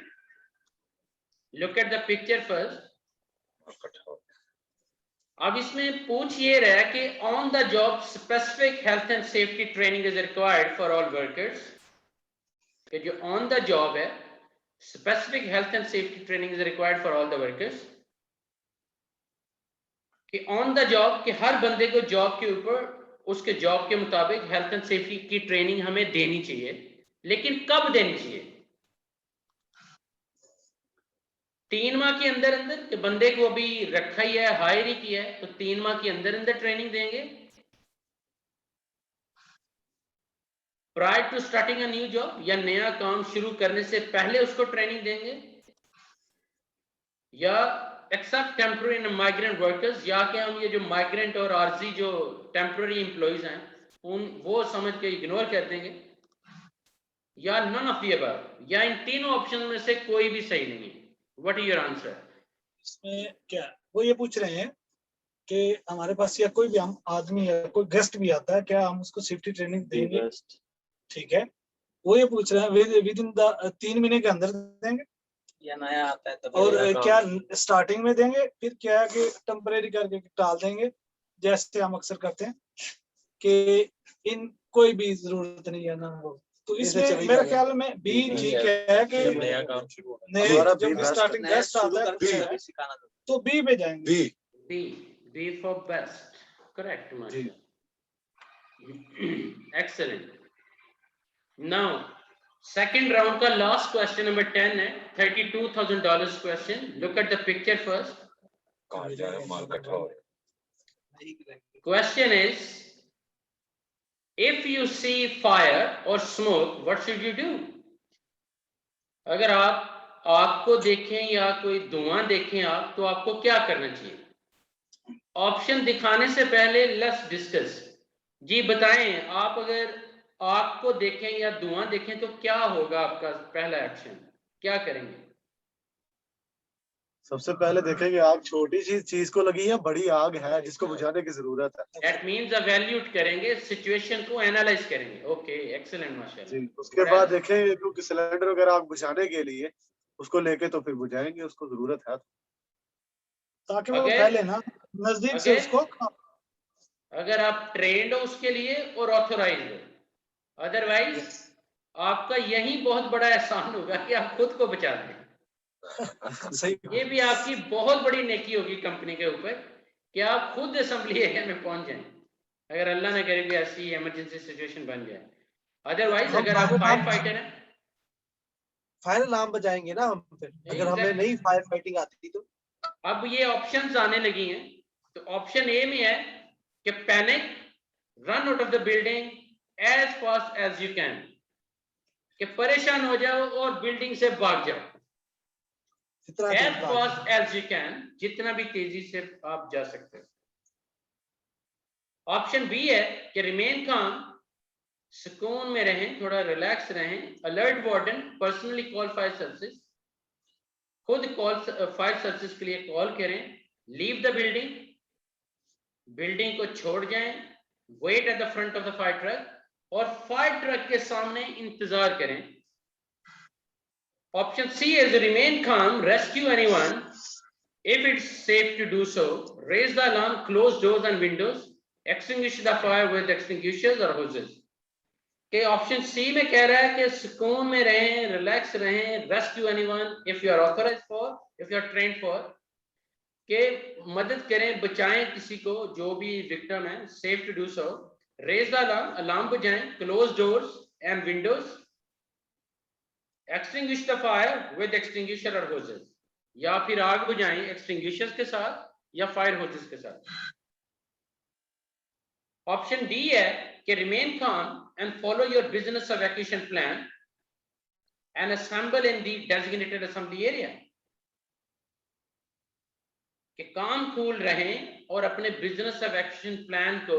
Look at the picture first. अब इसमें पूछ ये रहा है कि on the job specific health and safety training is required for all workers. कि जो ऑन द जॉब है, specific health and safety training is required for all the workers. कि ऑन द जॉब कि हर बंदे को जॉब के ऊपर उसके जॉब के मुताबिक हेल्थ एंड सेफ्टी की ट्रेनिंग हमें देनी चाहिए, लेकिन कब देनी चाहिए? 3 माह के अंदर अंदर कि बंदे को अभी रखा ही है, हायर ही किया है, तो 3 माह के अंदर अंदर ट्रेनिंग देंगे। Prior to starting a new job, या नया काम शुरू करने से पहले उसको ट्रेनिंग देंगे, या except temporary and migrant workers, या कि हम ये जो माइग्रेंट और आरजी जो टेम्पररी एम्प्लॉइज हैं उन वो समझ के इग्नोर कर देंगे, या नन ऑफ द अबव, या इन तीनों ऑप्शन में से कोई भी सही नहीं है। What is your answer? इसमें क्या वो ये पूछ रहे हैं कि हमारे पास या कोई भी हम आदमी या कोई गेस्ट भी आता है, क्या हम उसको सेफ्टी ट्रेनिंग देंगे? ठीक है, वो ये पूछ रहे हैं विद इन द 3 महीने के अंदर देंगे या नया आता है तब, और क्या स्टार्टिंग में देंगे, फिर क्या है कि टेम्परेरी करके टाल देंगे, जैसे हम अक्सर करते हैं कि इन कोई भी जरूरत नहीं है ना हो। तो इसमें मेरे ख्याल में बी ठीक है कि नया काम शुरू जब स्टार्टिंग गेस्ट आता है तो बी पे जाएंगे। बी फॉर बेस्ट, करेक्ट माशाल्लाह, एक्सीलेंट। नाउ सेकंड राउंड का लास्ट क्वेश्चन नंबर 10 है, $32,000 question. Look at the picture first. Question is, if you see fire और smoke what should you do? अगर आप आग को देखें या कोई धुआं देखें आप, तो आपको क्या करना चाहिए? ऑप्शन दिखाने से पहले लेट्स डिस्कस। जी बताएं, आप अगर आग को देखें या धुआं देखें तो क्या होगा आपका पहला एक्शन, क्या करेंगे? सबसे पहले देखेंगे आग छोटी सी चीज को लगी है, बड़ी आग है जिसको बुझाने की जरूरत है। दैट मींस इवैल्यूएट करेंगे, सिचुएशन को एनालाइज करेंगे। ओके, एक्सीलेंट माशाल्लाह। जी, उसके बाद देखेंगे क्योंकि सिलेंडर वगैरह आग बुझाने के लिए उसको लेके तो फिर बुझाएंगे, उसको जरूरत है ताकि वो फैले ना नजदीक से उसको। अगर आप ट्रेंड हो उसके लिए और ऑथोराइज हो, अदरवाइज आपका यही बहुत बड़ा एहसान होगा कि आप खुद को बचा दें। सही, ये भी आपकी बहुत बड़ी नेकी होगी कंपनी के ऊपर कि आप खुद असेंबली एरिया में पहुंच जाएं, अगर अल्लाह ने करे भी ऐसी इमरजेंसी सिचुएशन बन जाए। अदरवाइज अगर आप फायर फाइटर हैं, फायर अलार्म बजाएंगे ना हम फिर, अगर हमें नहीं फायर फाइटिंग आती तो। अब ये ऑप्शंस आने लगी हैं, तो ऑप्शन ए में है कि panic, run out of the building as fast as you can, कि परेशान हो जाओ और बिल्डिंग से भाग जाओ as fast as you can, जितना भी तेजी से आप जा सकते हो। ऑप्शन बी है कि रिमेन काम, सुकून में रहें, थोड़ा रिलैक्स रहें, alert warden, personally call fire services, खुद कॉल फायर सर्विसेज के लिए कॉल करें, लीव द बिल्डिंग, बिल्डिंग को छोड़ जाएं, wait at the front of the fire truck, और फायर ट्रक के सामने इंतजार करें। Option C is remain calm, rescue anyone if it's safe to do so, raise the alarm, close doors and windows, extinguish the fire with extinguishers or hoses। के option C में कह रहा है कि सुकून में रहें, रिलैक्स रहें, rescue anyone if you are authorized for, if you are trained for, के मदद करें, बचाएं किसी को जो भी विक्टिम है, safe to do so, raise the alarm, alarm बजाएं, close doors and windows, extinguish the fire with extinguisher और होसेस, या फिर आग बुझाएं एक्सटिंग्विशर्स के साथ या फायर होसेस के साथ। ऑप्शन डी है कि रिमेन काम and follow your business evacuation plan and assemble in the designated assembly area, कि काम कूल रहें और अपने बिजनेस इवैक्यूएशन प्लान को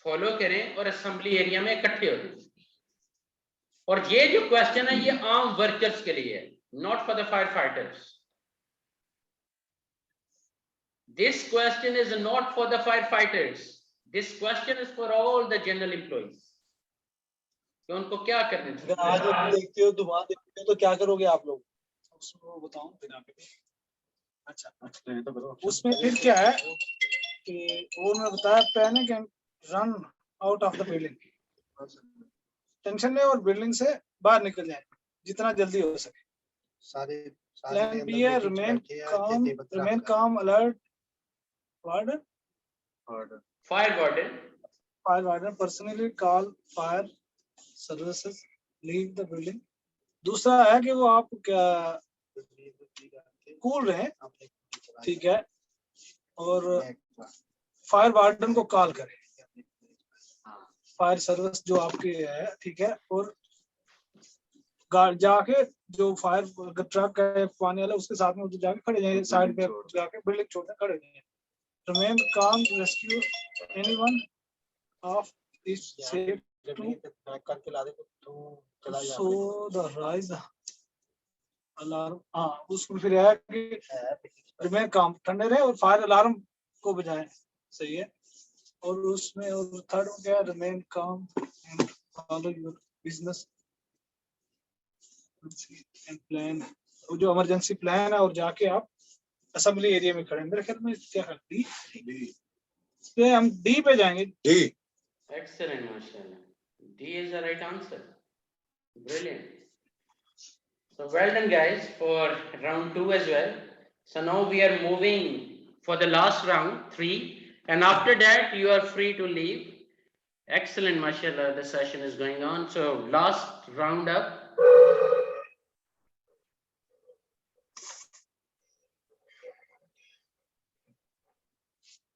फॉलो करें और असेंबली एरिया में इकट्ठे हो जाएं। और ये जो क्वेश्चन है ये आम वर्कर्स के लिए है, not for the fire fighters. This question is not for the fire fighters, this question is for all the general employees. तो उनको क्या करना चाहिए? अगर आज आप देखते हो तो वहां देखते हो तो क्या करोगे आप लोग? उसको बताऊं फिर आगे। अच्छा, तो करो। उसमें फिर क्या है कि वो उन्होंने बताया panic and run out of the building. Tension ले और बिल्डिंग से बाहर निकल जाए जितना जल्दी हो सके। सारे प्लान बी है रिमेन काम alert warden fire warden personally call fire services leave the building. दूसरा है कि वो आप क्या कूल रहे, ठीक है, और फायर वार्डन को कॉल करें, फायर सर्विस जो आपकी है, ठीक है, और जाके जो फायर ट्रक है पानी वाला उसके साथ में जाके खड़े जाए, साइड पे जाके बिल्डिंग छोड़ने खड़े जाए। रिमेन काम rescue anyone of this safe करके ला दे तो चला जाए। सो द राइज अलार्म, हाँ उसमें फिर है कि रिमेन काम ठंडे रहे और फायर अलार्म को बजाएं, सही है। और उसमें और थर्ड में क्या है, रिमेन काम and follow your business and plan, जो इमरजेंसी प्लान है, और जाके आप असेंबली एरिया में खड़े। मेरे ख्याल में क्या है डी, हम डी पे जाएंगे। डी, एक्सीलेंट, माशाल्लाह, D is the right answer, brilliant. So well done guys for round 2 as well. So now we are moving for the last round 3, and after that you are free to leave. Excellent, mashallah, the session is going on. So last round up.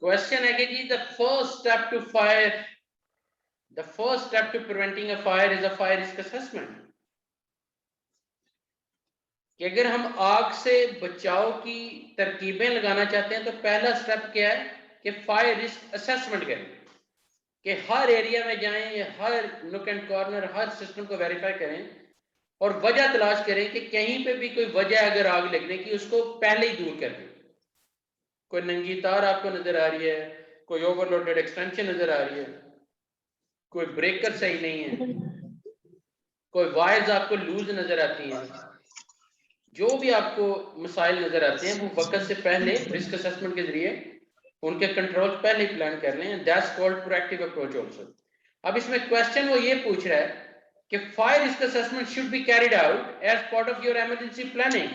Question है कि the first step to fire, the first step to preventing a fire is a fire risk assessment. कि अगर हम आग से बचाव की तरकीबें लगाना चाहते हैं तो पहला स्टेप क्या है कि फायर रिस्क असेसमेंट करें, कि हर एरिया में जाएं, हर नुक एंड कॉर्नर, हर सिस्टम को वेरीफाई करें और वजह तलाश करें कि कहीं पे भी कोई वजह अगर आग लगने की उसको पहले ही दूर कर दें। कोई नंगी तार आपको नजर आ रही है, कोई ओवरलोडेड एक्सटेंशन नजर आ रही है, कोई ब्रेकर सही नहीं है, कोई वायर्स आपको लूज नजर आती हैं, जो भी आपको मसाइल नजर आते हैं वो वक्त से पहले रिस्क असेसमेंट के जरिए उनके कंट्रोल पहले प्लान कर लें। That's called proactive approach also. अब इसमें क्वेश्चन वो ये पूछ रहा है कि fire risk assessment should be carried out as part of your emergency planning,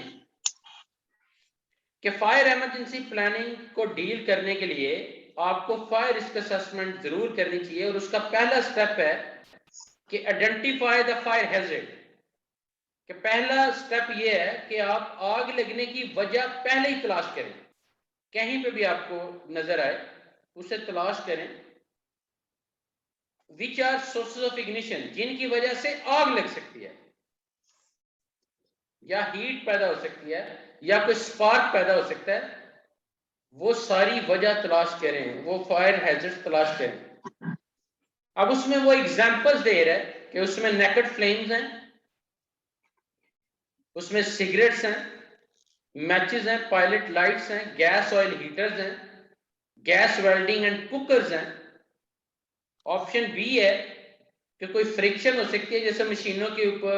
कि फायर इमरजेंसी प्लानिंग को डील करने के लिए आपको फायर रिस्क असेसमेंट जरूर करनी चाहिए। और उसका पहला स्टेप है कि आइडेंटिफाई द फायर हैजर्ड, कि पहला स्टेप ये है कि आप आग लगने की वजह पहले ही तलाश करें, कहीं पे भी आपको नजर आए उसे तलाश करें। Which are sources of ignition, जिनकी वजह से आग लग सकती है, या हीट पैदा हो सकती है या कोई स्पार्क पैदा हो सकता है, वो सारी वजह तलाश करें, वो फायर हैजर्ड्स तलाश करें। अब उसमें वो एग्जांपल्स दे रहा है कि उसमें नेकेड फ्लेम्स हैं, उसमें सिगरेट्स हैं, मैचेस हैं, पायलट लाइट्स हैं, गैस ऑयल हीटर्स हैं, गैस वेल्डिंग एंड कुकर्स हैं। ऑप्शन बी है कि कोई फ्रिक्शन हो सकती है, जैसे मशीनों के ऊपर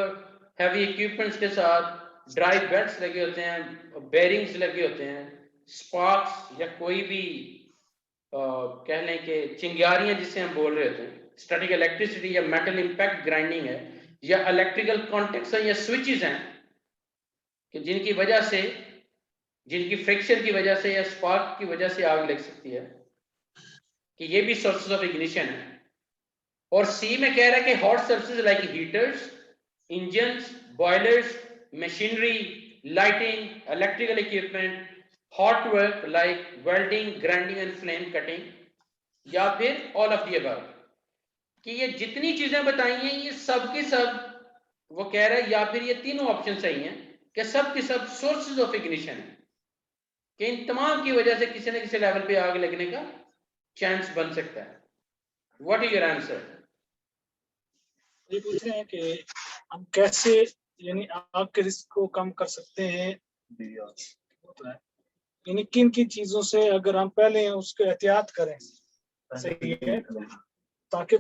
हैवी इक्विपमेंट्स के साथ ड्राई बेल्ट्स लगे होते हैं, बेरिंग्स लगे होते हैं, स्पार्क्स या कोई भी कह लें कि चिंगारियां जिसे हम बोल रहे होते हैं, स्टैटिक इलेक्ट्रिसिटी या मेटल इंपैक्ट ग्राइंडिंग है, या इलेक्ट्रिकल कॉन्टेक्ट्स हैं या स्विचेस हैं कि जिनकी वजह से, जिनकी फ्रिक्शन की वजह से या स्पार्क की वजह से आग लग सकती है, कि ये भी सोर्सेज ऑफ इग्निशन है। और सी में कह रहा है कि hot services like heaters, engines, boilers, machinery, lighting, electrical equipment, hot work like welding, grinding and flame cutting, या फिर ऑल ऑफ द अबव। कि ये जितनी चीजें बताई हैं ये सब की सब, वो कह रहा है या फिर ये तीनों ऑप्शन सही हैं कि सब की सब सोर्सेज ऑफ इग्निशन है, कि इन तमाम की वजह से किसी न किसी लेवल पे आग लगने का चांस बन सकता है। What is your answer? ये पूछ रहे हैं कि हम कैसे यानी आग के रिस्क को कम कर सकते हैं, यानी किन किन चीजों से अगर हम पहले उसको एहतियात करें सही है, ताकि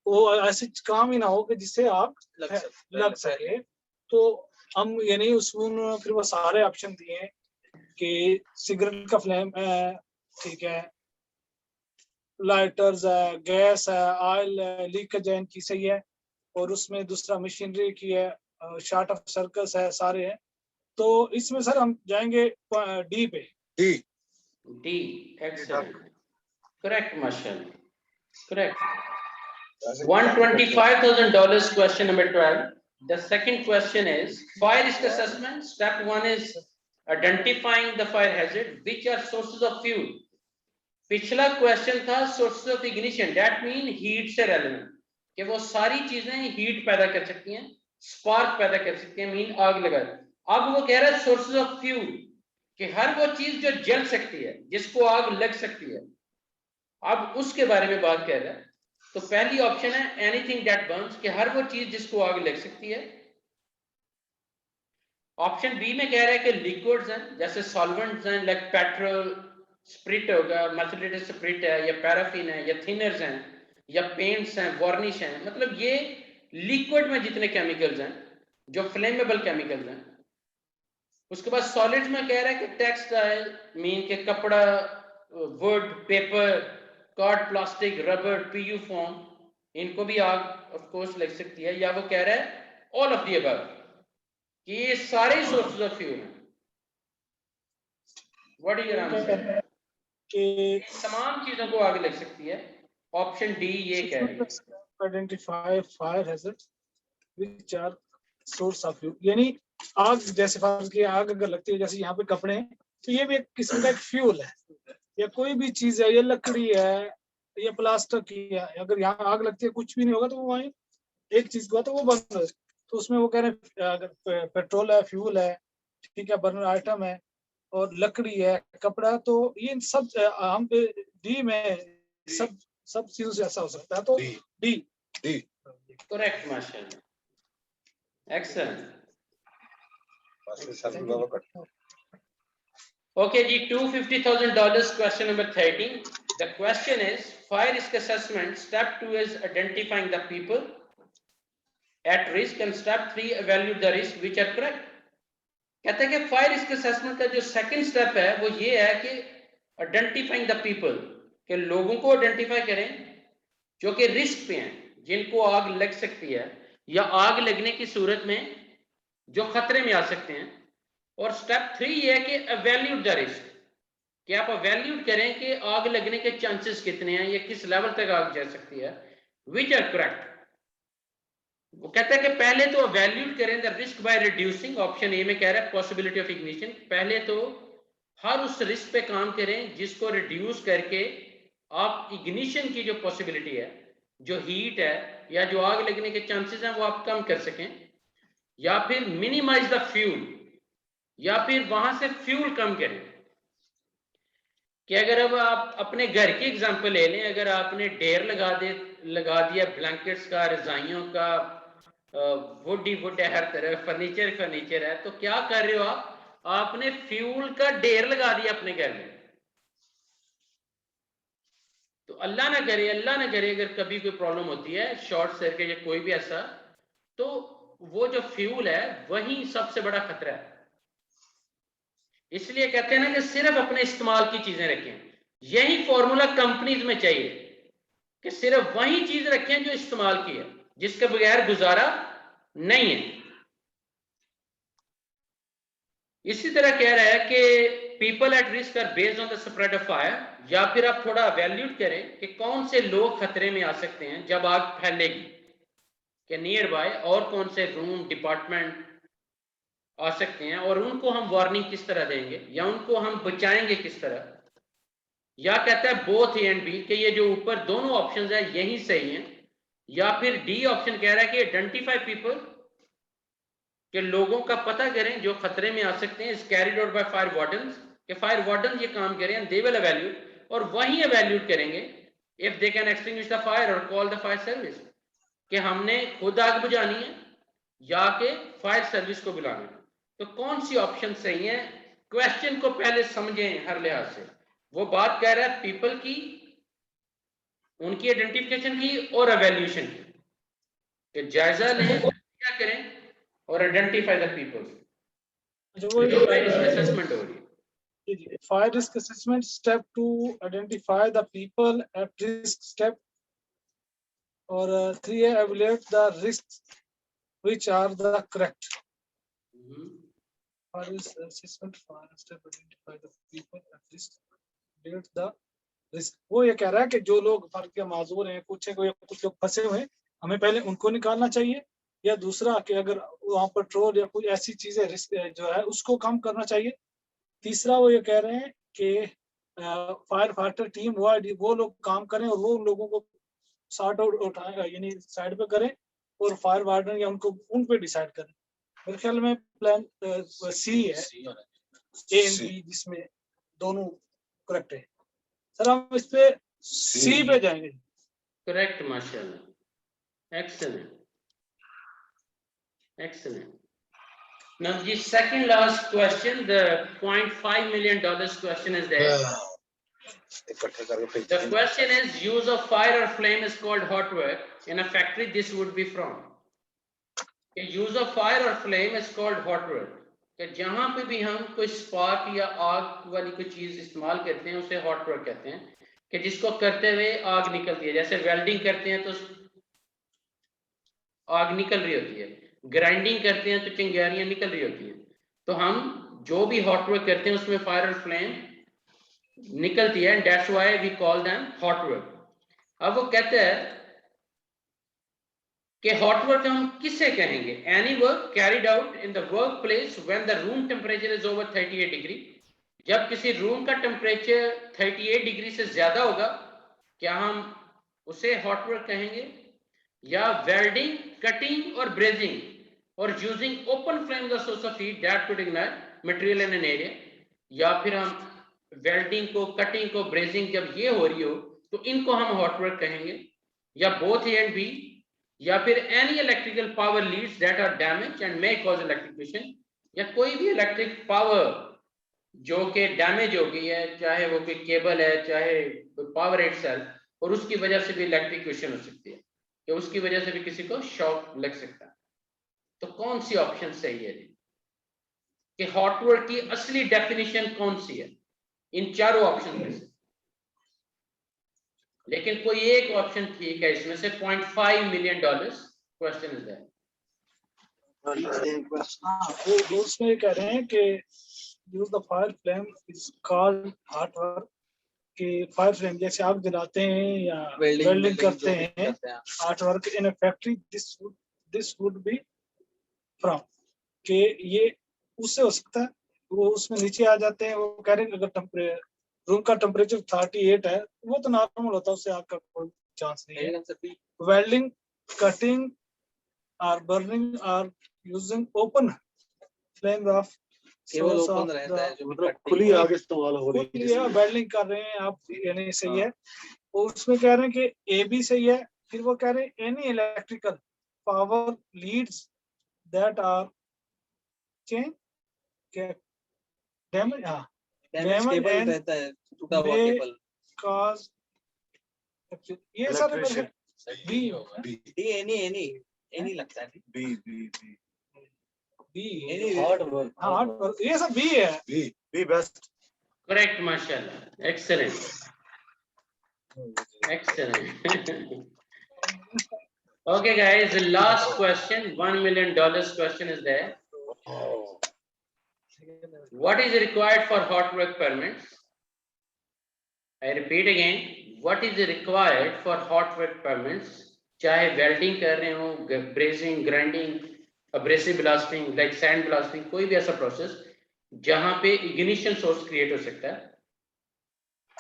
वो ऐसे काम ही ना हो कि जिससे आग लग सके। तो हम यानी उसमें फिर वो सारे ऑप्शन दिए हैं कि सिगरेट का फ्लेम है, ठीक है, लाइटर्स है, गैस है, ऑयल लीकेज है, इनकी सही है, और उसमें दूसरा मशीनरी की है, शार्ट ऑफ सर्कस है, सारे हैं। तो इसमें सर हम जाएंगे डी पे। D, excellent, correct Marshall, correct. $125,000 question number 12. The second question is fire risk assessment. Step 1 is identifying the fire hazard. Which are sources of fuel? पिछला क्वेश्चन था sources of ignition, that mean heat से relevant, कि वो सारी चीजें heat पैदा कर सकती हैं, स्पार्क पैदा कर सकती हैं, मीन आग लगा। अब वो कह रहा है सोर्सेज ऑफ फ्यूल, कि हर वो चीज जो जल सकती है, जिसको आग लग सकती है, अब उसके बारे में बात कर रहा है। तो पहली ऑप्शन है एनीथिंग दैट बर्न्स, कि हर वो चीज जिसको आग लग सकती है। ऑप्शन बी में कह रहा है कि लिक्विड्स हैं, जैसे सॉल्वेंट्स हैं, लाइक पेट्रोल, स्प्रिट होगा, मैथलेटेड स्प्रिट है, या पैराफिन है, या थिनर्स हैं, या पेंट्स हैं, वार्निश हैं, मतलब ये लिक्विड में जितने केमिकल्स हैं जो फ्लेमेबल केमिकल्स हैं। उसके बाद सॉलिड्स में कह रहा है कि टेक्सटाइल, मीन के कपड़ा, wood, paper, card, plastic, rubber, PU foam, इनको भी आग ऑफ कोर्स लग सकती है। या वो कह रहा है ऑल ऑफ द अबव, कि ये सारे सोर्सेज ऑफ फ्यूल हैं। What is your answer? कि तमाम चीजों को आग लग सकती है। ऑप्शन डी ये कह रही है। Identify fire hazard which are source of fuel, यानी आग, जैसे फर्ज की आग अगर लगती है, जैसे यहाँ पे कपड़े हैं, तो ये भी एक किस्म का एक फ्यूल है, या कोई भी चीज है, ये लकड़ी है, ये प्लास्टिक की है, अगर यहाँ आग लगती है कुछ भी नहीं होगा तो वो वहीं एक चीज हुआ तो वो बंद हो। तो उसमें वो कह रहे हैं अगर पेट्रोल है, फ्यूल है, ठीक है, बर्नर आइटम है, और लकड़ी है, कपड़ा, तो ये सब हम डी में सब चीजों से ऐसा हो सकता है। तो डी करेक्ट माशाल्लाह, excellent. Okay ji, $250,000 question number 13. The question is fire risk assessment. Step 2 is identifying the people at risk, and step 3 evaluate the risk which are correct. कहते हैं कि फायर रिस्क असेसमेंट का जो second step है वो ये है कि आइडेंटिफाइंग द पीपल, के लोगों को आइडेंटिफाई करें जो कि रिस्क पे हैं, जिनको आग लग सकती है, या आग लगने की सूरत में जो खतरे में आ सकते हैं। और स्टेप 3 ये है कि एवेल्यूट द रिस्क, कि आप एवेल्यूट करें कि आग लगने के चांसेस कितने हैं, या किस लेवल तक आग जा सकती है, विच आर करेक्ट। वो कहता है कि पहले तो एवेल्यूट करें the risk by reducing, option A में कह रहा है पॉसिबिलिटी ऑफ इग्निशन, पहले तो हर उस रिस्क पे काम करें जिसको रिड्यूस करके आप इग्निशन की जो पॉसिबिलिटी है, जो हीट है या जो आग लगने के चांसेस हैं, वो आप कम कर सकें। या फिर मिनिमाइज द फ्यूल, या फिर वहां से फ्यूल कम करें। कि अगर अब आप अपने घर की एग्जांपल ले लें, अगर आपने ढेर लगा दिया ब्लैंकेट्स का, रजाइयों का, वुड ही वुड है, हर तरह फर्नीचर है, तो क्या कर रहे हो आपने फ्यूल का ढेर लगा दिया अपने घर में। तो अल्लाह ना करे अगर कभी कोई प्रॉब्लम होती है, शॉर्ट सर्किट या कोई भी ऐसा, तो वो जो फ्यूल है वही सबसे बड़ा खतरा है। इसलिए कहते हैं ना कि सिर्फ अपने इस्तेमाल की चीजें रखें। यही फॉर्मूला कंपनीज में चाहिए कि सिर्फ वही चीज रखें जो इस्तेमाल की है, जिसके बगैर गुजारा नहीं है। इसी तरह कह रहा है कि people at risk are based on the spread of fire, या फिर आप थोड़ा वैल्यूट करें कि कौन से लोग खतरे में आ सकते हैं जब आग फैलेगी, कि नियर बाय और कौन से रूम, डिपार्टमेंट आ सकते हैं, और उनको हम वार्निंग किस तरह देंगे, या उनको हम बचाएंगे किस तरह। या कहता है बोथ ए एंड बी, कि ये जो ऊपर दोनों ऑप्शंस है यही सही हैं। या फिर डी ऑप्शन कह रहा है कि आइडेंटिफाई पीपल, कि लोगों का पता करें जो खतरे में आ सकते हैं, is carried out by fire wardens, कि फायर वार्डन ये काम करें, दे विल एवेल्यूट, और वही एवेल्यूट करेंगे if they can extinguish the fire or call the fire service, कि हमने खुद आग बुझानी है या कि फायर सर्विस को बुलाना है। तो कौन सी ऑप्शन सही है? क्वेश्चन को पहले समझें हर लिहाज से। वो बात कह रहा है पीपल की, उनकी आइडेंटिफिकेशन की और एवेल्यूशन की, कि जायजा लें क्या करें और आइडेंटिफाई द पीपल। जो फायर रिस्क असेसमेंट हो रही है, Fire risk assessment step to identify the people at risk step, or 3 evaluate the risks which are the correct. Fire risk assessment fire step identify the people at risk, evaluate the risk. वो ये कह रहा है कि जो लोग फर्क के माजूर हैं, कुछ लोग फंसे हुए हैं, हमें पहले उनको निकालना चाहिए, या दूसरा कि अगर वहाँ पेट्रोल या कोई ऐसी चीजें रिस्क जो है उसको कम करना चाहिए। तीसरा वो ये कह रहे हैं कि फायर फाइटर टीम वो लोग काम करें और वो लोगों को सॉर्ट आउट उठाएं, यानी साइड पे करें, और फायर वार्डन या उन पे डिसाइड करें। मेरे ख्याल में प्लान सी है, ए एंड बी, जिसमें दोनों करेक्ट है। सर हम इस पे सी पे जाएंगे। करेक्ट, माशाल्लाह, excellent, excellent. Now the second last question, the $0.5 million question is there. The question is, use of fire or flame is called hot work. In a factory, this would be from. The use of fire or flame is called hot work. कि जहाँ पे भी हम कोई spark या आग वाली कोई चीज इस्तेमाल करते हैं उसे हॉट वर्क कहते हैं, कि जिसको करते हुए आग निकलती है। जैसे वेल्डिंग करते हैं तो आग निकल रही होती है, ग्राइंडिंग करते हैं तो चिंगारियां निकल रही होती हैं। तो हम जो भी हॉट वर्क करते हैं उसमें फायर और फ्लेम निकलती है, that's why we call them hot work. अब वो कहते हैं कि हॉट वर्क हम किसे कहेंगे? Any work carried out in the work place when the room temperature is over 38 degree. जब किसी रूम का टेम्परेचर 38 डिग्री से ज्यादा होगा, क्या हम उसे हॉट वर्क कहेंगे? या वेल्डिंग, कटिंग और ब्रेजिंग और using open flame the source of heat that could ignite material in an area. या फिर हम वेल्डिंग को, कटिंग को, ब्रेजिंग जब ये हो रही हो तो इनको हम हॉट वर्क कहेंगे, या बोथ ए एंड बी, या फिर any electrical power leads that are damage and may cause electrocution, या कोई भी इलेक्ट्रिक पावर जो कि डैमेज हो गई है, चाहे वो कोई केबल है, चाहे पावर इटसेल्फ, और उसकी वजह से भी इलेक्ट्रिक्यूशन हो सकती है, कि उसकी वजह से भी किसी को शॉक लग सकता है। तो कौन सी ऑप्शन सही है कि हॉट वर्क की असली डेफिनेशन कौन सी है इन चारों ऑप्शन में से? लेकिन कोई एक ऑप्शन ठीक है इसमें से। $0.5 million क्वेश्चन इज दैट। वो उसमें कह रहे हैं कि use the fire flame is called hot work, कि फायर फ्लेम जैसे आग जलाते हैं या वेल्डिंग करते हैं, hot work in a factory this would be from, कि ये उससे हो सकता है। वो उसमें नीचे आ जाते हैं। वो कह रहे हैं अगर रूम का टेम्परेचर 38 है वो तो नॉर्मल होता है, उससे आग का कोई चांस नहीं है। वेल्डिंग, कटिंग और burning are using open flame off, केवल ओपन रहता है, जो मतलब खुली आग इस्तेमाल हो रही है, वेल्डिंग कर रहे हैं आप, यानी सही है। और उसमें कह रहे हैं कि ए भी सही है। फिर वो कह रहे हैं any electrical power leads that are change damage, damage रहता है, टूटा हुआ केबल कॉज, ये सारे मेरे बी होगा। डी एनी लगता है, बी एनी हार्ड वर्क, ये सब बी है। बी बेस्ट, करेक्ट, माशाल्लाह, excellent, excellent. Okay guys, the last question, $1 million question is there. What is required for hot work permits? I repeat again, what is required for hot work permits? चाहे welding कर रहे हो, brazing, grinding, abrasive blasting, like sand blasting, कोई भी ऐसा process जहां पे ignition source create हो सकता है,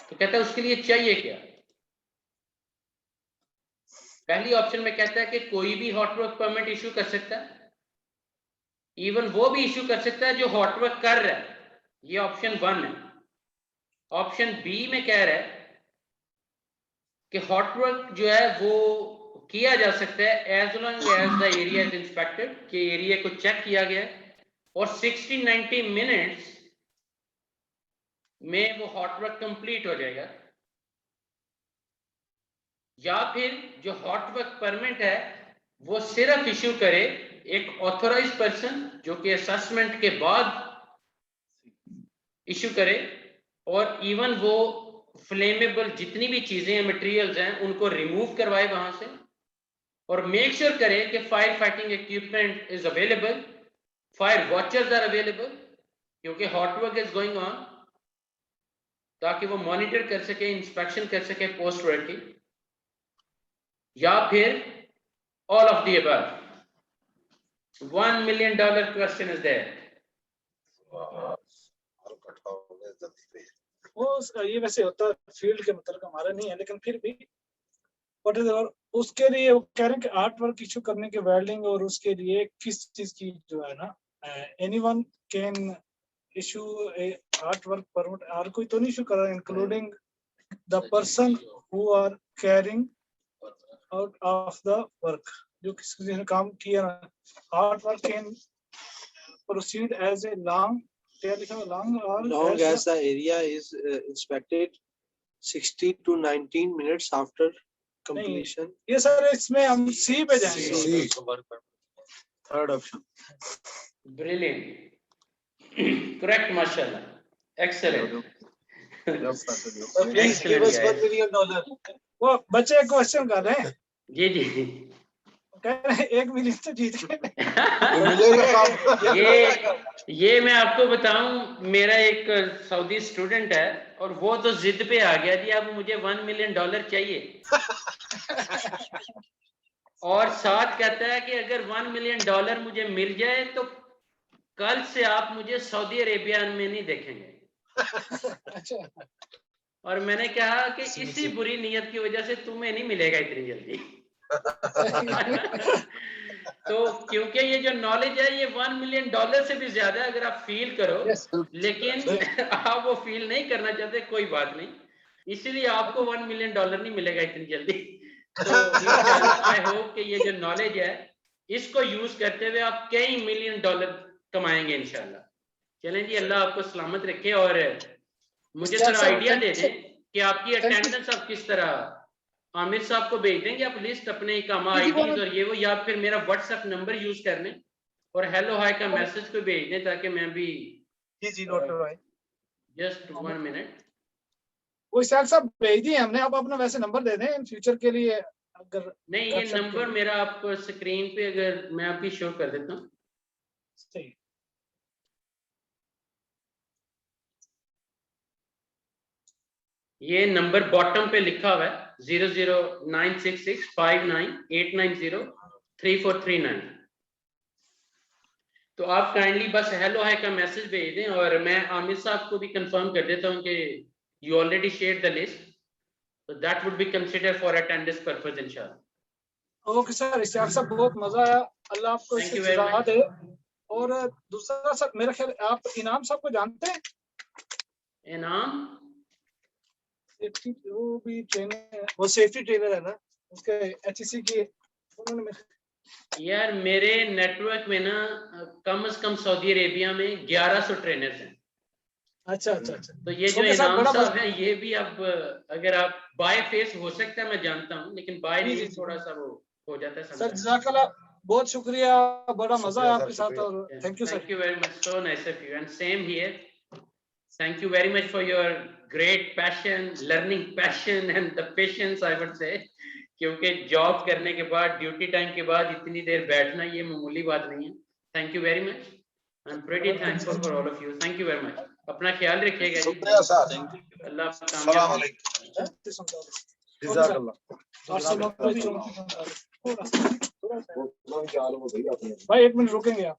तो कहता है उसके लिए चाहिए क्या? पहली ऑप्शन में कहता है कि कोई भी हॉट वर्क परमिट इशू कर सकता है, इवन वो भी इशू कर सकता है जो हॉट वर्क कर रहा है। ये ऑप्शन 1 है। ऑप्शन बी में कह रहा है कि हॉट वर्क जो है वो किया जा सकता है as long as the area is inspected, कि एरिया को चेक किया गया है और 60-90 मिनट्स में वो हॉट वर्क कंप्लीट हो जाएगा। या फिर जो हॉट वर्क परमिट है वो सिर्फ इश्यू करे एक ऑथोराइज्ड पर्सन जो कि असेसमेंट के बाद इश्यू करे, और इवन वो फ्लेमेबल जितनी भी चीजें हैं, मटेरियल्स हैं, उनको रिमूव करवाए वहां से, और मेक श्योर करे कि fire fighting equipment is available, fire watchers are available, क्योंकि hot work is going on, ताकि वो मॉनिटर कर सके, इंस्पेक्शन कर सके पोस्ट वर्क की। या फिर all of the above. $1 million question is there. वो ये वैसे होता है फील्ड के मतलब हमारा नहीं है, लेकिन फिर भी व्हाट इज उसके लिए वो कह रहे हैं कि आर्ट वर्क इशू करने के वेल्डिंग और उसके लिए किस चीज की जो है ना, anyone can issue a hot work permit, हर कोई तो नहीं इशू कर रहा है, including the person who are carrying out of the work, जो किसी ने काम किया ना। Hot work can proceed as a long long as the area is inspected 60 to 19 minutes after completion. ये सर इसमें हम सी पे जाएंगे। थर्ड ऑप्शन ब्रिलियंट, करेक्ट, माशाल्लाह, excellent. Please give us $1 million. वो बच्चे क्वेश्चन कर रहे हैं, जी जी कह रहे हैं 1 मिलियन तो जीत गए। ये मैं आपको बताऊं, मेरा एक सऊदी स्टूडेंट है और वो तो जिद पे आ गया जी, अब मुझे $1 million चाहिए, और साथ कहता है कि अगर $1 million मुझे मिल जाए तो कल से आप मुझे सऊदी अरेबिया में नहीं देखेंगे। और मैंने कहा कि इसी बुरी नीयत की वजह से तुम्हें नहीं मिलेगा इतनी जल्दी। तो क्योंकि ये जो नॉलेज है ये $1 million से भी ज्यादा है अगर आप फील करो, लेकिन आप वो फील नहीं करना चाहते, कोई बात नहीं, इसीलिए आपको $1 million नहीं मिलेगा इतनी जल्दी। तो आई होप कि ये जो नॉलेज है इसको यूज करते हुए आप कई $1 million कमाएंगे इंशाल्लाह। चलें जी, अल्लाह आपको सलामत रखे, और मुझे थोड़ा आइडिया दे दें कि आपकी अटेंडेंस आप किस तरह, आमिर साहब को भेज देंगे आप लिस्ट अपने इकामा आईडीज और ये वो, या फिर मेरा व्हाट्सएप नंबर यूज कर लें और हेलो हाय का मैसेज को भेज दें ताकि मैं भी जी नोट करवाएं। Just 1 minute. वो सर सब भेज दिए हमने, आप अपना वैसे नंबर दे दें इन फ्यूचर के लिए। अगर नहीं, ये नंबर मेरा आपको स्क्रीन पे अगर मैं अभी शो कर देता हूँ। सही, ये नंबर बॉटम पे लिखा हुआ है 009665989034339। तो आप काइंडली बस हेलो हाय का मैसेज भेज दें, और मैं आमिर साहब को भी कंफर्म कर देता हूं कि you already shared the list, so that would be considered for attendance purpose इंशाल्लाह। ओके सर, इससे आप सब बहुत मजा आया, अल्लाह आपको Thank you इससे very दे। और दूसरा सर, मेरा ख्याल आप इनाम साहब को जानते हैं? इनाम वो भी ट्रेनर, वो सेफ्टी ट्रेनर है ना, उसके एचईसी की उन्होंने। यार मेरे नेटवर्क में ना कम से कम सऊदी अरेबिया में 1100 ट्रेनर्स हैं। अच्छा अच्छा अच्छा। तो ये जो इनाम साहब है ये भी अब अगर आप बाय फेस हो सकता है मैं जानता हूँ, लेकिन बाय नहीं थोड़ा सा वो हो जाता है सर। जज़ाकल्लाह, बहुत शुक्रिया, बड़ा मजा आया आपके साथ, और thank you sir. Thank you very much, so nice of you and same here. Thank you very much for your great passion, learning passion and the patience I would say, क्योंकि जॉब करने के बाद, duty time के बाद इतनी देर बैठना ये मामूली बात नहीं है। Thank you very much. I'm pretty thankful for all of you. Thank you very much. अपना ख्याल रखिएगा जी। अल्लाह कामयाब। भाई 1 मिनट रुकेंगे आप?